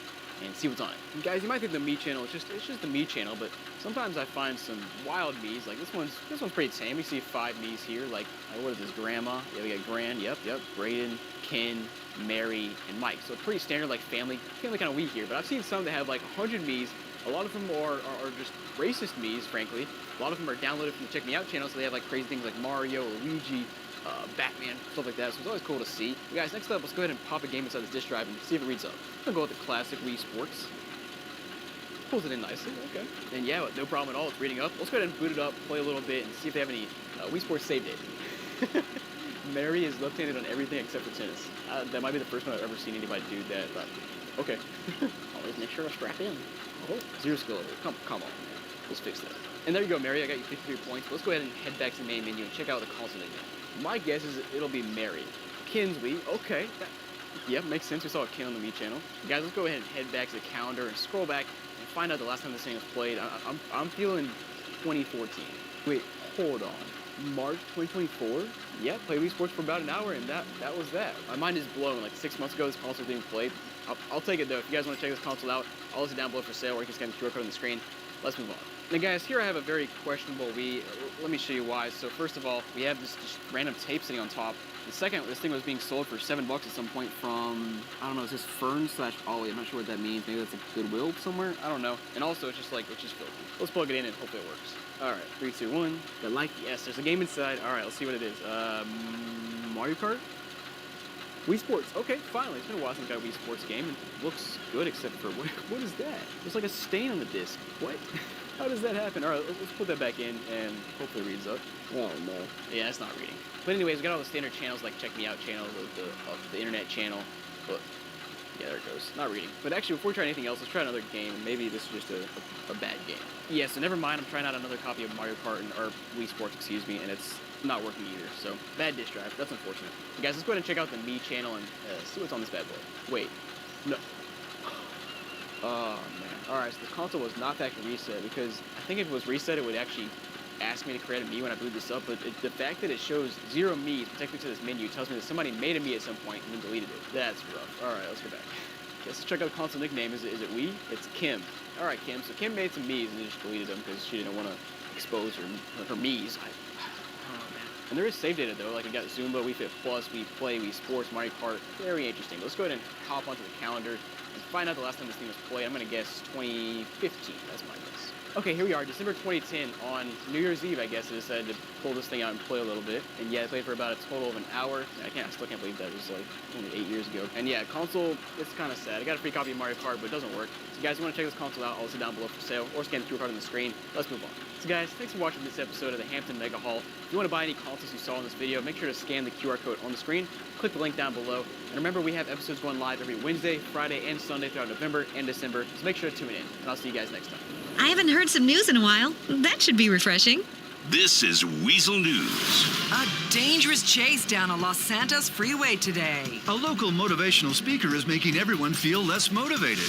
and see what's on it. And guys, you might think the Mii channel is just the Mii channel, but sometimes I find some wild Miis. Like this one's pretty tame. We see 5 Miis here. Like what is this? Grandma. Yeah, we got Gran. Yep. Braden, Ken, Mary, and Mike. So pretty standard, like family kind of Wii here. But I've seen some that have like 100 Miis. A lot of them are just racist Miis, frankly. A lot of them are downloaded from the Check Me Out channel, so they have like crazy things like Mario, Luigi, Batman, stuff like that, so it's always cool to see. But guys, next up, let's go ahead and pop a game inside this disk drive and see if it reads up. I'm gonna go with the classic Wii Sports. Pulls it in nicely, okay. And yeah, no problem at all, it's reading up. Let's go ahead and boot it up, play a little bit, and see if they have any Wii Sports save data. Mary is left-handed on everything except for tennis. That might be the first time I've ever seen anybody do that, but okay. Always make sure to strap in. Oh, 0 skill level. Come on, man. Let's fix that. And there you go, Mary. I got you 53 points. Let's go ahead and head back to the main menu and check out the console again. My guess is it'll be Mary. Ken's Wii. Okay. Yep, makes sense. We saw a Ken on the Mii channel. Guys, let's go ahead and head back to the calendar and scroll back and find out the last time this thing was played. I'm feeling 2014. Wait, hold on. March 2024? Yep, played Wii Sports for about an hour, and that was that. My mind is blown. Like 6 months ago, this console was being played. I'll take it, though. If you guys want to check this console out, I'll list it down below for sale, or you can scan the QR code on the screen. Let's move on. Now guys, here I have a very questionable Wii. Let me show you why. So first of all, we have this just random tape sitting on top. And second, this thing was being sold for $7 at some point from, I don't know, it's just Fern/Ollie. I'm not sure what that means. Maybe that's a Goodwill somewhere? I don't know. And also, it's just filthy. Let's plug it in and hopefully it works. All right, 3, 2, 1. Got like, yes, there's a game inside. All right, let's see what it is. Mario Kart? Wii Sports. Okay, finally. It's been a while since I got a Wii Sports game. It looks good except for, what is that? There's like a stain on the disc. What? How does that happen? All right, let's put that back in and hopefully it reads up. Oh, no. Yeah, it's not reading. But anyways, we got all the standard channels like Check Me Out channel, the Internet channel. But yeah, there it goes. Not reading. But actually, before we try anything else, let's try another game. Maybe this is just a bad game. Yeah, so never mind. I'm trying out another copy of Mario Kart, or Wii Sports, excuse me, and it's not working either. So, bad disk drive. That's unfortunate. But guys, let's go ahead and check out the Mii channel and see what's on this bad boy. Wait. No. Oh, man. Alright, so the console was not factory reset, because I think if it was reset, it would actually ask me to create a Mii when I boot this up, but the fact that it shows 0 Miis particularly to this menu tells me that somebody made a Mii at some point and then deleted it. That's rough. Alright, let's go back. Okay, let's check out the console nickname. Is it Wii? It's Kim. Alright, Kim. So Kim made some Miis and then just deleted them because she didn't want to expose her Miis. Oh, man. And there is save data, though. Like, we got Zumba, Wii Fit Plus, Wii Play, Wii Sports, Mario Kart. Very interesting. Let's go ahead and hop onto the calendar and Find out the last time this thing was played. I'm gonna guess 2015. That's my guess. Okay, here we are, December 2010. On New Year's Eve, I guess, I decided to pull this thing out and play a little bit. And yeah, I played for about a total of an hour. I still can't believe that. It was like only 8 years ago. And yeah, console, it's kind of sad. I got a free copy of Mario Kart, but it doesn't work. So you guys want to check this console out, I'll list it down below for sale, or scan the QR code on the screen. Let's move on. So guys, thanks for watching this episode of the Hampton Mega Haul. If you want to buy any consoles you saw in this video, make sure to scan the QR code on the screen. Click the link down below. And remember, we have episodes going live every Wednesday, Friday, and Sunday throughout November and December. So make sure to tune in, and I'll see you guys next time. I haven't heard some news in a while. That should be refreshing. This is Weasel News. A dangerous chase down a Los Santos freeway today. A local motivational speaker is making everyone feel less motivated.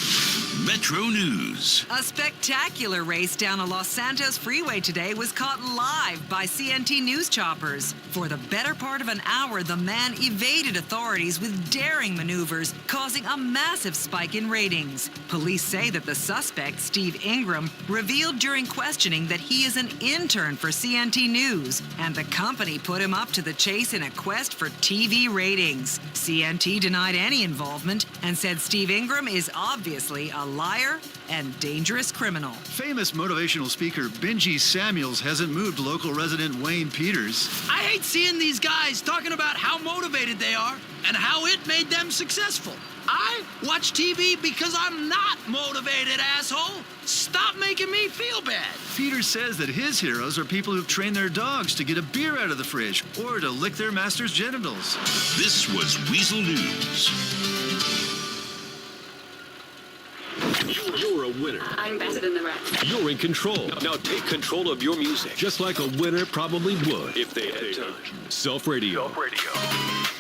Metro News. A spectacular race down a Los Santos freeway today was caught live by CNT news choppers. For the better part of an hour, the man evaded authorities with daring maneuvers, causing a massive spike in ratings. Police say that the suspect, Steve Ingram, revealed during questioning that he is an intern for CNT News, and the company put him up to the chase in a quest for TV ratings. CNT denied any involvement and said Steve Ingram is obviously a liar and dangerous criminal. Famous motivational speaker Benji Samuels hasn't moved local resident Wayne Peters. I hate seeing these guys talking about how motivated they are and how it made them successful. I watch TV because I'm not motivated, asshole. Stop making me feel bad. Peters says that his heroes are people who've trained their dogs to get a beer out of the fridge or to lick their master's genitals. This was Weasel News. You're a winner. I'm better than the rest. You're in control. Now take control of your music, just like a winner probably would if they had time. Self Radio. Self Radio.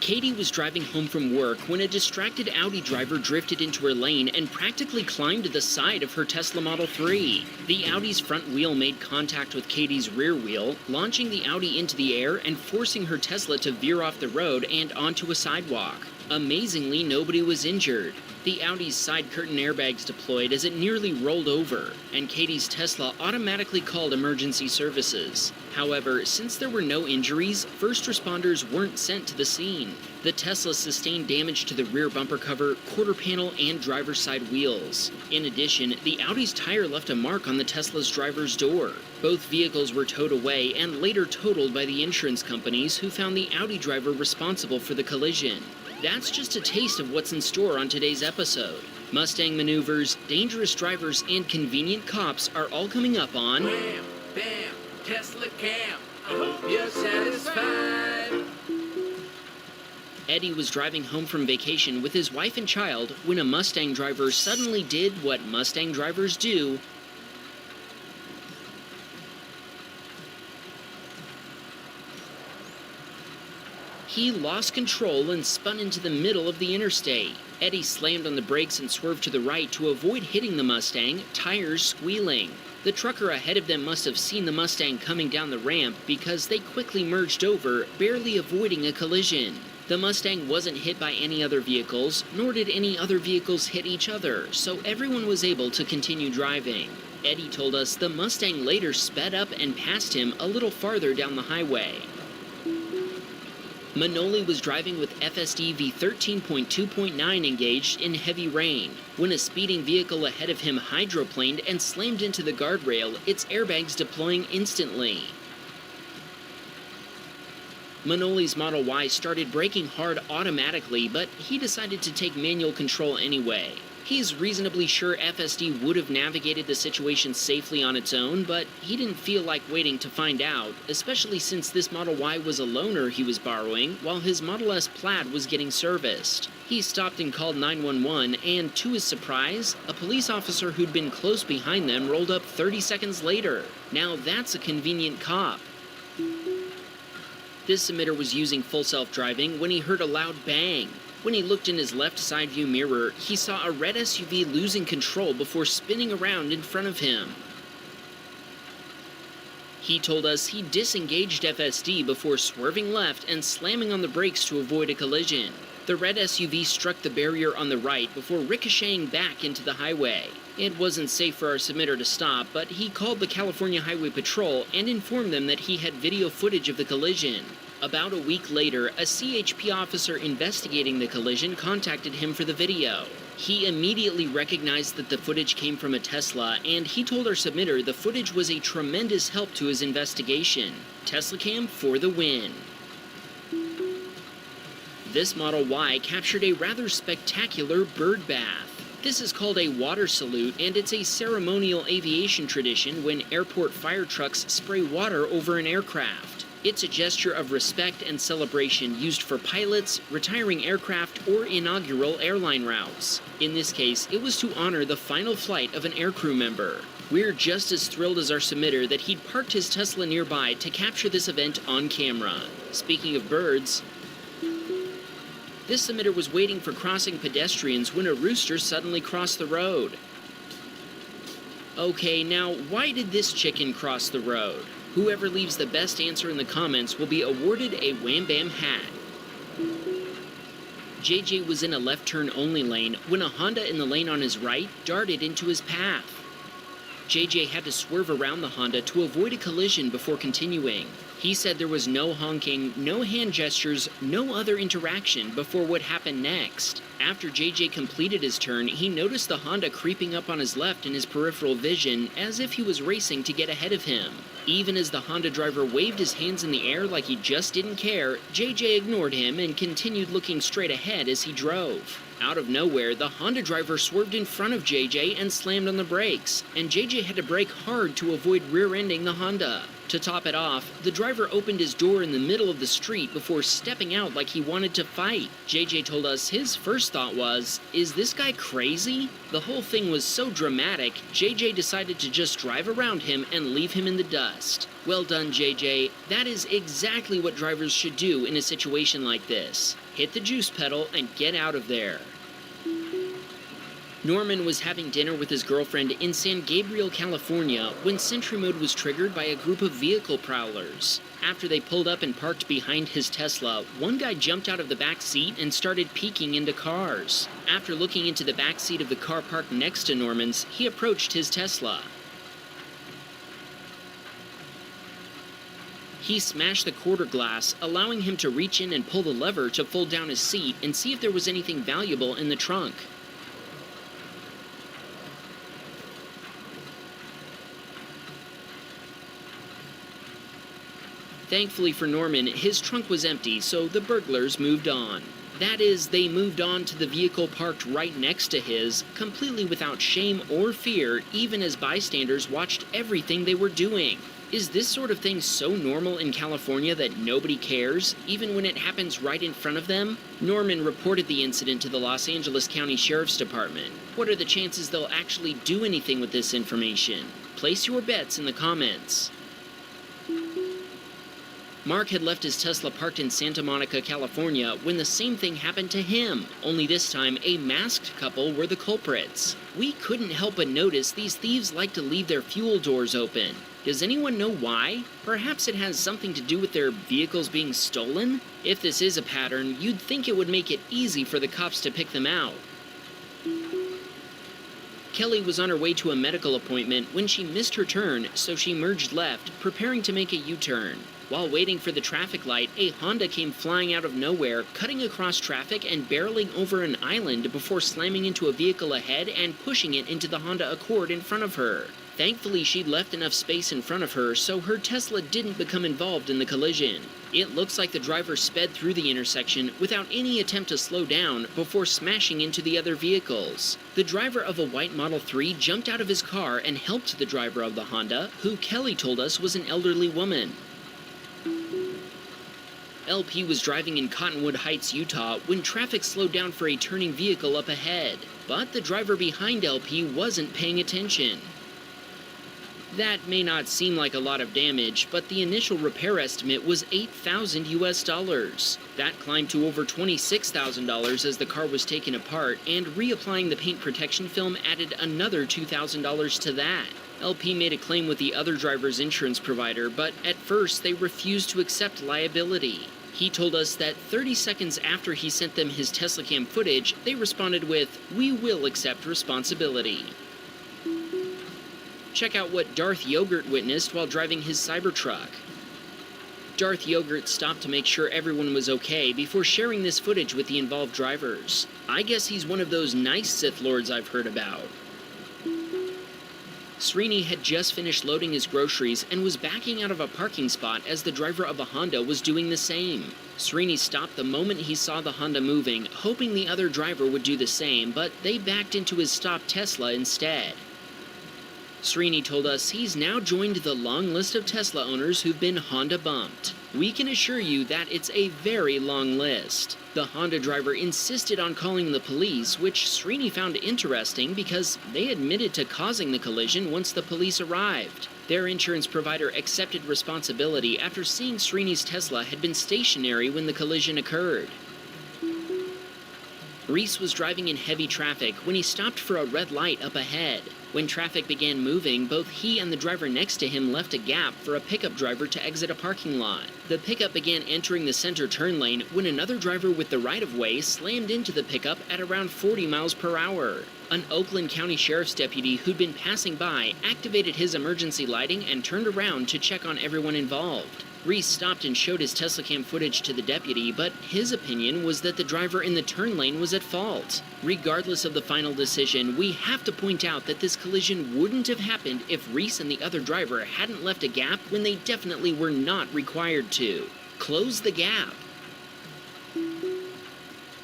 Katie was driving home from work when a distracted Audi driver drifted into her lane and practically climbed the side of her Tesla Model 3. The Audi's front wheel made contact with Katie's rear wheel, launching the Audi into the air and forcing her Tesla to veer off the road and onto a sidewalk. Amazingly, nobody was injured. The Audi's side curtain airbags deployed as it nearly rolled over, and Katie's Tesla automatically called emergency services. However, since there were no injuries, first responders weren't sent to the scene. The Tesla sustained damage to the rear bumper cover, quarter panel, and driver's side wheels. In addition, the Audi's tire left a mark on the Tesla's driver's door. Both vehicles were towed away and later totaled by the insurance companies, who found the Audi driver responsible for the collision. That's just a taste of what's in store on today's episode. Mustang maneuvers, dangerous drivers, and convenient cops are all coming up on Wham, bam, Tesla cam. I hope you're satisfied. Eddie was driving home from vacation with his wife and child when a Mustang driver suddenly did what Mustang drivers do. He lost control and spun into the middle of the interstate. Eddie slammed on the brakes and swerved to the right to avoid hitting the Mustang, tires squealing. The trucker ahead of them must have seen the Mustang coming down the ramp because they quickly merged over, barely avoiding a collision. The Mustang wasn't hit by any other vehicles, nor did any other vehicles hit each other, so everyone was able to continue driving. Eddie told us the Mustang later sped up and passed him a little farther down the highway. Manoli was driving with FSD V13.2.9 engaged in heavy rain when a speeding vehicle ahead of him hydroplaned and slammed into the guardrail, its airbags deploying instantly. Manoli's Model Y started braking hard automatically, but he decided to take manual control anyway. He's reasonably sure FSD would have navigated the situation safely on its own, but he didn't feel like waiting to find out, especially since this Model Y was a loaner he was borrowing, while his Model S Plaid was getting serviced. He stopped and called 911, and to his surprise, a police officer who'd been close behind them rolled up 30 seconds later. Now that's a convenient cop. This submitter was using full self-driving when he heard a loud bang. When he looked in his left side view mirror, he saw a red SUV losing control before spinning around in front of him. He told us he disengaged FSD before swerving left and slamming on the brakes to avoid a collision. The red SUV struck the barrier on the right before ricocheting back into the highway. It wasn't safe for our submitter to stop, but he called the California Highway Patrol and informed them that he had video footage of the collision. About a week later, a CHP officer investigating the collision contacted him for the video. He immediately recognized that the footage came from a Tesla, and he told our submitter the footage was a tremendous help to his investigation. TeslaCam for the win. This Model Y captured a rather spectacular bird bath. This is called a water salute, and it's a ceremonial aviation tradition when airport fire trucks spray water over an aircraft. It's a gesture of respect and celebration used for pilots, retiring aircraft, or inaugural airline routes. In this case, it was to honor the final flight of an aircrew member. We're just as thrilled as our submitter that he'd parked his Tesla nearby to capture this event on camera. Speaking of birds, this submitter was waiting for crossing pedestrians when a rooster suddenly crossed the road. Okay, now why did this chicken cross the road? Whoever leaves the best answer in the comments will be awarded a Wham Bam hat. JJ was in a left turn only lane when a Honda in the lane on his right darted into his path. JJ had to swerve around the Honda to avoid a collision before continuing. He said there was no honking, no hand gestures, no other interaction before what happened next. After JJ completed his turn, he noticed the Honda creeping up on his left in his peripheral vision as if he was racing to get ahead of him. Even as the Honda driver waved his hands in the air like he just didn't care, JJ ignored him and continued looking straight ahead as he drove. Out of nowhere, the Honda driver swerved in front of JJ and slammed on the brakes, and JJ had to brake hard to avoid rear-ending the Honda. To top it off, the driver opened his door in the middle of the street before stepping out like he wanted to fight. JJ told us his first first thought was, is this guy crazy? The whole thing was so dramatic, JJ decided to just drive around him and leave him in the dust. Well done, JJ. That is exactly what drivers should do in a situation like this. Hit the juice pedal and get out of there. Norman was having dinner with his girlfriend in San Gabriel, California, when Sentry Mode was triggered by a group of vehicle prowlers. After they pulled up and parked behind his Tesla, one guy jumped out of the back seat and started peeking into cars. After looking into the back seat of the car parked next to Norman's, he approached his Tesla. He smashed the quarter glass, allowing him to reach in and pull the lever to fold down his seat and see if there was anything valuable in the trunk. Thankfully for Norman, his trunk was empty, so the burglars moved on. That is, they moved on to the vehicle parked right next to his, completely without shame or fear, even as bystanders watched everything they were doing. Is this sort of thing so normal in California that nobody cares, even when it happens right in front of them? Norman reported the incident to the Los Angeles County Sheriff's Department. What are the chances they'll actually do anything with this information? Place your bets in the comments. Mark had left his Tesla parked in Santa Monica, California, when the same thing happened to him. Only this time, a masked couple were the culprits. We couldn't help but notice these thieves like to leave their fuel doors open. Does anyone know why? Perhaps it has something to do with their vehicles being stolen? If this is a pattern, you'd think it would make it easy for the cops to pick them out. Kelly was on her way to a medical appointment when she missed her turn, so she merged left, preparing to make a U-turn. While waiting for the traffic light, a Honda came flying out of nowhere, cutting across traffic and barreling over an island before slamming into a vehicle ahead and pushing it into the Honda Accord in front of her. Thankfully, she'd left enough space in front of her so her Tesla didn't become involved in the collision. It looks like the driver sped through the intersection without any attempt to slow down before smashing into the other vehicles. The driver of a white Model 3 jumped out of his car and helped the driver of the Honda, who Kelly told us was an elderly woman. LP was driving in Cottonwood Heights, Utah, when traffic slowed down for a turning vehicle up ahead. But the driver behind LP wasn't paying attention. That may not seem like a lot of damage, but the initial repair estimate was $8,000 US. That climbed to over $26,000 as the car was taken apart, and reapplying the paint protection film added another $2,000 to that. LP made a claim with the other driver's insurance provider, but at first they refused to accept liability. He told us that 30 seconds after he sent them his Tesla cam footage, they responded with, "We will accept responsibility." Check out what Darth Yogurt witnessed while driving his Cybertruck. Darth Yogurt stopped to make sure everyone was okay before sharing this footage with the involved drivers. I guess he's one of those nice Sith Lords I've heard about. Srini had just finished loading his groceries and was backing out of a parking spot as the driver of a Honda was doing the same. Srini stopped the moment he saw the Honda moving, hoping the other driver would do the same, but they backed into his stopped Tesla instead. Srini told us he's now joined the long list of Tesla owners who've been Honda bumped. We can assure you that it's a very long list. The Honda driver insisted on calling the police, which Srini found interesting because they admitted to causing the collision once the police arrived. Their insurance provider accepted responsibility after seeing Srini's Tesla had been stationary when the collision occurred. Reese was driving in heavy traffic when he stopped for a red light up ahead. When traffic began moving, both he and the driver next to him left a gap for a pickup driver to exit a parking lot. The pickup began entering the center turn lane when another driver with the right-of-way slammed into the pickup at around 40 miles per hour. An Oakland County Sheriff's deputy who'd been passing by activated his emergency lighting and turned around to check on everyone involved. Reese stopped and showed his Tesla cam footage to the deputy, but his opinion was that the driver in the turn lane was at fault. Regardless of the final decision, we have to point out that this collision wouldn't have happened if Reese and the other driver hadn't left a gap when they definitely were not required to. Close the gap.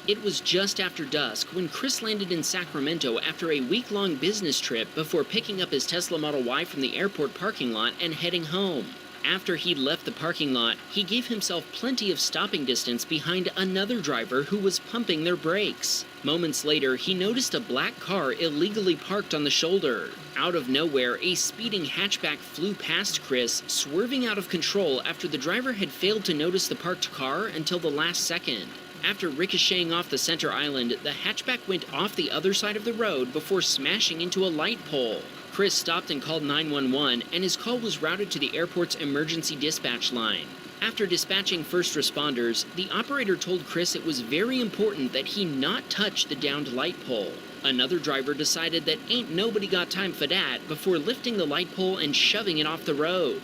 It was just after dusk when Chris landed in Sacramento after a week-long business trip before picking up his Tesla Model Y from the airport parking lot and heading home. After he'd left the parking lot, he gave himself plenty of stopping distance behind another driver who was pumping their brakes. Moments later, he noticed a black car illegally parked on the shoulder. Out of nowhere, a speeding hatchback flew past Chris, swerving out of control after the driver had failed to notice the parked car until the last second. After ricocheting off the center island, the hatchback went off the other side of the road before smashing into a light pole. Chris stopped and called 911, and his call was routed to the airport's emergency dispatch line. After dispatching first responders, the operator told Chris it was very important that he not touch the downed light pole. Another driver decided that ain't nobody got time for that before lifting the light pole and shoving it off the road.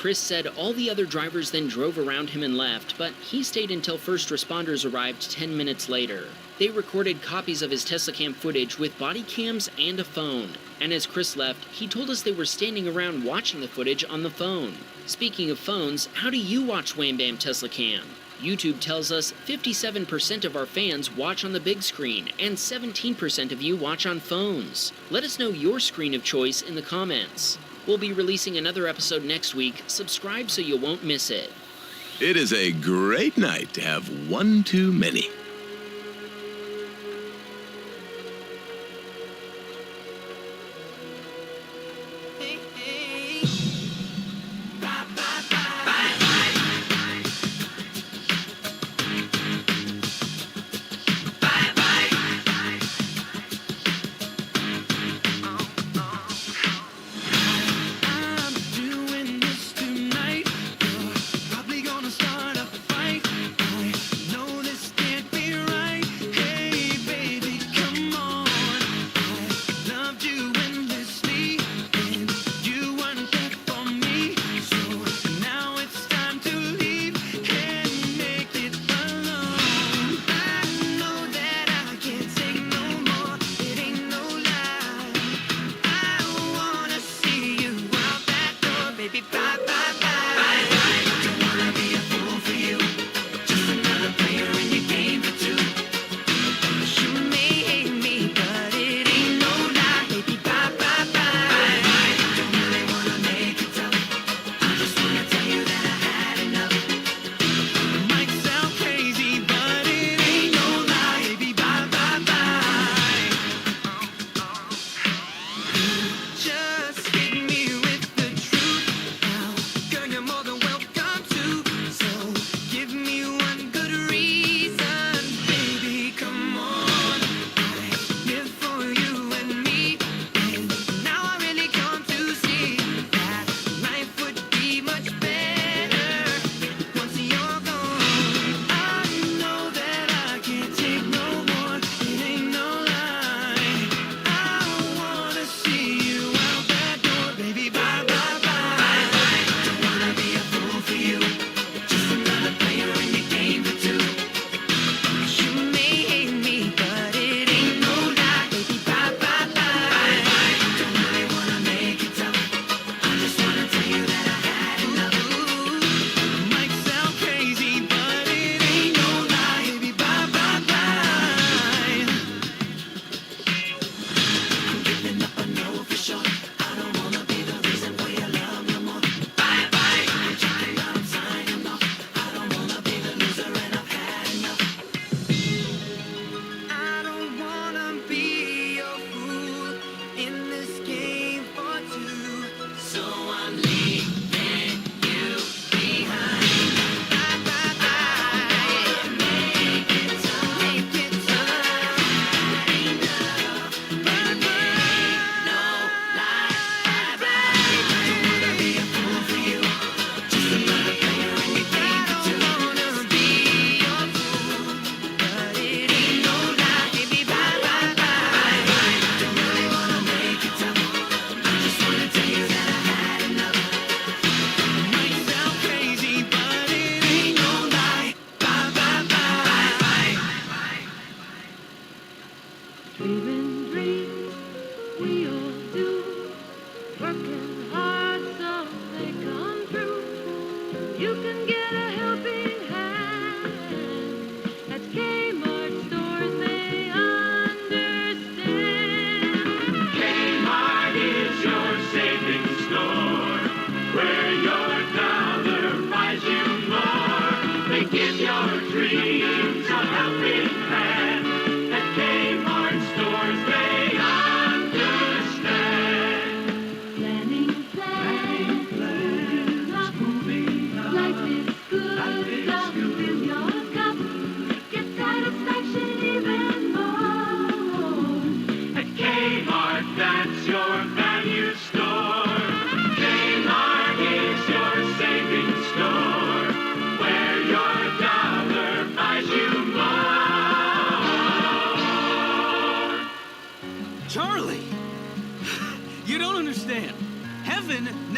Chris said all the other drivers then drove around him and left, but he stayed until first responders arrived 10 minutes later. They recorded copies of his Tesla Cam footage with body cams and a phone. And as Chris left, he told us they were standing around watching the footage on the phone. Speaking of phones, how do you watch Wham Bam Tesla Cam? YouTube tells us 57% of our fans watch on the big screen, and 17% of you watch on phones. Let us know your screen of choice in the comments. We'll be releasing another episode next week. Subscribe so you won't miss it. It is a great night to have one too many.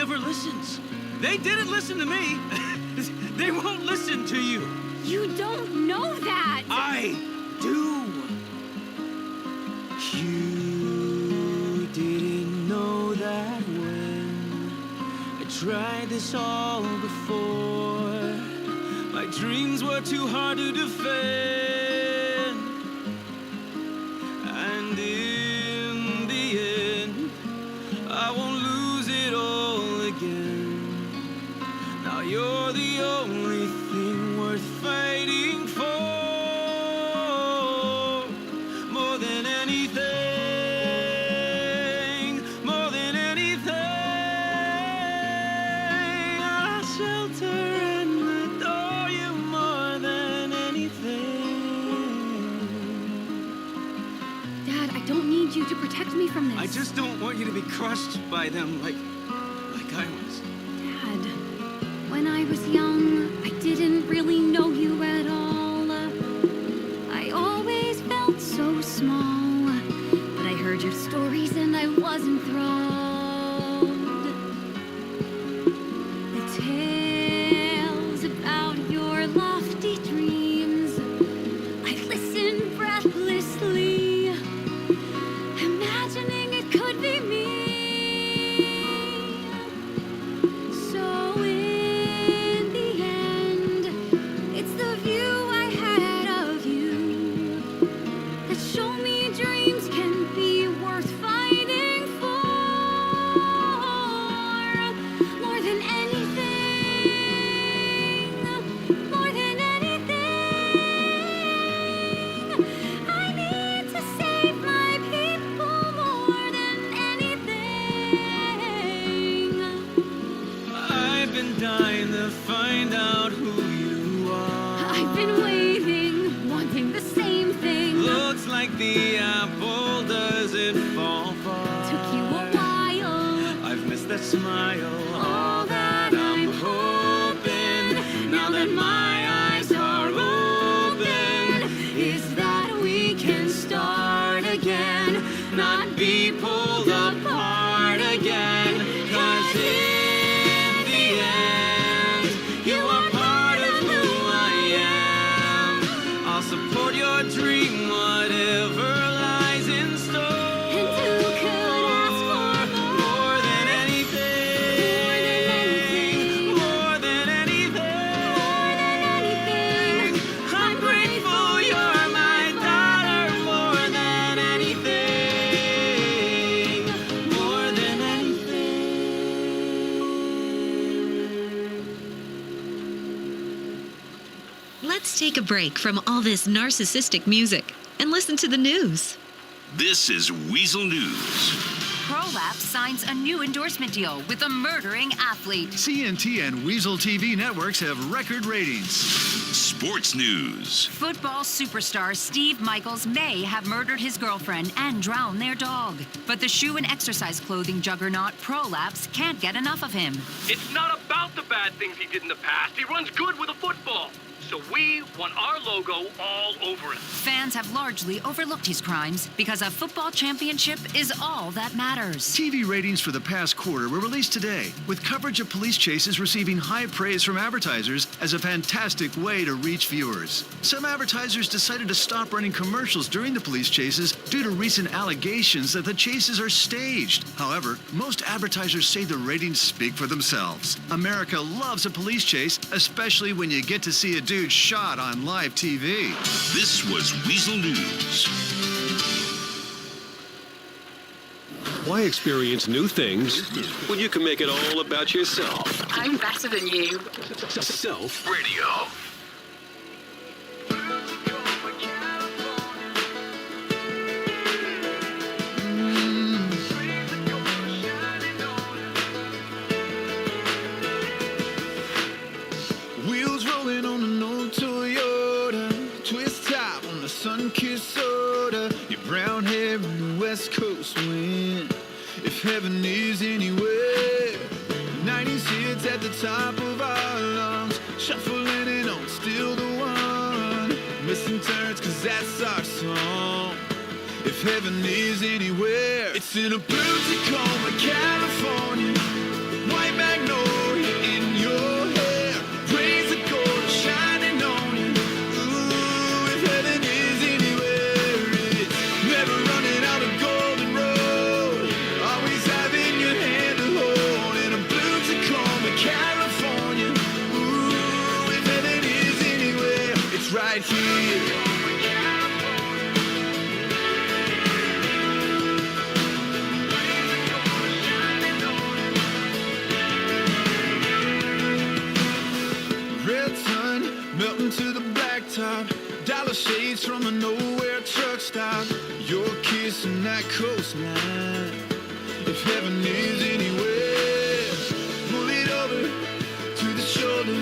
never listens. They didn't listen to me. They won't listen to you. You don't know that. I do. You didn't know that when I tried this all before. My dreams were too hard to defend. And in the end, I won't lose it all again. Now you're the only thing worth fighting for. More than anything, more than anything, I'll shelter and adore you more than anything. Dad, I don't need you to protect me from this. I just don't want you to be crushed by them like I was. Dad, when I was young, I didn't really know you at all. I always felt so small, but I heard your stories and I was enthralled. The tales about your lofty dreams, I listened breathlessly, imagining it could be me. So in the end, it's the view I had of you that show me dreams can be worth fighting for. More than anything, more than anything, I need to save my people more than anything. I've been dying to find out who you are. I've been waiting, wanting the same thing. Looks like the apple doesn't fall far. Took you a while. I've missed that smile. All that I'm hoping, now that my eyes are open, is that we can start again, not be pulled apart again. 'Cause in the end, you are part of who I am. I'll support your dream, whatever lies in store. And who could ask for More than anything, more than anything, I'm grateful you're my daughter. More than anything, more than Let's take a break from all this narcissistic music and listen to the news. This is Weasel News. ProLapse signs a new endorsement deal with a murdering athlete. CNT and Weasel TV networks have record ratings. Sports News. Football superstar Steve Michaels may have murdered his girlfriend and drowned their dog. But the shoe and exercise clothing juggernaut ProLapse can't get enough of him. It's not about the bad things he did in the past. He runs good with a football. So we want our logo all over it. Fans have largely overlooked his crimes because a football championship is all that matters. TV ratings for the past quarter were released today, with coverage of police chases receiving high praise from advertisers as a fantastic way to reach viewers. Some advertisers decided to stop running commercials during the police chases due to recent allegations that the chases are staged. However, most advertisers say the ratings speak for themselves. America loves a police chase, especially when you get to see a dude shot on live TV. This was Weasel News. Why experience new things when you can make it all about yourself? I'm better than you. Self Radio. Wheels rolling on an old Toyota, twist top on the sun-kissed soda, your brown hair in the West Coast wind. If heaven is anywhere, 90s hits at the top of our lungs, shuffling it on, still the one. Missing turns, 'cause that's our song. If heaven is anywhere, it's in a blue Tacoma, California. White right here. Red sun melting to the blacktop. Dollar shades from a nowhere truck stop. Your kiss and that coastline. If heaven is anywhere, pull it over to the shoulder.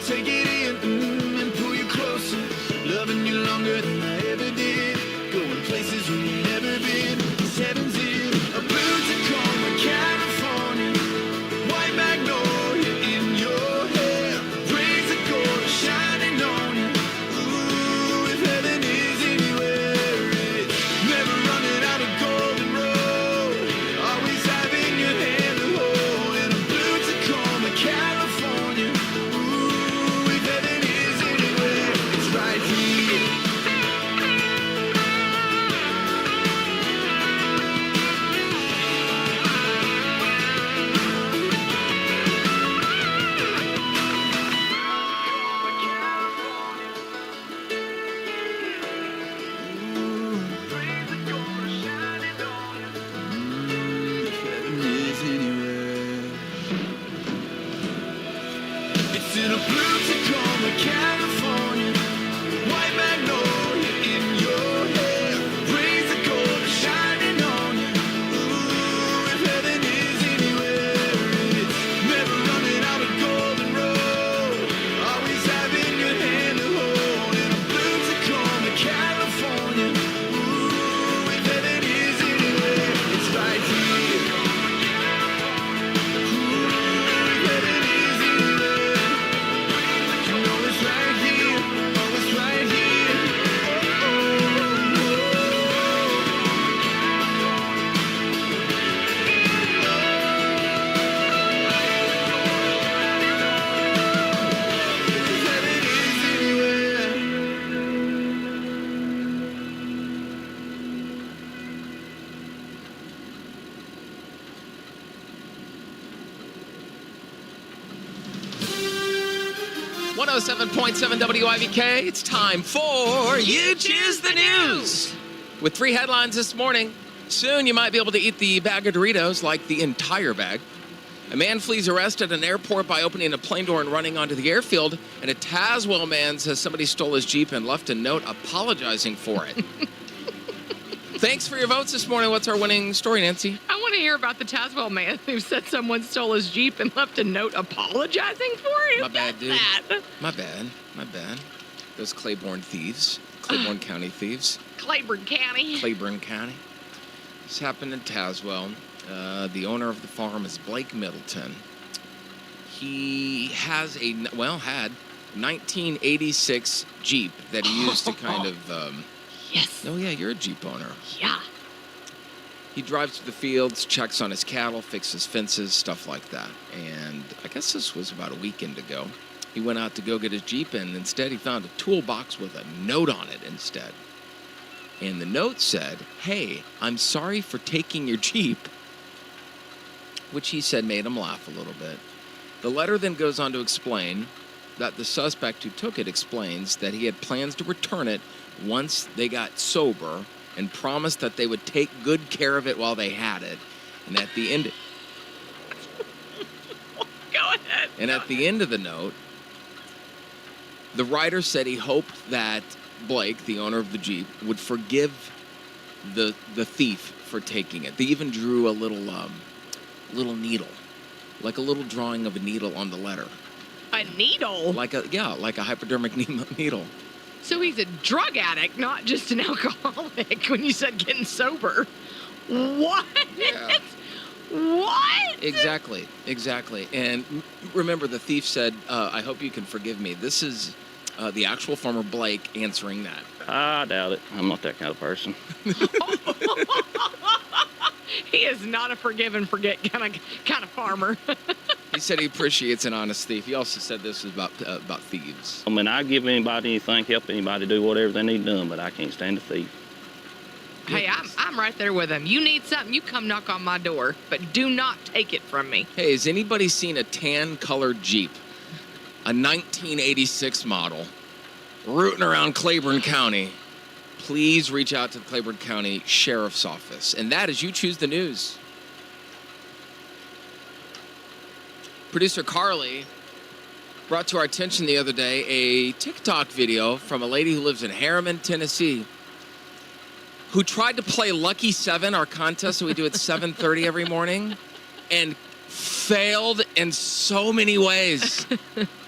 Take it in and pull you closer. Loving you longer than I ever did. Going places we ain't never been. This heaven's in a blue Tacoma, California. White magnolia in your hair. Rays of gold shining on you. Ooh, if heaven is anywhere, it's never running out of golden road. Always having your hand to hold in a blue Tacoma, California. Ooh, if heaven is anywhere, it's right here. It's in a blue Tacoma, California. White magnolia in your hair. Rays of gold shining on you. Ooh, if heaven is anywhere, it's never running out of golden road. Always having your hand to hold in a blue Tacoma, California. Ooh, if heaven is anywhere, it's right here. Ooh, if heaven is anywhere. You know it's right here, oh, it's right here. If heaven is anywhere. 107.7 WIVK. It's time for You Choose the News. With 3 headlines this morning. Soon you might be able to eat the bag of Doritos, like the entire bag. A man flees arrest at an airport by opening a plane door and running onto the airfield. And a Tazewell man says somebody stole his Jeep and left a note apologizing for it. Thanks for your votes this morning. What's our winning story, Nancy? I want to hear about the Tazewell man who said someone stole his Jeep and left a note apologizing for it. My bad, dude. That? My bad. Those Claiborne thieves. Claiborne County thieves. Claiborne County. Claiborne County. This happened in Tazewell. The owner of the farm is Blake Middleton. He has had 1986 Jeep that he used to kind of... Yes. Oh, yeah, you're a Jeep owner. Yeah. He drives through the fields, checks on his cattle, fixes fences, stuff like that. And I guess this was about a weekend ago. He went out to go get his Jeep, and instead he found a toolbox with a note on it instead. And the note said, "Hey, I'm sorry for taking your Jeep," which he said made him laugh a little bit. The letter then goes on to explain that the suspect who took it explains that he had plans to return it once they got sober and promised that they would take good care of it while they had it. And at the end... Go ahead. And at the end of the note, the writer said he hoped that Blake, the owner of the Jeep, would forgive the thief for taking it. They even drew a little needle, like a little drawing of a needle on the letter. A needle? Like a hypodermic needle. So he's a drug addict, not just an alcoholic, when you said getting sober. What? Yeah. What? Exactly. And remember, the thief said, "I hope you can forgive me." This is the actual farmer Blake answering that. I doubt it. I'm not that kind of person. He is not a forgive and forget kind of farmer. He said he appreciates an honest thief. He also said this is about thieves. I mean, I give anybody anything, help anybody do whatever they need done, but I can't stand a thief. Hey, I'm right there with him. You need something, you come knock on my door, but do not take it from me. Hey, has anybody seen a tan-colored Jeep? A 1986 model rooting around Claiborne County, please reach out to the Claiborne County Sheriff's Office. And that is You Choose the News. Producer Carly brought to our attention the other day a TikTok video from a lady who lives in Harriman, Tennessee, who tried to play Lucky 7, our contest that we do at 7:30 every morning, and failed in so many ways.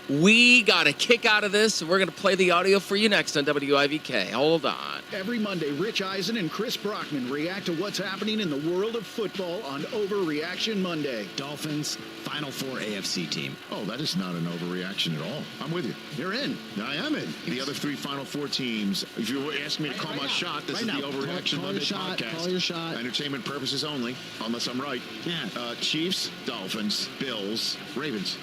We got a kick out of this, and we're going to play the audio for you next on WIVK. Hold on. Every Monday, Rich Eisen and Chris Brockman react to what's happening in the world of football on Overreaction Monday. Dolphins, Final Four AFC team. Oh, that is not an overreaction at all. I'm with you. You're in. I am in. The other 3 Final Four teams, if you were asking me to call my shot, this is the Overreaction Monday podcast. Call your shot. Entertainment purposes only, unless I'm right. Yeah. Chiefs, Dolphins, Bills, Ravens.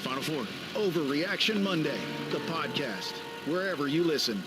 Final Four. Overreaction Monday, the podcast, wherever you listen.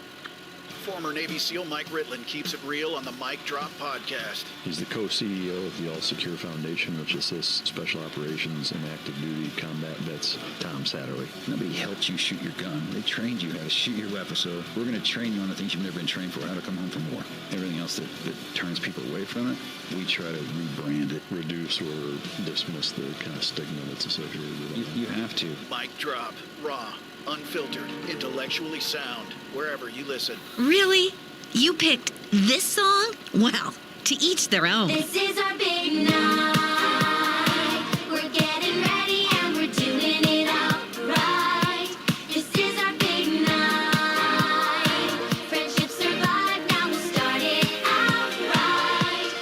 Former Navy SEAL Mike Ritland keeps it real on the Mike Drop podcast. He's the co-CEO of the All Secure Foundation, which assists special operations and active duty combat vets. Tom Satterley. Nobody helped you shoot your gun. They trained you how to shoot your weapon. So we're going to train you on the things you've never been trained for, how to come home from war. Everything else that turns people away from it, we try to rebrand it. Reduce or dismiss the kind of stigma that's associated with it. You have to. Mike Drop, raw, unfiltered, intellectually sound, wherever you listen. Really? You picked this song? Well, to each their own. This is our big night. We're getting ready and we're doing it outright. This is our big night. Friendship survived, now we'll start it outright.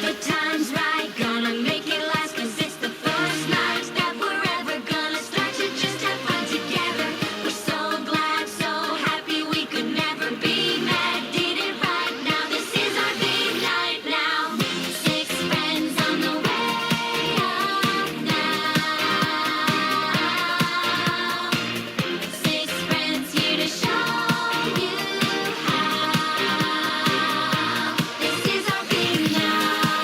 The time's right, gonna make it last, 'cause it's the first night that we're ever gonna start to just have fun together. We're so glad, so happy we could never be mad. Did it right now, this is our big night now. 6 friends on the way up now. 6 friends here to show you how. This is our big night.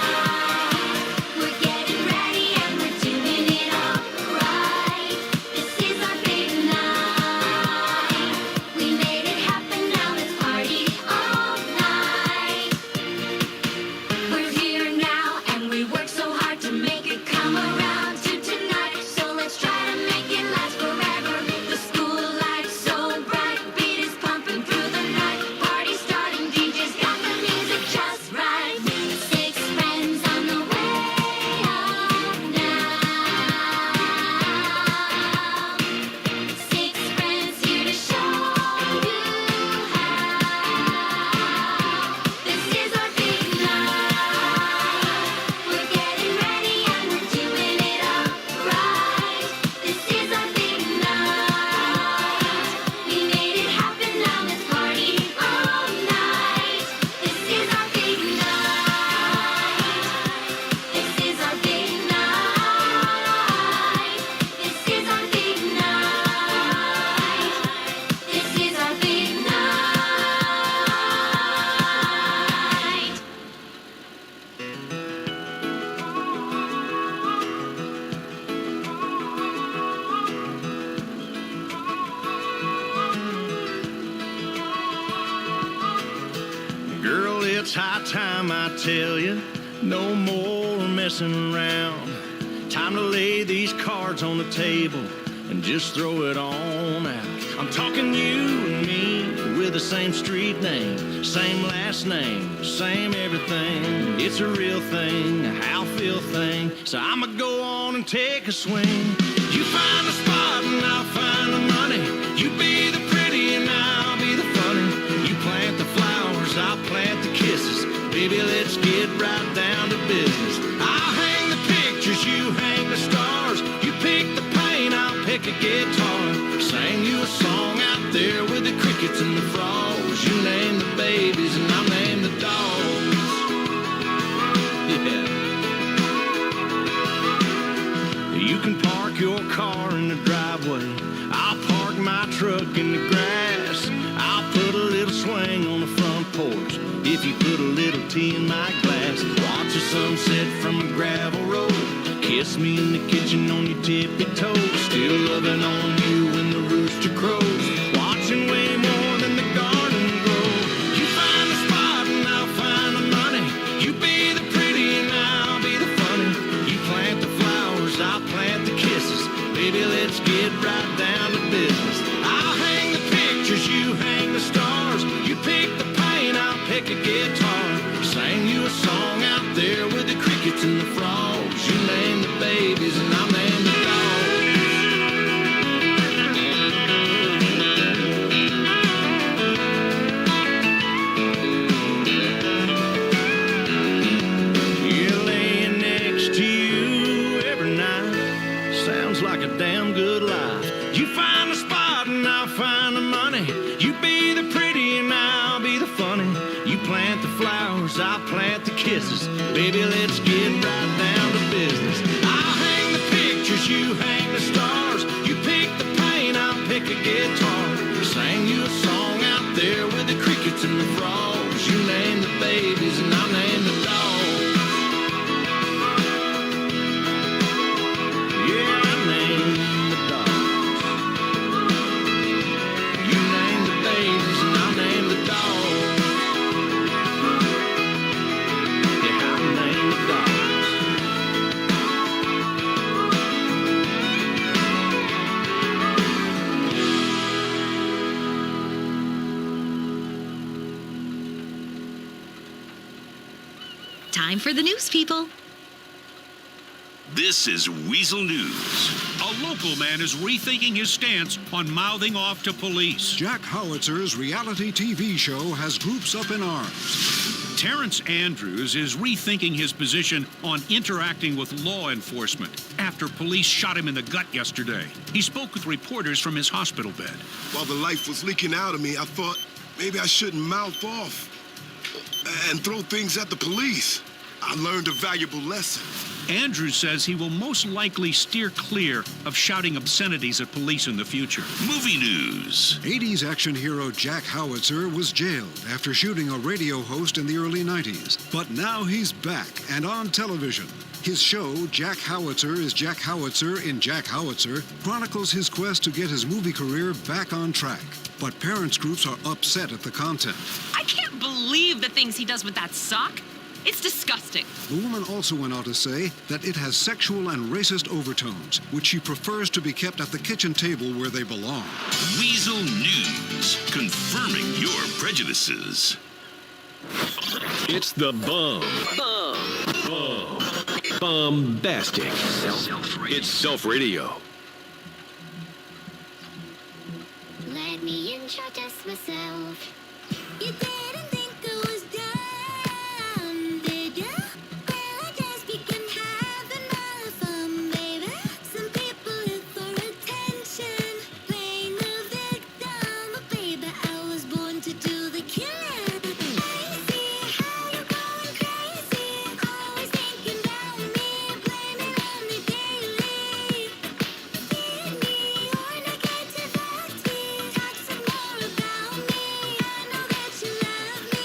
We're getting ready and we're doing it alright. This is our big night. We made it happen, now let's party all night. We're here now and we work so hard to make it come around to tonight. So let's try to make it last forever. The school lights so bright, beat is pumping through the night. Party starting, DJ's got the music just right. 6 friends on the way up now. 6 friends here to show you how. This is our big night. We're getting ready and we're doing it alright. This is our big night. We made it happen, now let's party all night. This is our big night. This is our big night. This is our big night. This is our big night. Girl, it's high time I tell you, no more messing around. Time to lay these cards on the table and just throw it on out. I'm talking you and me with the same street name, same last name, same everything. It's a real thing, a how feel thing. So I'ma go on and take a swing. You find the spot and I'll find the money. You be the pretty and I'll be the funny. You plant the flowers, I'll plant the kisses. Baby, let's get right down to business. I'll hang the pictures, you hang the stars. You pick the paint, I'll pick a guitar. Sing you a song out there with the crickets and the frogs. You name the babies and I'll name the dogs. Yeah. You can park your car in the driveway. I'll park my truck in the grass. I'll put a little swing on the front porch if you put a little tea in my glass. Watch the sunset from a gravel road. Kiss me in the kitchen on your tippy toes. Still loving on you when the roof rooster crows, watching way more than the garden grow. You find the spot and I'll find the money. You be the pretty and I'll be the funny. You plant the flowers, I'll plant the kisses. Baby, let's get right down to business. I'll hang the pictures, you hang the stars. You pick the paint, I'll pick a guitar. Sang you a song out there with the crickets and the frogs. You name the babies and I'll name the like a damn good life. You find the spot and I'll find the money. You be the pretty and I'll be the funny. You plant the flowers, I'll plant the kisses. Baby, let's get right down to business. I'll hang the pictures, you hang the stars. You pick the paint, I'll pick a guitar. Sang you a song out there with the crickets and the frogs. You name the babies and I'll name the dogs. Time for the news, people. This is Weasel News. A local man is rethinking his stance on mouthing off to police. Jack Howitzer's reality TV show has groups up in arms. Terrence Andrews is rethinking his position on interacting with law enforcement after police shot him in the gut yesterday. He spoke with reporters from his hospital bed. While the life was leaking out of me, I thought maybe I shouldn't mouth off and throw things at the police. I learned a valuable lesson. Andrews says he will most likely steer clear of shouting obscenities at police in the future. Movie news. 80s action hero Jack Howitzer was jailed after shooting a radio host in the early 90s. But now he's back and on television. His show, Jack Howitzer is Jack Howitzer in Jack Howitzer, chronicles his quest to get his movie career back on track. But parents groups are upset at the content. I can't believe the things he does with that sock. It's disgusting. The woman also went on to say that it has sexual and racist overtones, which she prefers to be kept at the kitchen table where they belong. Weasel News, confirming your prejudices. It's the bombastic. It's Self Radio. Let me introduce myself. You didn't think I was done, did ya? Well, I just began having my fun, baby. Some people live for attention, playing the victim, but baby, I was born to do the killing. I see how you're going crazy, always thinking about me, blaming on me daily. Feed me your negativity, talk some more about me. I know that you love me.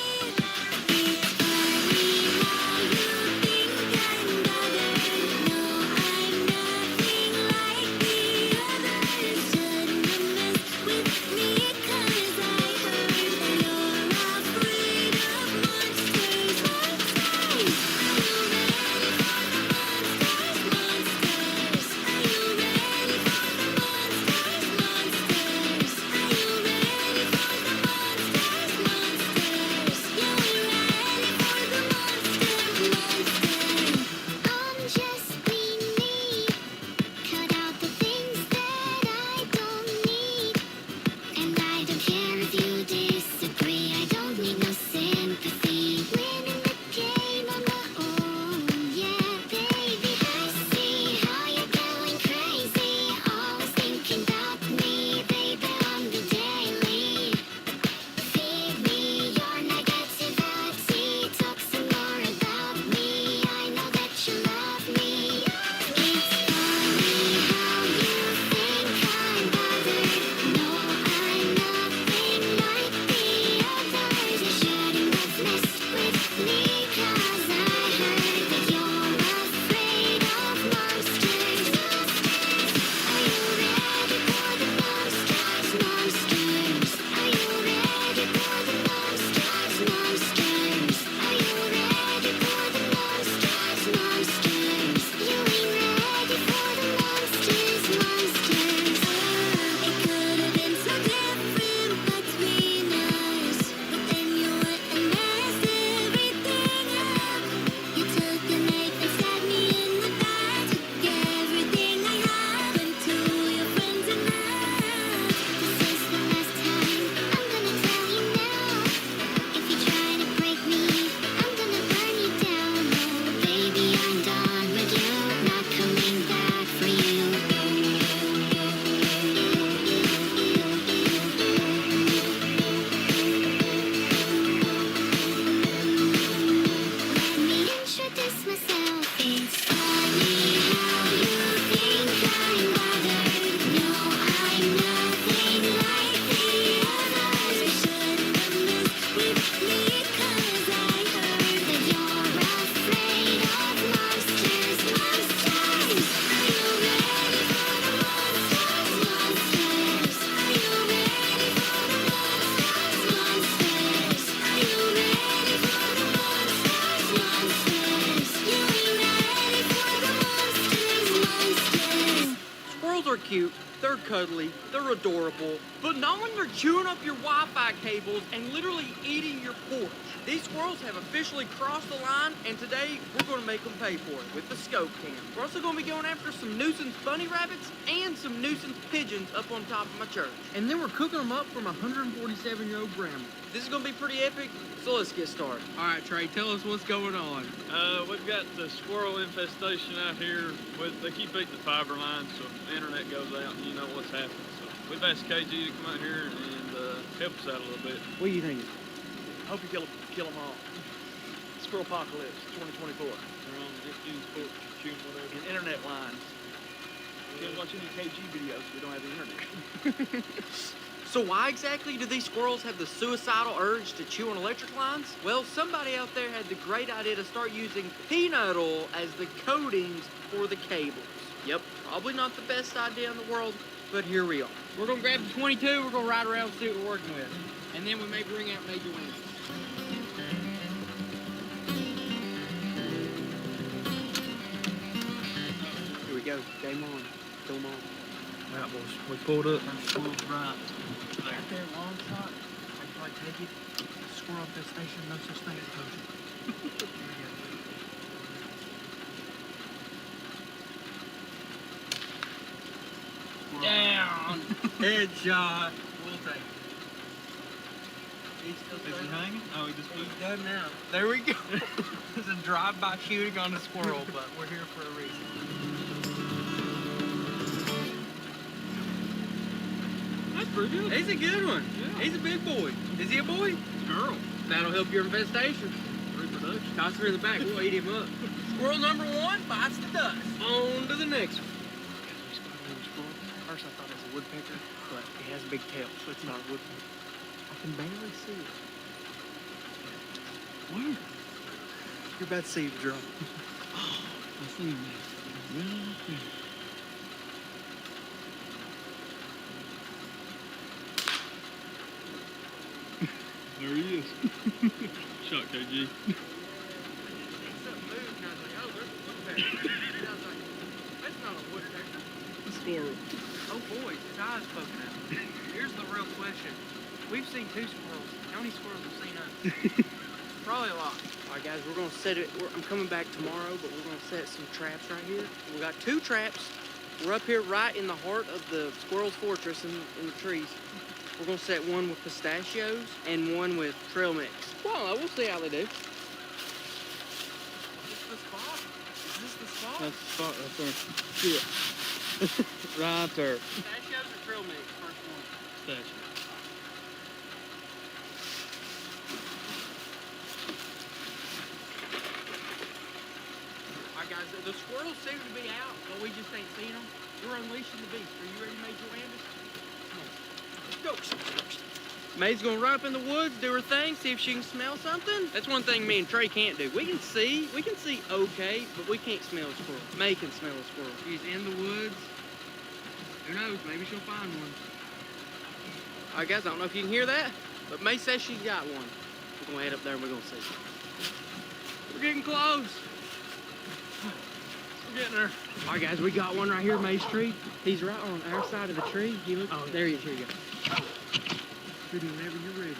Squirrels are cute, they're cuddly, they're adorable, but not when they're chewing up your Wi-Fi cables and literally eating your porch. These squirrels have officially crossed the line, and today we're going to make them pay for it with the scope cam. We're also going to be going after some nuisance bunny rabbits and some nuisance pigeons up on top of my church. And then we're cooking them up from a 147-year-old grandma. This is going to be pretty epic, so let's get started. All right, Trey, tell us what's going on. We've got the squirrel infestation out here. They keep eating the fiber lines, so the internet goes out and you know what's happening. So we've asked KG to come out here and help us out a little bit. What do you think? I hope you kill them all. Squirrel apocalypse 2024. They're on Facebook, shooting whatever. And internet lines. We can't watch any KG videos if we don't have the internet. So why exactly do these squirrels have the suicidal urge to chew on electric lines? Well, somebody out there had the great idea to start using peanut oil as the coatings for the cables. Yep, probably not the best idea in the world, but here we are. We're gonna grab the 22, we're gonna ride around and see what we're working with. And then we may bring out Major Wins. Here we go, game on, come on. Right, boys, we pulled up. Right. Right there, long shot. I can probably take it. Squirrel infestation, no such thing as potion. Down. Headshot. We'll take it. Is he hanging? Oh, he just flew. He's done now. There we go. It's a drive-by shooting on a squirrel, but we're here for a reason. That's pretty good. He's a good one. Yeah. He's a big boy. Is he a boy? Girl. That'll help your infestation. Reproduction. Toss her in the back. We'll eat him up. Squirrel number 1 bites the dust. On to the next one. First I thought it was a woodpecker, but it has a big tail, so it's not a woodpecker. I can barely see it. Where? You're about to see it drop. Oh, I see him now. Right there. There he is. Shot KG. That's not a woodpecker. Squirrel. Oh boy, his eyes poking out. Here's the real question. We've seen 2 squirrels. How many squirrels have seen us? Probably a lot. All right, guys, we're going to set it. I'm coming back tomorrow, but we're going to set some traps right here. We got 2 traps. We're up here right in the heart of the squirrel's fortress in the trees. We're going to set one with pistachios and one with trail mix. Well, we'll see how they do. Is this the spot? Is this the spot? That's the spot right there. See it. Right there. Pistachios or trail mix? First one. Pistachio. All right, guys, the squirrels seem to be out, but we just ain't seen them. We're unleashing the beast. Are you ready, Major Landis? Come on. Let's go. May's gonna run up in the woods, do her thing, see if she can smell something. That's one thing me and Trey can't do. We can see okay, but we can't smell a squirrel. May can smell a squirrel. She's in the woods. Who knows? Maybe she'll find one. All right, guys, I don't know if you can hear that, but May says she's got one. We're gonna head up there and we're gonna see. We're getting close. We're getting there. All right, guys, we got one right here, May's tree. He's right on our side of the tree. He looks. Oh, there he is. Here you go. Shoot him whenever you're ready.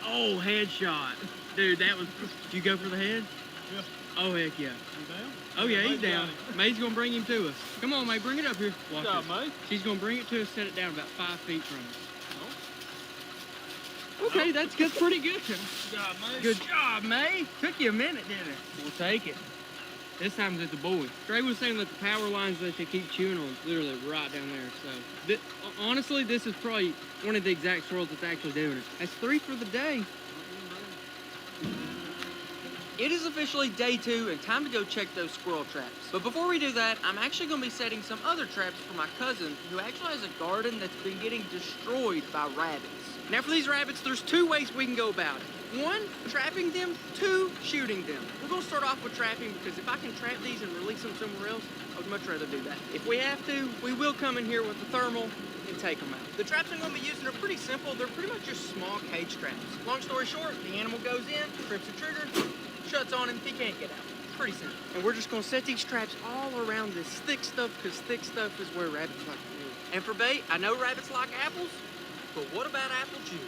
Oh, headshot. Dude, that was... Did you go for the head? Yeah. Oh, heck yeah. He's down? Oh, yeah, he's down. May's going to bring him to us. Come on, May, bring it up here. Good job, May. She's going to bring it to us, set it down about 5 feet from us. Okay, that's good. Pretty good. Good job, May. Good job, May. Took you a minute, didn't it? We'll take it. This time it's the boy. Trey was saying that the power lines that they keep chewing on is literally right down there. So, honestly, this is probably one of the exact squirrels that's actually doing it. That's 3 for the day. It is officially day 2 and time to go check those squirrel traps. But before we do that, I'm actually going to be setting some other traps for my cousin who actually has a garden that's been getting destroyed by rabbits. Now for these rabbits, there's 2 ways we can go about it. 1, trapping them. 2, shooting them. We're going to start off with trapping because if I can trap these and release them somewhere else, I would much rather do that. If we have to, we will come in here with the thermal and take them out. The traps I'm going to be using are pretty simple. They're pretty much just small cage traps. Long story short, the animal goes in, trips the trigger, shuts on him, he can't get out. pretty simple. And we're just gonna set these traps all around this thick stuff, because thick stuff is where rabbits like to live. And for bait, I know rabbits like apples, but what about apple juice?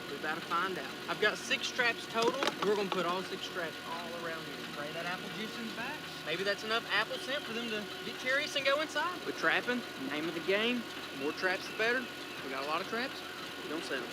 We're about to find out. I've got 6 traps total. We're gonna put all 6 traps all around here. Spray that apple juice in the back. Maybe that's enough apple scent for them to get curious and go inside. We're trapping, name of the game. The more traps, the better. We got a lot of traps. We don't sell them.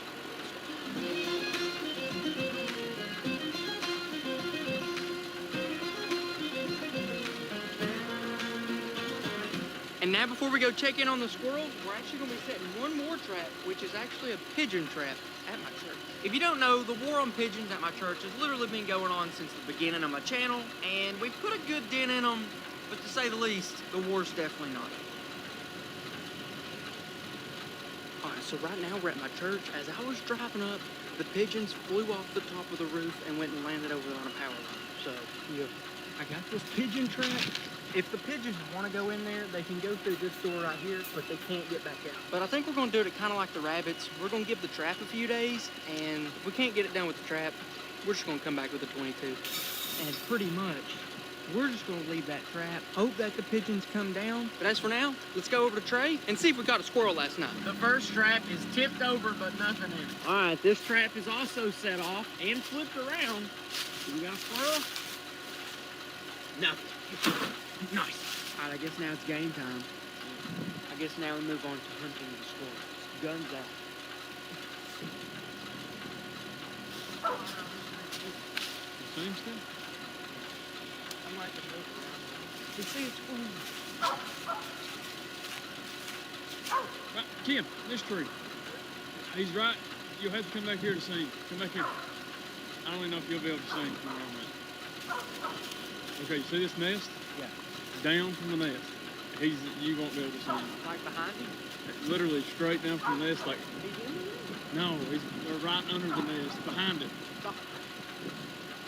And now before we go check in on the squirrels, we're actually gonna be setting one more trap, which is actually a pigeon trap at my church. If you don't know, the war on pigeons at my church has literally been going on since the beginning of my channel, and we put a good dent in them, but to say the least, the war's definitely not. All right, so right now we're at my church. As I was driving up, the pigeons flew off the top of the roof and went and landed over on a power line. So, yeah, I got this pigeon trap. If the pigeons want to go in there, they can go through this door right here, but they can't get back out. But I think we're going to do it kind of like the rabbits. We're going to give the trap a few days, and if we can't get it done with the trap, we're just going to come back with a 22. And pretty much, we're just going to leave that trap, hope that the pigeons come down. But as for now, let's go over to Trey and see if we caught a squirrel last night. The first trap is tipped over, but nothing in it. All right, this trap is also set off and flipped around. We got a squirrel? Nothing. Nice. All right, I guess now it's game time. I guess now we move on to hunting the squirrels. Guns out. Same stuff? I'm like the move around. You see it's squirrel. Right, Kim, this tree. He's right. You'll have to come back here to see him. Come back here. I don't even know if you'll be able to see him from where I'm at. Okay, you see this nest? Yeah. Down from the nest. You won't be able to see him. Like behind him? Literally straight down from the nest, like. No, they're right under the nest, behind it.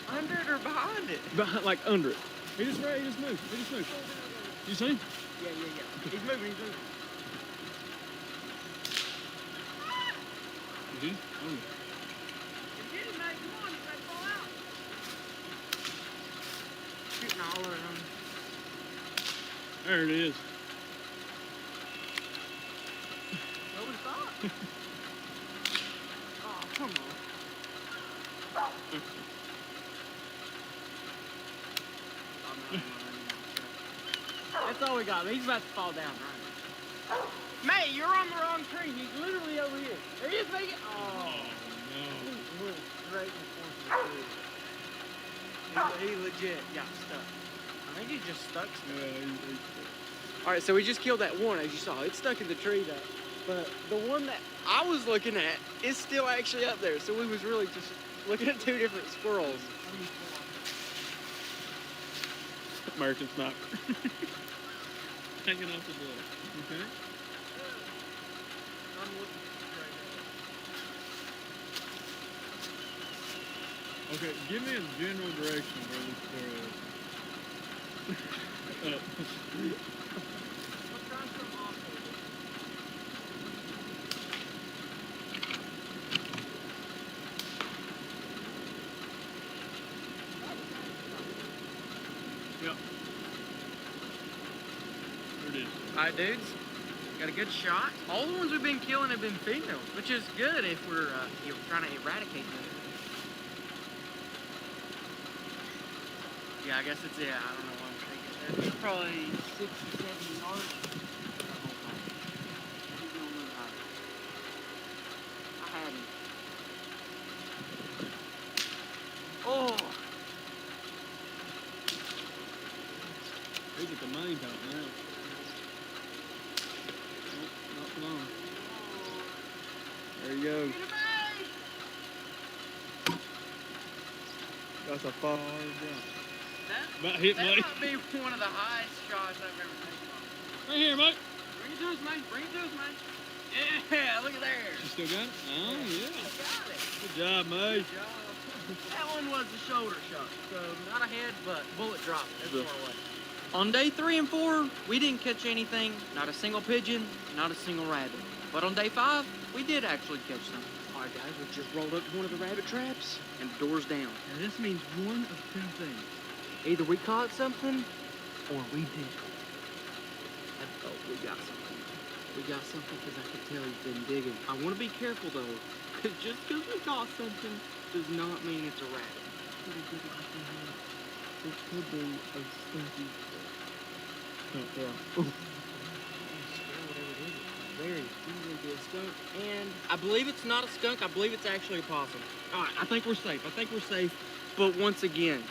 Under it or behind it? Behind, like under it. He just moved. You see? Yeah. He's moving. Is he? Oh. Get him, mate. Come on, he's about to fall out. Shooting all around. There it is. What we thought? Oh, come on. That's all we got. He's about to fall down, right? May, you're on the wrong tree. He's literally over here. There he is, make it. Oh, no. He went straight in front of the tree. He legit got stuck. I think he just stuck. All right, so we just killed that one, as you saw. It's stuck in the tree, though. But the one that I was looking at is still actually up there. So we was really just looking at 2 different squirrels. American sniper. Hanging off the door. Okay. I'm looking Okay, give me a general direction where this squirrel is. Yep. There it is. All right, dudes. Got a good shot. All the ones we've been killing have been females, which is good if we're trying to eradicate them. Yeah, I guess it's, I don't know what I'm thinking. It's probably 60, 70 yards. I had him. Oh! He's at the main top now. Nope, not for long. There you go. That's a far jump. That hit, that buddy. might be one of the highest shots I've ever taken. Right here, mate. Bring it to us, mate. Bring it to us, mate. Yeah, look at there. You still got it? Oh, yeah. I got it. Good job, mate. Good job. That one was the shoulder shot. So not a head, but bullet drop. That's far away. On day 3 and 4, we didn't catch anything. Not a single pigeon, not a single rabbit. But on day 5, we did actually catch some. All right, guys, we just rolled up to one of the rabbit traps, and the door's down. Now, this means one of 2 things. Either we caught something, or we did. Oh, we got something. We got something because I can tell he's been digging. I want to be careful though, because just because we caught something does not mean it's a rabbit. It could be a stinky fish. Can't tell. Ooh. Whatever it is, it's very easily be a skunk. And I believe it's not a skunk. I believe it's actually a possum. All right, I think we're safe. I think we're safe. But once again,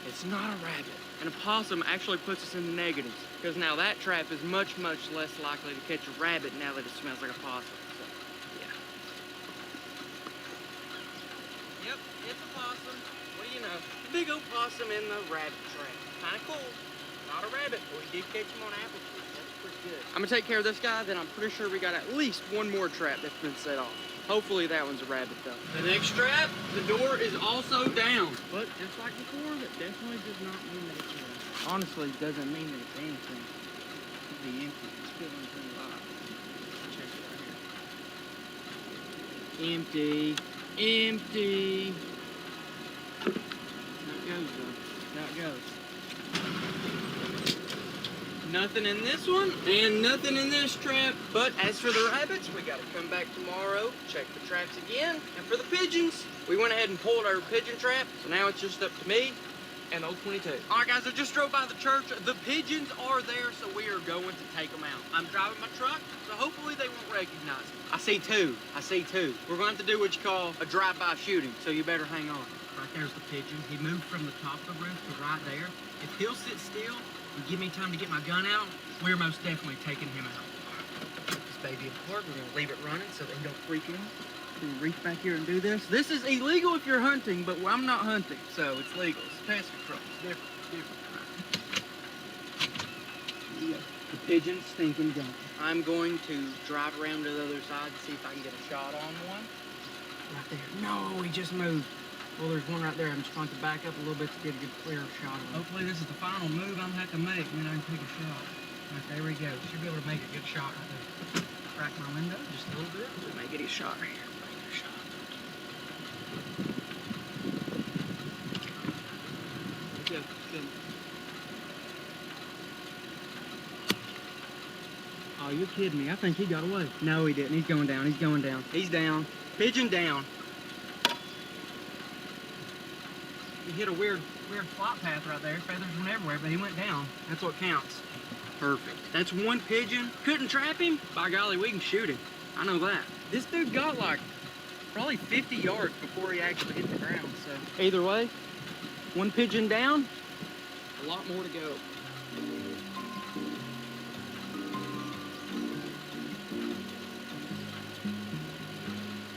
it's not a rabbit. And a possum actually puts us in the negatives. Because now that trap is much, much less likely to catch a rabbit now that it smells like a possum. So, yeah. Yep, it's a possum. What do you know? Big old possum in the rabbit trap. Kind of cool. Not a rabbit, but we did catch him on apple trees. That's pretty good. I'm going to take care of this guy, then I'm pretty sure we got at least one more trap that's been set off. Hopefully that one's a rabbit, though. The next trap, the door is also down. But just like before, that definitely does not mean that it's a rabbit. Honestly, it doesn't mean that it's anything. It could be empty. It's feeling pretty alive. Check it right here. Empty. Empty. There it goes, though. There it goes. Nothing in this one, and nothing in this trap. But as for the rabbits, we gotta come back tomorrow, check the traps again. And for the pigeons, we went ahead and pulled our pigeon trap, so now it's just up to me and old 22. All right, guys, I just drove by the church. The pigeons are there, so we are going to take them out. I'm driving my truck, so hopefully they won't recognize me. I see two. I see two. We're going to have to do what you call a drive-by shooting, so you better hang on. Right there's the pigeon. He moved from the top of the roof to right there. If he'll sit still and give me time to get my gun out, we're most definitely taking him out. Put this baby apart. We're going to leave it running so they don't freak out. We can reach back here and do this. This is illegal if you're hunting, but I'm not hunting, so it's legal. It's pest control. It's different. Yeah. The pigeon's stinking gun. I'm going to drive around to the other side to see if I can get a shot on one. Right there. No, he just moved. Well, there's one right there. I'm just going to back up a little bit to get a good clear shot of him. Hopefully this is the final move I'm going to have to make, and then I can take a shot. Right, there we go. Should be able to make a good shot right there. Crack my window just a little bit. We may get his shot right here. Make a shot. Good, good. Oh, you're kidding me. I think he got away. No, he didn't. He's going down. He's going down. He's down. Pigeon down. He hit a weird flight path right there. Feathers went everywhere, but he went down. That's what counts. Perfect. That's one pigeon. Couldn't trap him? By golly, we can shoot him. I know that. This dude got like probably 50 yards before he actually hit the ground, so. Either way, one pigeon down, a lot more to go.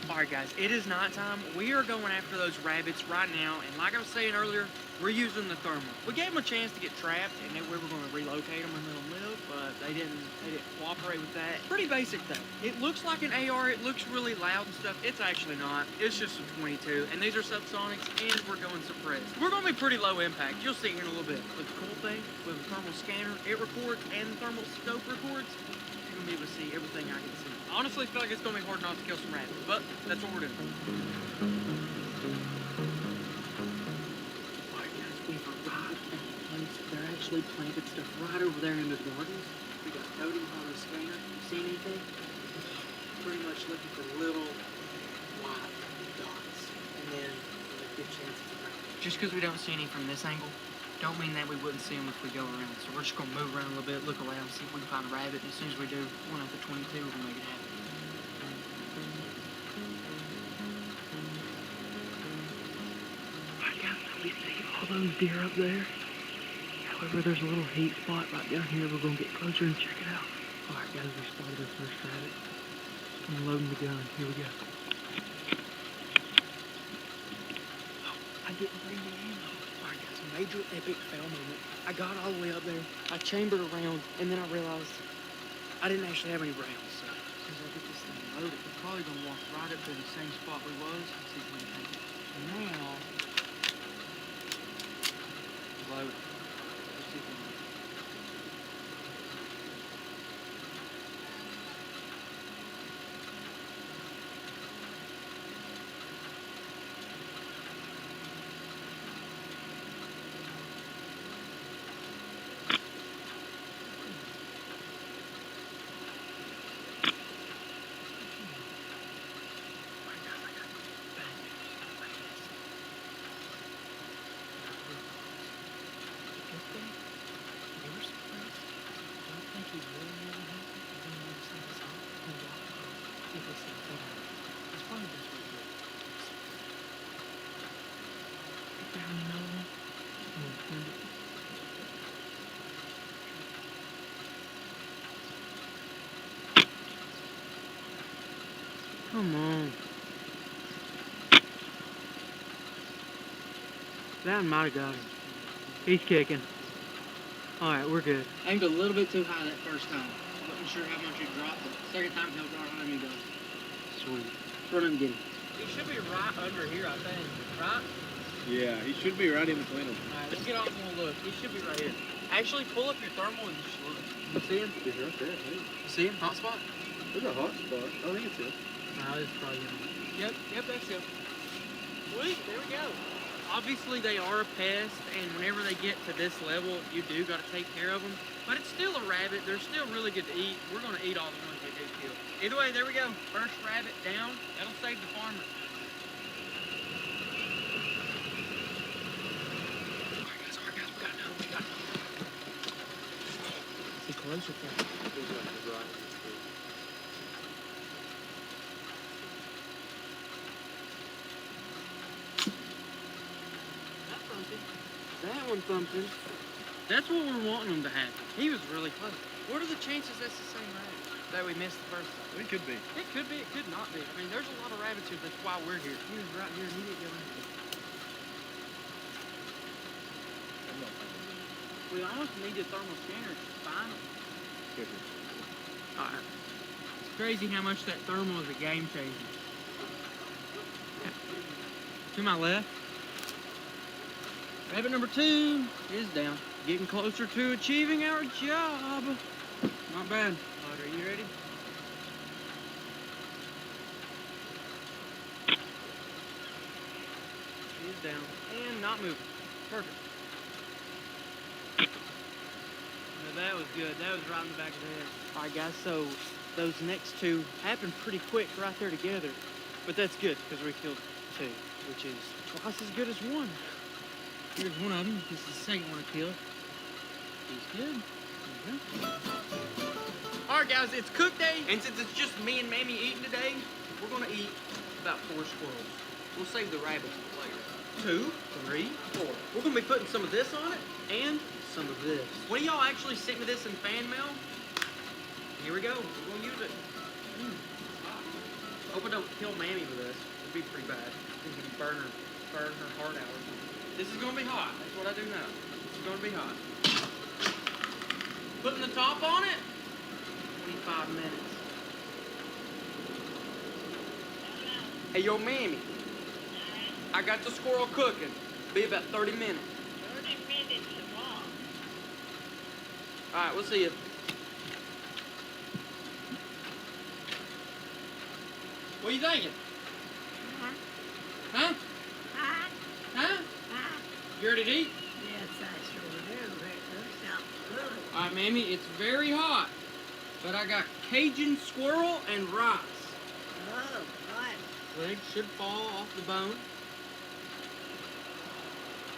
Alright guys, it is nighttime. We are going after those rabbits right now, and like I was saying earlier, we're using the thermal. We gave them a chance to get trapped, and then we were going to relocate them and let them live, but they didn't cooperate with that. Pretty basic though. It looks like an AR, it looks really loud and stuff. It's actually not. It's just a 22, and these are subsonics, and we're going suppressed. We're going to be pretty low impact. You'll see here in a little bit. But the cool thing with the thermal scanner, it records, and the thermal scope records. You're going to be able to see everything I can see. I honestly feel like it's going to be hard not to kill some rabbits, but that's what we're doing. Alright guys, we've arrived at the place. They're actually planted stuff right over there in the gardens. We got totems on the scanner. You see anything? Pretty much looking for little white dots. And then a good chance it's a rabbit. Just because we don't see any from this angle, don't mean that we wouldn't see them if we go around. So we're just going to move around a little bit, look around, see if we can find a rabbit. And as soon as we do, one of the 22, we're going to make it happen. Alright guys, we see all those deer up there. However, there's a little heat spot right down here. We're going to get closer and check it out. Alright guys, we spotted our first rabbit. I'm loading the gun. Here we go. Oh, I didn't bring the ammo. Major epic fail moment. I got all the way up there, I chambered around, and then I realized I didn't actually have any rounds. So as soon as I get this thing loaded, we're probably gonna walk right up to the same spot we was and see if we can take it. Now, load it. Let's see if we can. Come on. That might have got him. He's kicking. All right, we're good. Aimed a little bit too high that first time. Wasn't sure how much he dropped it. Second time he'll go higher than he does. Sweet. Run him and get him. He should be right under here, I think. Right? Yeah, he should be right in between them. All right, let's get off and we'll look. He should be right here. Actually, pull up your thermal and just look. You see him? He's right there, hey. You see him? Hot spot? There's a hot spot. I think it's him. No, it's probably him. Yep, that's him. Sweet, there we go. Obviously, they are a pest, and whenever they get to this level, you do got to take care of them. But it's still a rabbit. They're still really good to eat. We're going to eat all the ones we do kill. Either way, there we go. First rabbit down. That'll save the farmer. All right, guys, we got to know. See closer to him. That one thumped him. That's what we're wanting him to happen. He was really close. What are the chances that's the same rabbit that we missed the first time? It could be. It could be. It could not be. I mean, there's a lot of rabbits here. That's why we're here. He was right here and he didn't go in here. We almost need a thermal scanner to find them. Alright. It's crazy how much that thermal is a game changer. To my left. Rabbit number 2 is down. Getting closer to achieving our job. Not bad. Alright, are you ready? He's down. And not moving. Perfect. No, that was good. That was right in the back of the head. Alright guys, so those next 2 happened pretty quick right there together. But that's good, because we killed 2, which is twice as good as 1. Here's one of them. This is the second one I killed. He's good. Alright guys, it's cook day, and since it's just me and Mammy eating today, we're gonna eat about 4 squirrels. We'll save the rabbits for later. 2, 3, 4. We're gonna be putting some of this on it, and some of this. One of y'all actually sent me this in fan mail. Here we go. We're gonna use it. Hope I don't kill Mammy with this. It'd be pretty bad. I think it'd burn her heart out or something. This is gonna be hot. That's what I do know. This is gonna be hot. Putting the top on it. 25 minutes. Hey, yo, Mammy. I got the squirrel cooking. Be about 30 minutes. 30 minutes long. All right, we'll see you. What are you thinking? Huh? Huh? You ready to eat? Yes, I sure do. That sounds good. All right, Mammy, it's very hot, but I got Cajun squirrel and rice. Oh, good. Legs should fall off the bone.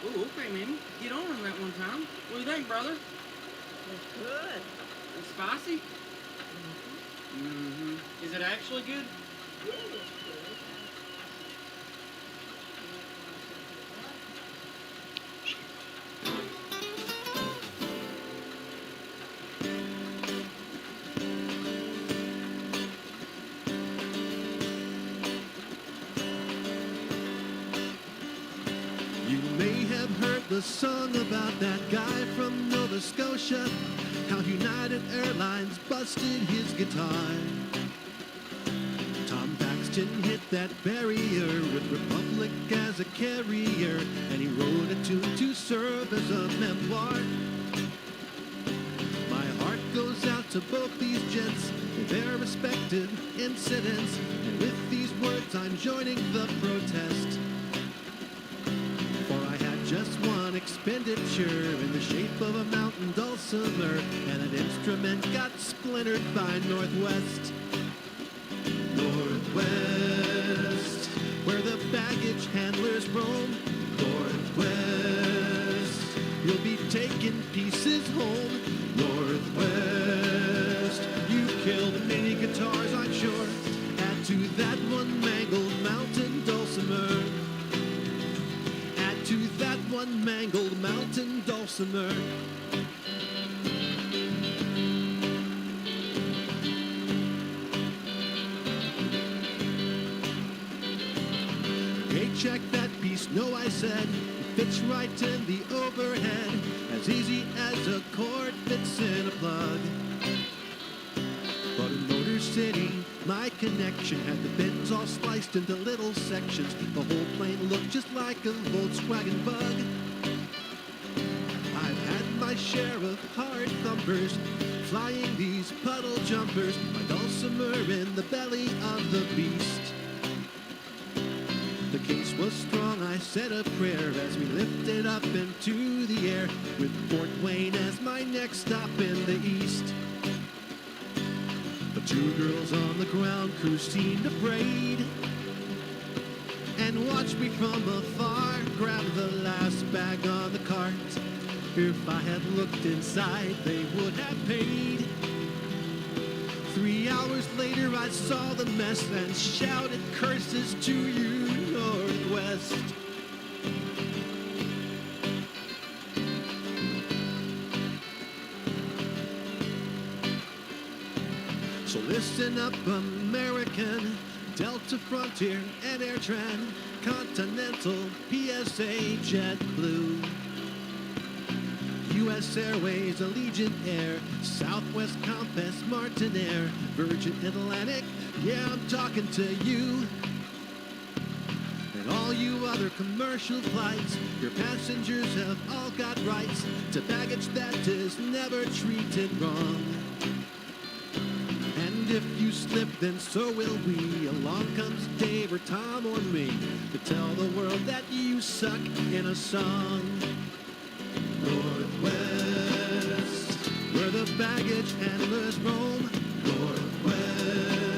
Ooh, okay, Mammy. Get on that one time. What do you think, brother? It's good. It's spicy? Mm-hmm. Is it actually good? It is good. You may have heard the song about that guy from Nova Scotia, how United Airlines busted his guitar. Tom Paxton hit that barrier with Republic as a carrier, and he wrote a tune to serve as a memoir. My heart goes out to both these gents for their respective incidents, and with these words I'm joining the protest. For I had just one expenditure in the shape of a mountain dulcimer, and an instrument got splintered by Northwest. Northwest, where the baggage handlers roam. Northwest, you'll be taking pieces home. Northwest. check that piece, no, I said. It fits right in the overhead, as easy as a cord fits in a plug. But in Motor City, my connection had the bins all sliced into little sections. The whole plane looked just like a Volkswagen Bug. I've had my share of hard thumpers, flying these puddle jumpers, my dulcimer in the belly of the beast. The case was strong, I said a prayer as we lifted up into the air, with Fort Wayne as my next stop in the east. The two girls on the ground crew seemed afraid and watched me from afar grab the last bag on the cart. If I had looked inside, they would have paid. 3 hours later, I saw the mess and shouted curses to you, Northwest. So listen up, American, Delta, Frontier, and AirTran, Continental, PSA, JetBlue, U.S. Airways, Allegiant Air, Southwest, Compass, Martinair, Virgin Atlantic, yeah, I'm talking to you. And all you other commercial flights, your passengers have all got rights to baggage that is never treated wrong. And if you slip, then so will we. Along comes Dave or Tom or me to tell the world that you suck in a song. Northwest, where the baggage handlers roam. Northwest,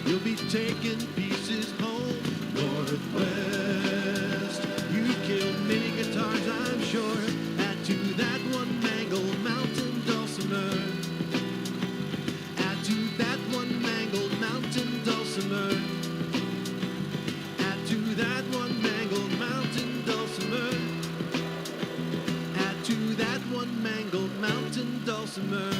you'll be taking pieces home. Northwest, you killed many guitars, I'm sure. Add to that one mangled mountain dulcimer. Add to that one mangled mountain dulcimer. Add to that one mangled mountain dulcimer. Add to that one mangled mountain dulcimer.